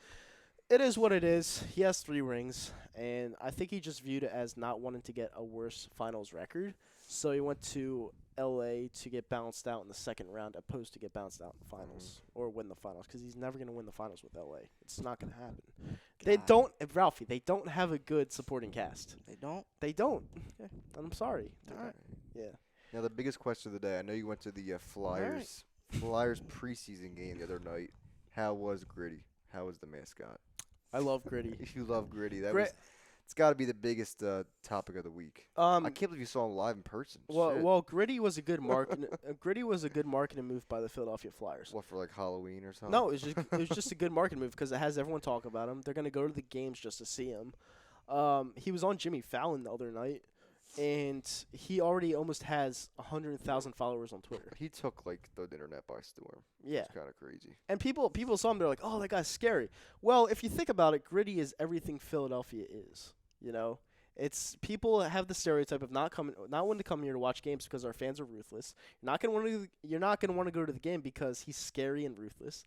it is what it is. He has 3 rings, and I think he just viewed it as not wanting to get a worse finals record. So he went to L.A. to get bounced out in the second round, opposed to get bounced out in the finals or win the finals, because he's never going to win the finals with L.A. It's not going to happen. They don't, Ralphie. They don't have a good supporting cast. They don't. They don't. And I'm sorry. All right. Yeah. Now the biggest question of the day. I know you went to the Flyers preseason game the other night. How was Gritty? How was the mascot? I love Gritty. If you love Gritty, it's got to be the biggest topic of the week. I can't believe you saw him live in person. Well, Gritty was a good Gritty was a good marketing move by the Philadelphia Flyers. What, for like Halloween or something? No, it was just a good marketing move because it has everyone talk about him. They're gonna go to the games just to see him. He was on Jimmy Fallon the other night, and he already almost has 100,000 followers on Twitter. He took like the internet by storm. Yeah, it's kind of crazy. And people saw him. They're like, "Oh, that guy's scary." Well, if you think about it, Gritty is everything Philadelphia is. You know, it's people have the stereotype of not wanting to come here to watch games because our fans are ruthless. You're not gonna want to go to the game because he's scary and ruthless.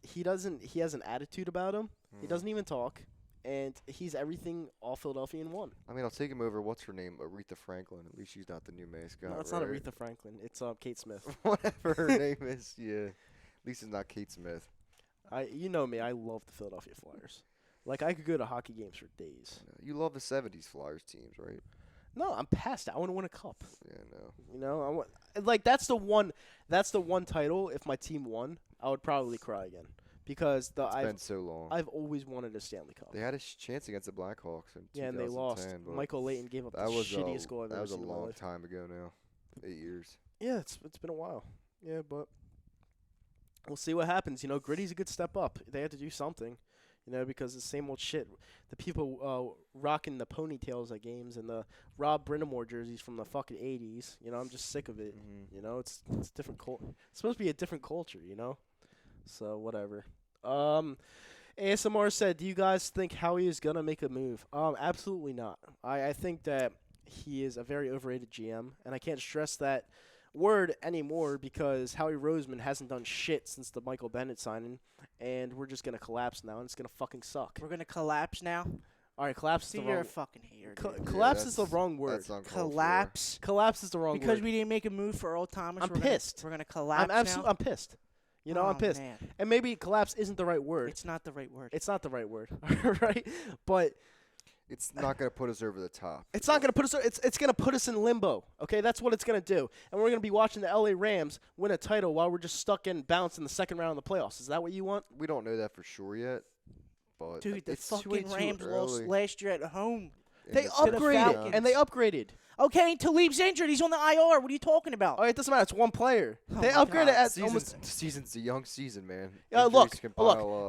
He has an attitude about him. He doesn't even talk, and he's everything all Philadelphia in one. I mean, I'll take him over. What's her name? Aretha Franklin. At least she's not the new mascot. No, it's right? not Aretha Franklin. It's Kate Smith. Whatever her name is. Yeah, at least it's not Kate Smith. You know me. I love the Philadelphia Flyers. Like, I could go to hockey games for days. You love the 70s Flyers teams, right? No, I'm past it. I want to win a cup. Yeah, no. You know, that's the one title. If my team won, I would probably cry again because It's been so long. I've always wanted a Stanley Cup. They had a chance against the Blackhawks in 2010. And they lost. Michael Leighton gave up the shittiest goal I've ever seen in my life. That was a long time ago now. 8 years. Yeah, it's been a while. Yeah, but we'll see what happens. You know, Gritty's a good step up. They had to do something. You know, because the same old shit. The people rocking the ponytails at games and the Rob Brindamore jerseys from the fucking 80s. You know, I'm just sick of it. You know, it's different It's supposed to be a different culture, you know? So, whatever. ASMR said, do you guys think Howie is going to make a move? Absolutely not. I think that he is a very overrated GM, and I can't stress that word anymore because Howie Roseman hasn't done shit since the Michael Bennett signing, and we're just gonna collapse now, and it's gonna fucking suck. We're gonna collapse now. All right, collapse is the you're wrong. a fucking hater. Collapse is the wrong word. Collapse. Collapse is the wrong word. Because we didn't make a move for Earl Thomas. I'm pissed. We're gonna collapse now. I'm pissed. You know, I'm pissed. Man. And maybe collapse isn't the right word. It's not the right word. It's not the right word, right? But it's not going to put us over the top. It's not going to put us. It's going to put us in limbo. Okay, that's what it's going to do. And we're going to be watching the LA Rams win a title while we're just stuck in bounce in the second round of the playoffs. Is that what you want? We don't know that for sure yet. But dude, the it's fucking Rams lost last year at home. They upgraded, and they upgraded. Okay, Talib's injured. He's on the IR. What are you talking about? Oh, it doesn't matter. It's one player. They upgraded at almost. Season's a young season, man. Look.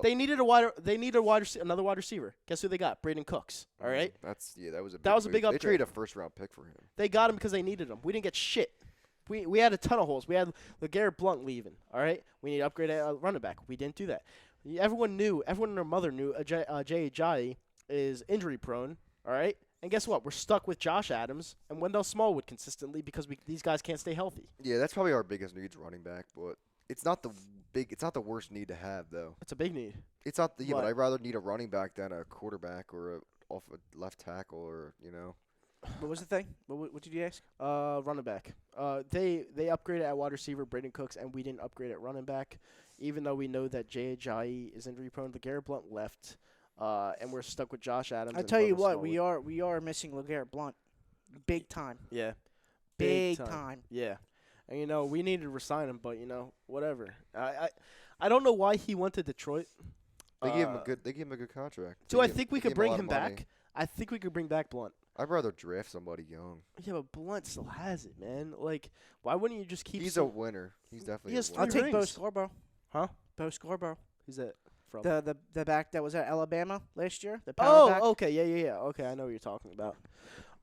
They needed another wide receiver. Guess who they got? Braden Cooks. All right. That was a big upgrade. They traded a first-round pick for him. They got him because they needed him. We didn't get shit. We had a ton of holes. We had LeGarrette Blount leaving. All right. We need to upgrade a running back. We didn't do that. Everyone and their mother knew Jay Ajayi is injury prone. All right. And guess what? We're stuck with Josh Adams and Wendell Smallwood consistently because these guys can't stay healthy. Yeah, that's probably our biggest need, running back. But it's not the worst need to have, though. It's a big need. It's not but I'd rather need a running back than a quarterback or off a left tackle or What was the thing? What did you ask? Running back. They upgraded at wide receiver Braden Cooks, and we didn't upgrade at running back, even though we know that Jay Ajayi is injury prone. LeGarrette Blount left. And we're stuck with Josh Adams. I tell you what, we are missing LeGarrette Blount, big time. Yeah, big time. Yeah, and we needed to resign him, but whatever. I don't know why he went to Detroit. They gave him a good contract. Do I think we could bring him back? I think we could bring back Blount. I'd rather draft somebody young. Yeah, but Blount still has it, man. Like, why wouldn't you just keep? He's a winner. He's definitely. He has a winner. I'll take Bo Scarborough. Huh? Bo Scarborough. Who's that? From? The back that was at Alabama last year. The power back. Okay, yeah. Okay, I know what you're talking about.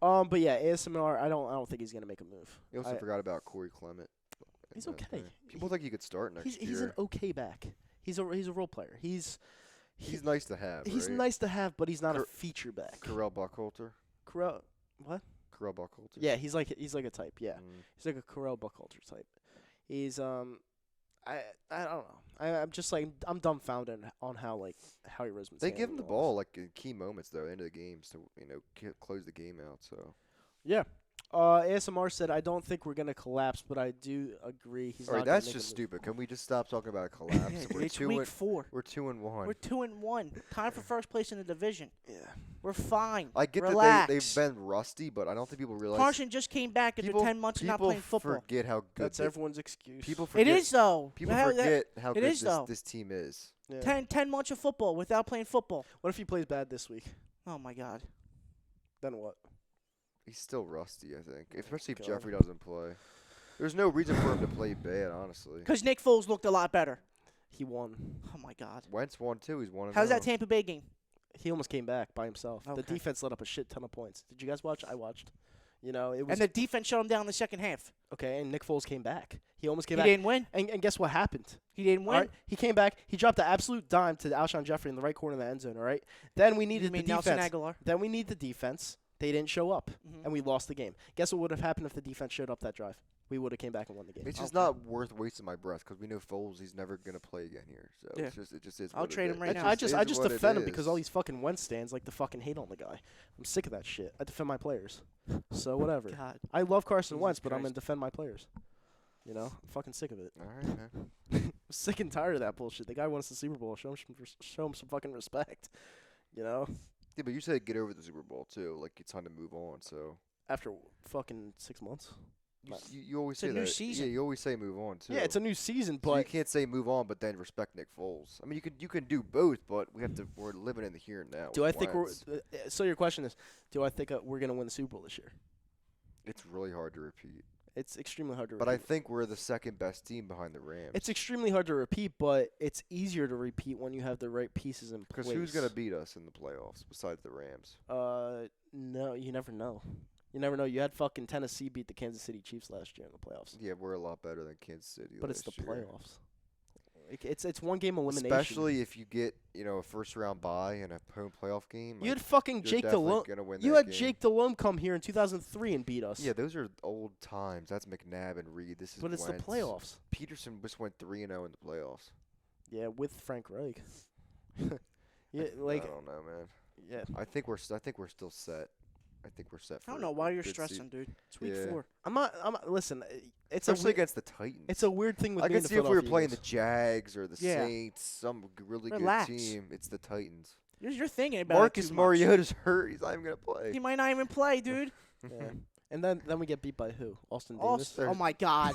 But yeah, ASMR. I don't think he's gonna make a move. You also forgot about Corey Clement. He's okay. People think he could start next year. He's an okay back. He's a role player. He's nice to have. He's right? nice to have, but he's not a feature back. Corral Buckhalter. What? Corral Buckhalter. Yeah, he's like a type. Yeah, Mm. he's like a Corral Buckhalter type. He's I don't know. I'm just like I'm dumbfounded on how Howie Roseman's. They give him handling the all ball like in key moments though, end of the games to close the game out. So this. Yeah. ASMR said, I don't think we're going to collapse, but I do agree. He's all right, not gonna that's make just a move stupid. Can we just stop talking about a collapse? It's week 4. We're 2-1. We're 2-1. Time for first place in the division. Yeah. We're fine. I get Relax. that they've been rusty, but I don't think people realize. Carson just came back after 10 months of not playing football. People forget how good. That's everyone's excuse. People forget. It is, though. People forget how it good is, though. this team is. Yeah. 10 months of football without playing football. What if he plays bad this week? Oh, my God. Then what? He's still rusty, I think, especially if God. Jeffrey doesn't play. There's no reason for him to play bad, honestly. Because Nick Foles looked a lot better. He won. Oh, my God. Wentz won too. He's 1-0. How's that Tampa Bay game? He almost came back by himself. Okay. The defense let up a shit ton of points. Did you guys watch? I watched. It was And the defense shut him down in the second half. okay. And Nick Foles came back. He almost came He back. didn't win. And guess what happened? He didn't win. All right, he came back. He dropped the absolute dime to Alshon Jeffrey in the right corner of the end zone. All right. Then we needed You mean the defense. Nelson Aguilar? Then we need the defense. They didn't show up, Mhm. and we lost the game. Guess what would have happened if the defense showed up that drive? We would have came back and won the game. It's just not worth wasting my breath because we know Foles. He's never gonna play again here. So Yeah. it just is. I'll what it trade is. him right It now. I just is what it defend him is. because all these fucking Wentz stands like to fucking hate on the guy. I'm sick of that shit. I defend my players. So whatever. God. I love Carson Jesus Wentz, but I'm Christ. gonna defend my players. I'm fucking sick of it. All right, man. I'm sick and tired of that bullshit. The guy won us the Super Bowl. Show him some fucking respect. Yeah, but you said get over the Super Bowl too. Like it's time to move on. So After fucking 6 months. you always It's a say new that. season. Yeah, you always say move on too. Yeah, it's a new season, So you but can't say move on, but then respect Nick Foles. I mean, you can do both, but we're living in the here and now. do I with think Wentz. so your question is, do I think we're gonna win the Super Bowl this year? It's really hard to repeat. It's extremely hard to But repeat. I think we're the second best team behind the Rams. It's extremely hard to repeat, but it's easier to repeat when you have the right pieces in place. Because who's gonna beat us in the playoffs besides the Rams? No, you never know. You never know. You had fucking Tennessee beat the Kansas City Chiefs last year in the playoffs. Yeah, we're a lot better than Kansas City. But it's the last year. playoffs. It's one game elimination. Especially if you get a first round bye and a home playoff game. You had like, fucking you're Jake definitely Delhomme. gonna win You that had game. Jake Delhomme come here in 2003 and beat us. Yeah, those are old times. That's McNabb and Reed. This is. but it's Wentz. the playoffs. Peterson just went 3-0 in the playoffs. Yeah, with Frank Reich. yeah, I don't know, man. yeah. I think we're still set. I think we're set. For I don't know why you're good stressing, dude. It's week Yeah. 4. I'm not. Listen, it's Especially a against the Titans. it's a weird thing with I me could and the see if we were Philadelphia playing the Eagles. Jags or the Yeah. Saints, some really Relax. good team. It's the Titans. You're thinking about Marcus it too much. Mariota's hurt. He's not even gonna play. He might not even play, dude. Yeah. And then we get beat by who? Austin Davis. Austin, oh my God.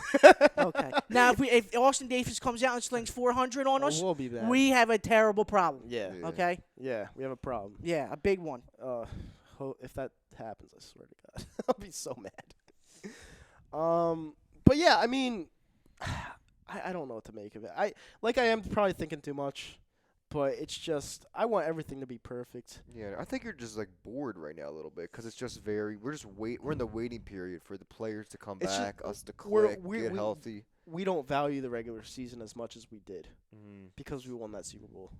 Okay. Now if Austin Davis comes out and slings 400 on us, We'll be bad. we have a terrible problem. yeah. Yeah. Okay. Yeah, we have a problem. Yeah, a big one. If that happens, I swear to God, I'll be so mad. But yeah, I mean, I don't know what to make of it. I am probably thinking too much, but it's just I want everything to be perfect. Yeah, I think you're just like bored right now a little bit because it's just we're in the waiting period for the players to come It's just- back, us to we're- click, we- get we- healthy. We don't value the regular season as much as we did Mm. because we won that Super Bowl,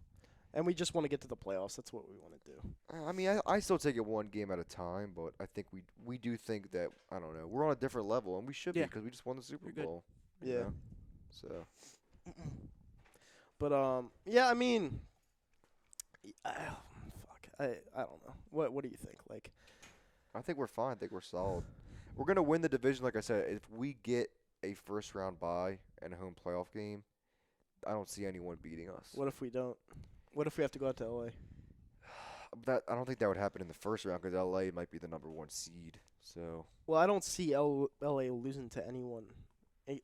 and we just want to get to the playoffs. That's what we want to do. I mean, I still take it one game at a time, but I think we do think that I don't know we're on a different level, and we should be Yeah. because we just won the Super You're good. Bowl. you Yeah. know? So But yeah, I mean, fuck, I don't know. What do you think? Like, I think we're fine. I think we're solid. We're gonna win the division, like I said. If we get a first round bye and a home playoff game, I don't see anyone beating us. what if we don't? What if we have to go out to LA? I don't think that would happen in the first round because LA might be the #1 seed. So Well, I don't see LA losing to anyone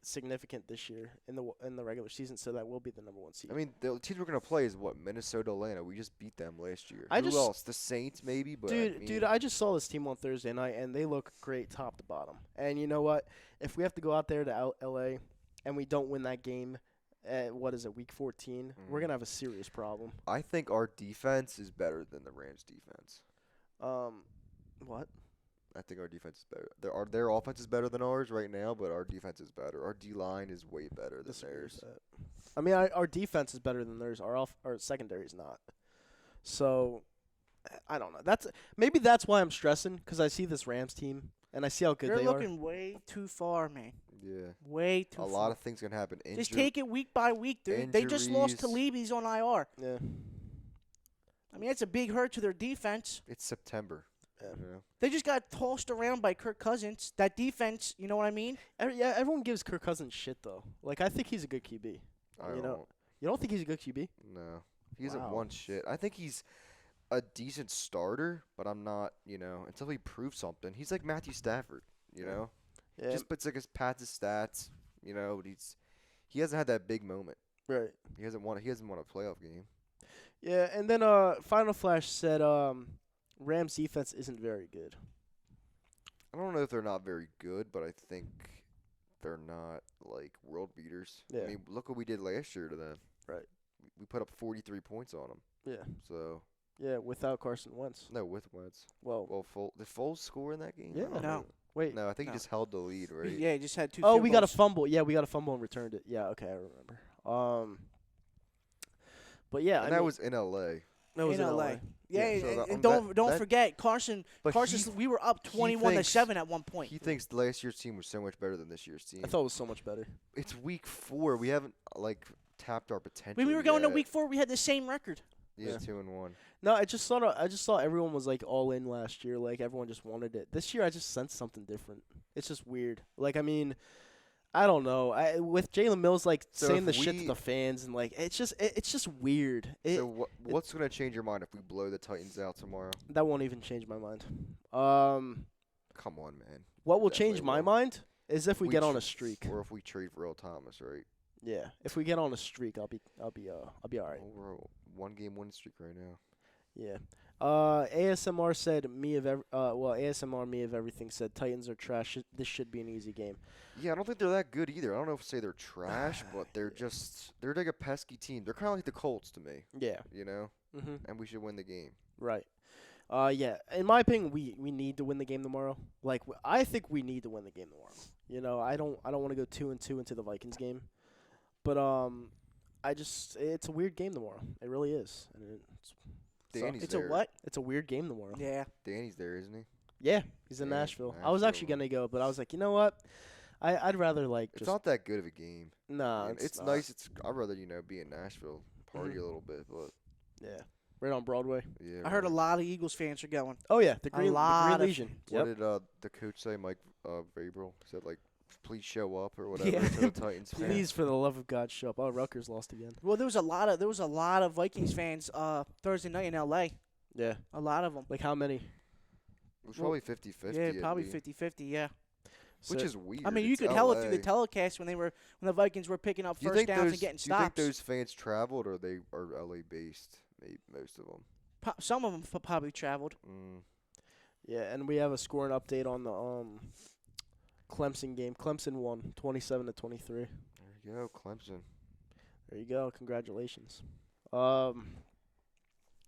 significant this year in the regular season, so that will be the #1 seed. I mean, the teams we're gonna play is what Minnesota, Atlanta. We just beat them last year. I Who just- else? The Saints, maybe. But Dude, I just saw this team on Thursday night, and they look great top to bottom. And you know what? If we have to go out there to LA and we don't win that game at, week 14, we're Mhm. going to have a serious problem. I think our defense is better than the Rams' defense. What? I think our defense is better. Their offense is better than ours right now, but our defense is better. Our D-line is way better than theirs. I mean, our defense is better than theirs. Our secondary is not. So, I don't know. Maybe that's why I'm stressing, because I see this Rams team and I see how good They're they are. They're looking way too far, man. Yeah. Way too far. A lot of things can happen. Just take it week by week, dude. They just lost to Levy's on IR. Yeah. I mean, it's a big hurt to their defense. It's September. Yeah. You know? They just got tossed around by Kirk Cousins. That defense, you know what I mean? Yeah, everyone gives Kirk Cousins shit, though. Like, I think he's a good QB. You don't think he's a good QB? No. He hasn't won shit. I think he's a decent starter, but I'm not, until he proves something. He's like Matthew Stafford, know? Yeah. Just puts like his stats, but he hasn't had that big moment. Right. He hasn't won a playoff game. Yeah, and then Final Flash said Rams defense isn't very good. I don't know if they're not very good, but I think they're not like world beaters. Yeah. I mean, look what we did last year to them. Right. We put up 43 points on them. Yeah. So. Yeah, without Carson Wentz. No, with Wentz. Well, did Foles score in that game? Yeah. No. Wait. No, I think he just held the lead, right? Yeah, he just had 2 Oh, field we got a goals. fumble. Yeah, we got a fumble and returned it. Yeah, okay, I remember. But yeah, and that was in L.A. That was in LA. Yeah, so and don't forget Carson. We were up 21-7 at one point. He thinks last year's team was so much better than this year's team. I thought it was so much better. It's week 4. We haven't tapped our potential. When we were going to yet. week 4, we had the same record. Yeah, Yeah. 2-1. No, I just saw everyone was like all in last year. Like everyone just wanted it. This year, I just sensed something different. It's just weird. Like, I mean, I don't know. With Jalen Mills saying the shit to the fans and it's just weird. So what's gonna change your mind if we blow the Titans out tomorrow? That won't even change my mind. Come on, man. What will change my mind is if we get on a tr- streak. or if we trade for Earl Thomas, right? Yeah, if we get on a streak, I'll be all right. Well, we're a 1-game win streak right now. Yeah. ASMR said ASMR me of everything said Titans are trash. This should be an easy game. Yeah, I don't think they're that good either. I don't know if they're trash, but they're like a pesky team. They're kind of like the Colts to me. Yeah. Mm-hmm. And we should win the game. Right. Yeah. In my opinion, we need to win the game tomorrow. I think we need to win the game tomorrow. I don't want to go 2-2 into the Vikings game, but it's a weird game tomorrow. It really is. And Danny's it's there. a what? It's a weird game tomorrow. Yeah. Danny's there, isn't he? Yeah, he's in Yeah, Nashville. I was actually gonna go, but I was like, you know what? I'd rather It's not that good of a game. Nah, And it's not. nice. I'd rather be in Nashville, party a little bit, but Yeah, right on Broadway. yeah. I heard a right. lot of Eagles fans are going. Oh yeah, the Green lot of- Legion. What Yep. did the coach say, Mike Vrabel? He said please show up or whatever Yeah. to the Titans fans. Please, for the love of God, show up. Oh, Rutgers lost again. Well, there was a lot of Vikings fans Thursday night in LA. Yeah. A lot of them. Like how many? It was probably 50-50. Yeah, at probably least, 50-50, yeah. Which So- is weird. I mean, you It's could tell it LA. through the telecast when the Vikings were picking up Do you first think downs and getting Do you think stops. those fans traveled or they are LA based? Maybe most of them. Some of them probably traveled. Yeah, and we have a scoring update on the Clemson game. Clemson won 27-23. There you go, Clemson. There you go. Congratulations.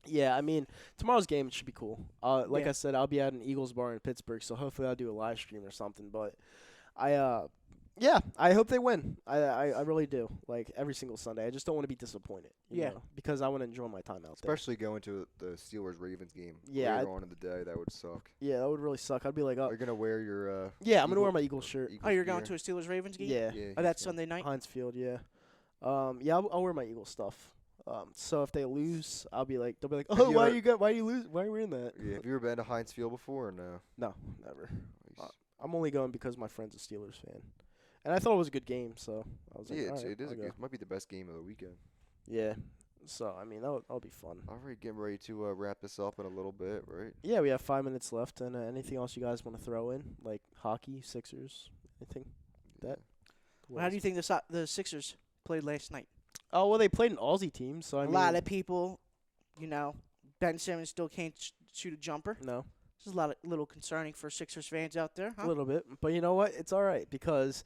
Yeah, I mean, tomorrow's game should be cool. Like Yeah. I said, I'll be at an Eagles bar in Pittsburgh, so hopefully I'll do a live stream or something. But I hope they win. I really do. Like every single Sunday, I just don't want to be disappointed. You Yeah. know, because I want to enjoy my time out there. Especially going to the Steelers-Ravens game Yeah, later on in the day. That would suck. Yeah, that would really suck. I'd be like, Are oh, you going to wear your yeah, I'm gonna wear my Eagles shirt. Oh, you're going to a Steelers Ravens game? Yeah, Yeah. Oh, that's Sunday night. Heinz Field. Yeah, yeah, I'll wear my Eagles stuff. So if they lose, they'll be like, Have oh, you why ever- you lose? Why are you wearing that? Yeah. Have you ever been to Heinz Field before or no? No, never. Nice. I'm only going because my friend's a Steelers fan, and I thought it was a good game, so I was like, Yeah, all right, it is. I'll go. It might be the best game of the weekend. Yeah, so I mean that'll be fun. All right, getting ready to wrap this up in a little bit, right? Yeah, we have 5 minutes left, and anything else you guys want to throw in, like hockey, Sixers, anything? That. Well, how do you think the Sixers played last night? Oh well, they played an Aussie team, so I A mean, lot of people, Ben Simmons still can't shoot a jumper. no. This is little concerning for Sixers fans out there, huh? A little bit, but you know what? It's all right because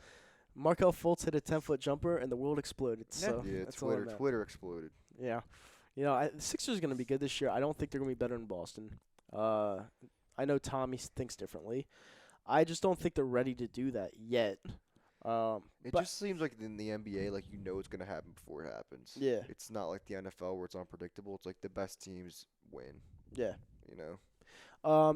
Markel Fultz hit a 10-foot jumper and the world exploded. Yeah. So Yeah, that's all that matters. Twitter exploded. Yeah, the Sixers are gonna be good this year. I don't think they're gonna be better than Boston. I I know Tommy thinks differently. I just don't think they're ready to do that yet. It just seems like in the NBA, like it's going to happen before it happens. Yeah. It's not like the NFL where it's unpredictable. It's like the best teams win. Yeah. You know?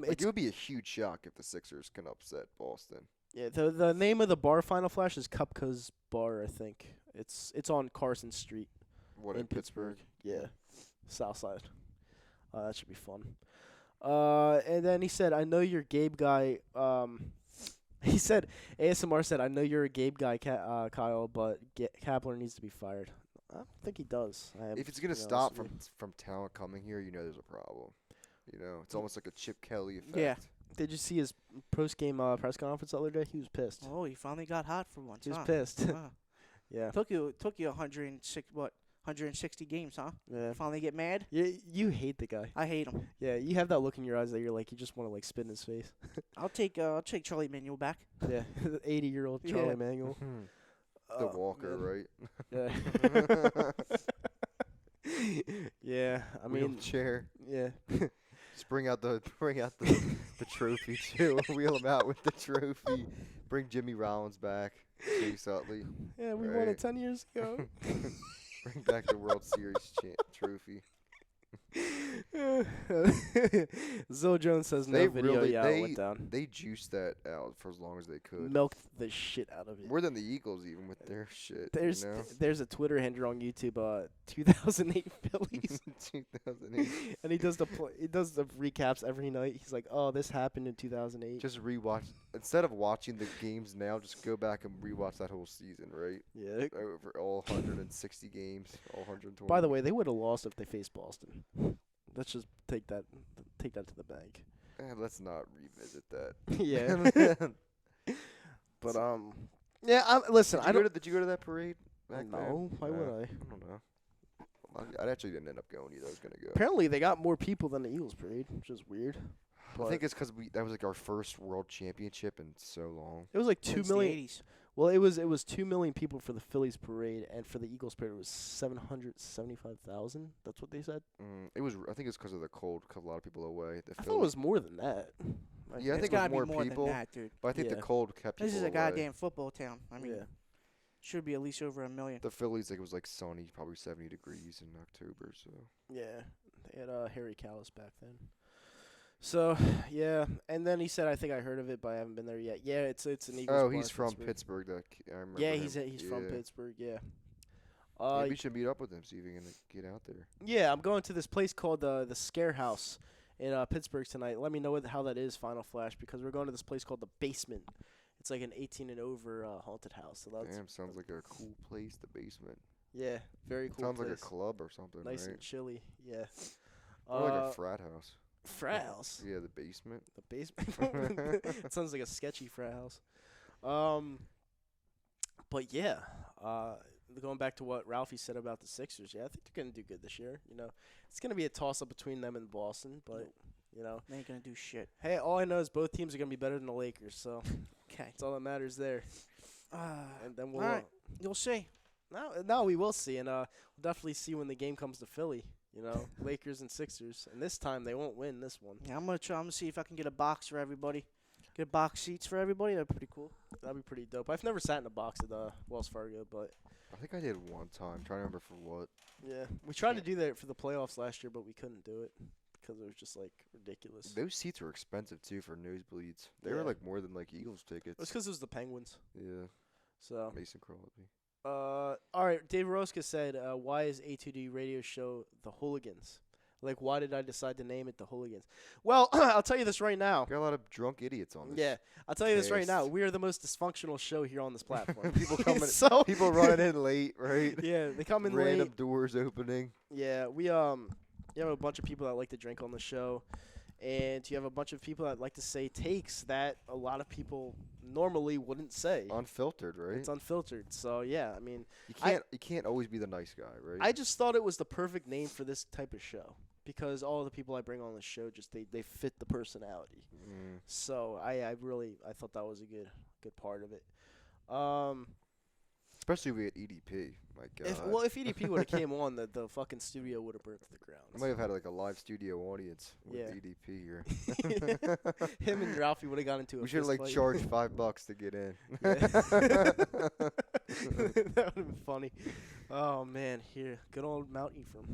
It would be a huge shock if the Sixers can upset Boston. Yeah, the name of the bar Final Flash is Cupca's Bar, I think. It's on Carson Street In Pittsburgh? Yeah, South Side. That should be fun. And then he said, I know you're Gabe guy. He said, ASMR said, I know you're a Gabe guy, Kyle, but Kapler needs to be fired. I don't think he does. If it's going to stop from talent coming here, there's a problem. It's almost like a Chip Kelly effect. Yeah. Did you see his post-game press conference the other day? He was pissed. Oh, he finally got hot for once. He was pissed. Wow. Yeah. Took you 160 games, huh? Yeah. Finally get mad? You hate the guy. I hate him. Yeah, you have that look in your eyes that you're like, you just want to spit in his face. I'll take Charlie Manuel back. Yeah, the 80-year-old Charlie Manuel. The Walker, right? Yeah. Yeah, I mean, wheelchair. Yeah. Just bring out the trophy too. Wheel him out with the trophy. Bring Jimmy Rollins back. Chase Utley. Yeah, we won it 10 years ago. Bring back the World Series trophy. Zoe Jones says no video. It went down. They juiced that out for as long as they could. Milked the shit out of it. More than the Eagles even with their shit. There's a Twitter handle on YouTube, 2008 Phillies. 2008. And he does the recaps every night. He's like, oh, this happened in 2008. Just rewatch. Instead of watching the games now, just go back and rewatch that whole season, right? Yeah. Over all 160 games, all 120. By the way, they would have lost if they faced Boston. Let's just take that to the bank. Let's not revisit that. Yeah. But yeah. Listen, Did you go to that parade? No. Why would I? I don't know. I actually didn't end up going either. I was gonna go. Apparently, they got more people than the Eagles parade, which is weird. I think it's because that was our first world championship in so long. It was like 2 Since million. the 80s. Well, it was 2 million people for the Phillies parade, and for the Eagles parade, it was 775,000. That's what they said. It was. I think it's because of the cold. Because a lot of people away. I thought it was more than that. Yeah, I think gotta it was be more than people. that, dude. But I think the cold kept people This is a away. goddamn football town. I mean, Yeah. should be at least over 1 million. The Phillies, it was like sunny, probably 70 degrees in October. So Yeah, they had Harry Callis back then. So yeah, and then he said, "I think I heard of it, but I haven't been there yet." Yeah, it's an Eagles. Oh, bar he's in from Pittsburgh. Pittsburgh. I remember. Yeah, him. he's from Pittsburgh. Yeah. Maybe you should meet up with him, see if you can get out there. Yeah, I'm going to this place called the Scare House in Pittsburgh tonight. Let me know how that is, Final Flash, because we're going to this place called the Basement. It's like an 18 and over haunted house. So that's Sounds like a cool place. The Basement. Yeah, very cool. Sounds place. like a club or something. Nice right? and chilly. Yeah. Or like a frat house. Frat house. Yeah, the Basement. The Basement. That sounds like a sketchy frat house. But yeah, going back to what Ralphie said about the Sixers, yeah, I think they're gonna do good this year. It's gonna be a toss up between them and Boston, but they ain't gonna do shit. Hey, all I know is both teams are gonna be better than the Lakers, so Okay. that's all that matters there. And then we'll all right. You'll see. no, we will see, and we'll definitely see when the game comes to Philly. Lakers and Sixers, and this time they won't win this one. Yeah, I'm gonna see if I can get a box for everybody. Get box seats for everybody. That'd be pretty cool. That'd be pretty dope. I've never sat in a box at Wells Fargo, but I think I did one time. Trying to remember for what. yeah, we tried to do that for the playoffs last year, but we couldn't do it because it was just ridiculous. Those seats were expensive too for nosebleeds. They Yeah. were more than Eagles tickets. It's because it was the Penguins. Yeah. So Mason Crosby. all right, Dave Roska said, why is A2D radio show the Hooligans? Why did I decide to name it the Hooligans? Well, I'll tell you this right now. Got a lot of drunk idiots on this. Yeah, I'll tell you this right now. cast. We are the most dysfunctional show here on this platform. People coming, people running in late, right? Yeah, they come in Random late. doors opening. Yeah, we have a bunch of people that like to drink on the show, and you have a bunch of people that like to say takes that a lot of people normally wouldn't say. Unfiltered, right? It's unfiltered. So yeah, I mean, you can't always be the nice guy, right? I just thought it was the perfect name for this type of show because all the people I bring on the show just they fit the personality. So I thought that was a good part of it. Especially if we had EDP. My God. If EDP would have came on, the fucking studio would have burnt to the ground. I might have had like a live studio audience with Yeah. EDP here. Him and Ralphie would have got into a We should have fist like fight. charged $5 to get in. Yeah. That would have been funny. Oh man, here, good old Mount Ephraim.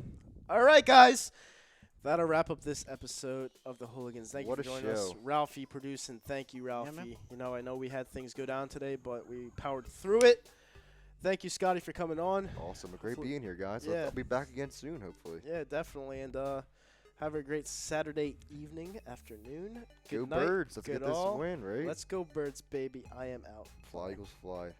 All right, guys, that'll wrap up this episode of the Hooligans. Thank What you for a joining us, show. Ralphie producing. Thank you, Ralphie. man. I know we had things go down today, but we powered through it. Thank you, Scotty, for coming on. Awesome. Great Hopefully- being here, guys. Yeah. I'll be back again soon, hopefully. Yeah, definitely, and have a great Saturday evening, afternoon. Go Good night. Birds. Let's Good get this all. win, right? Let's go, Birds, baby. I am out. Fly, Eagles, fly.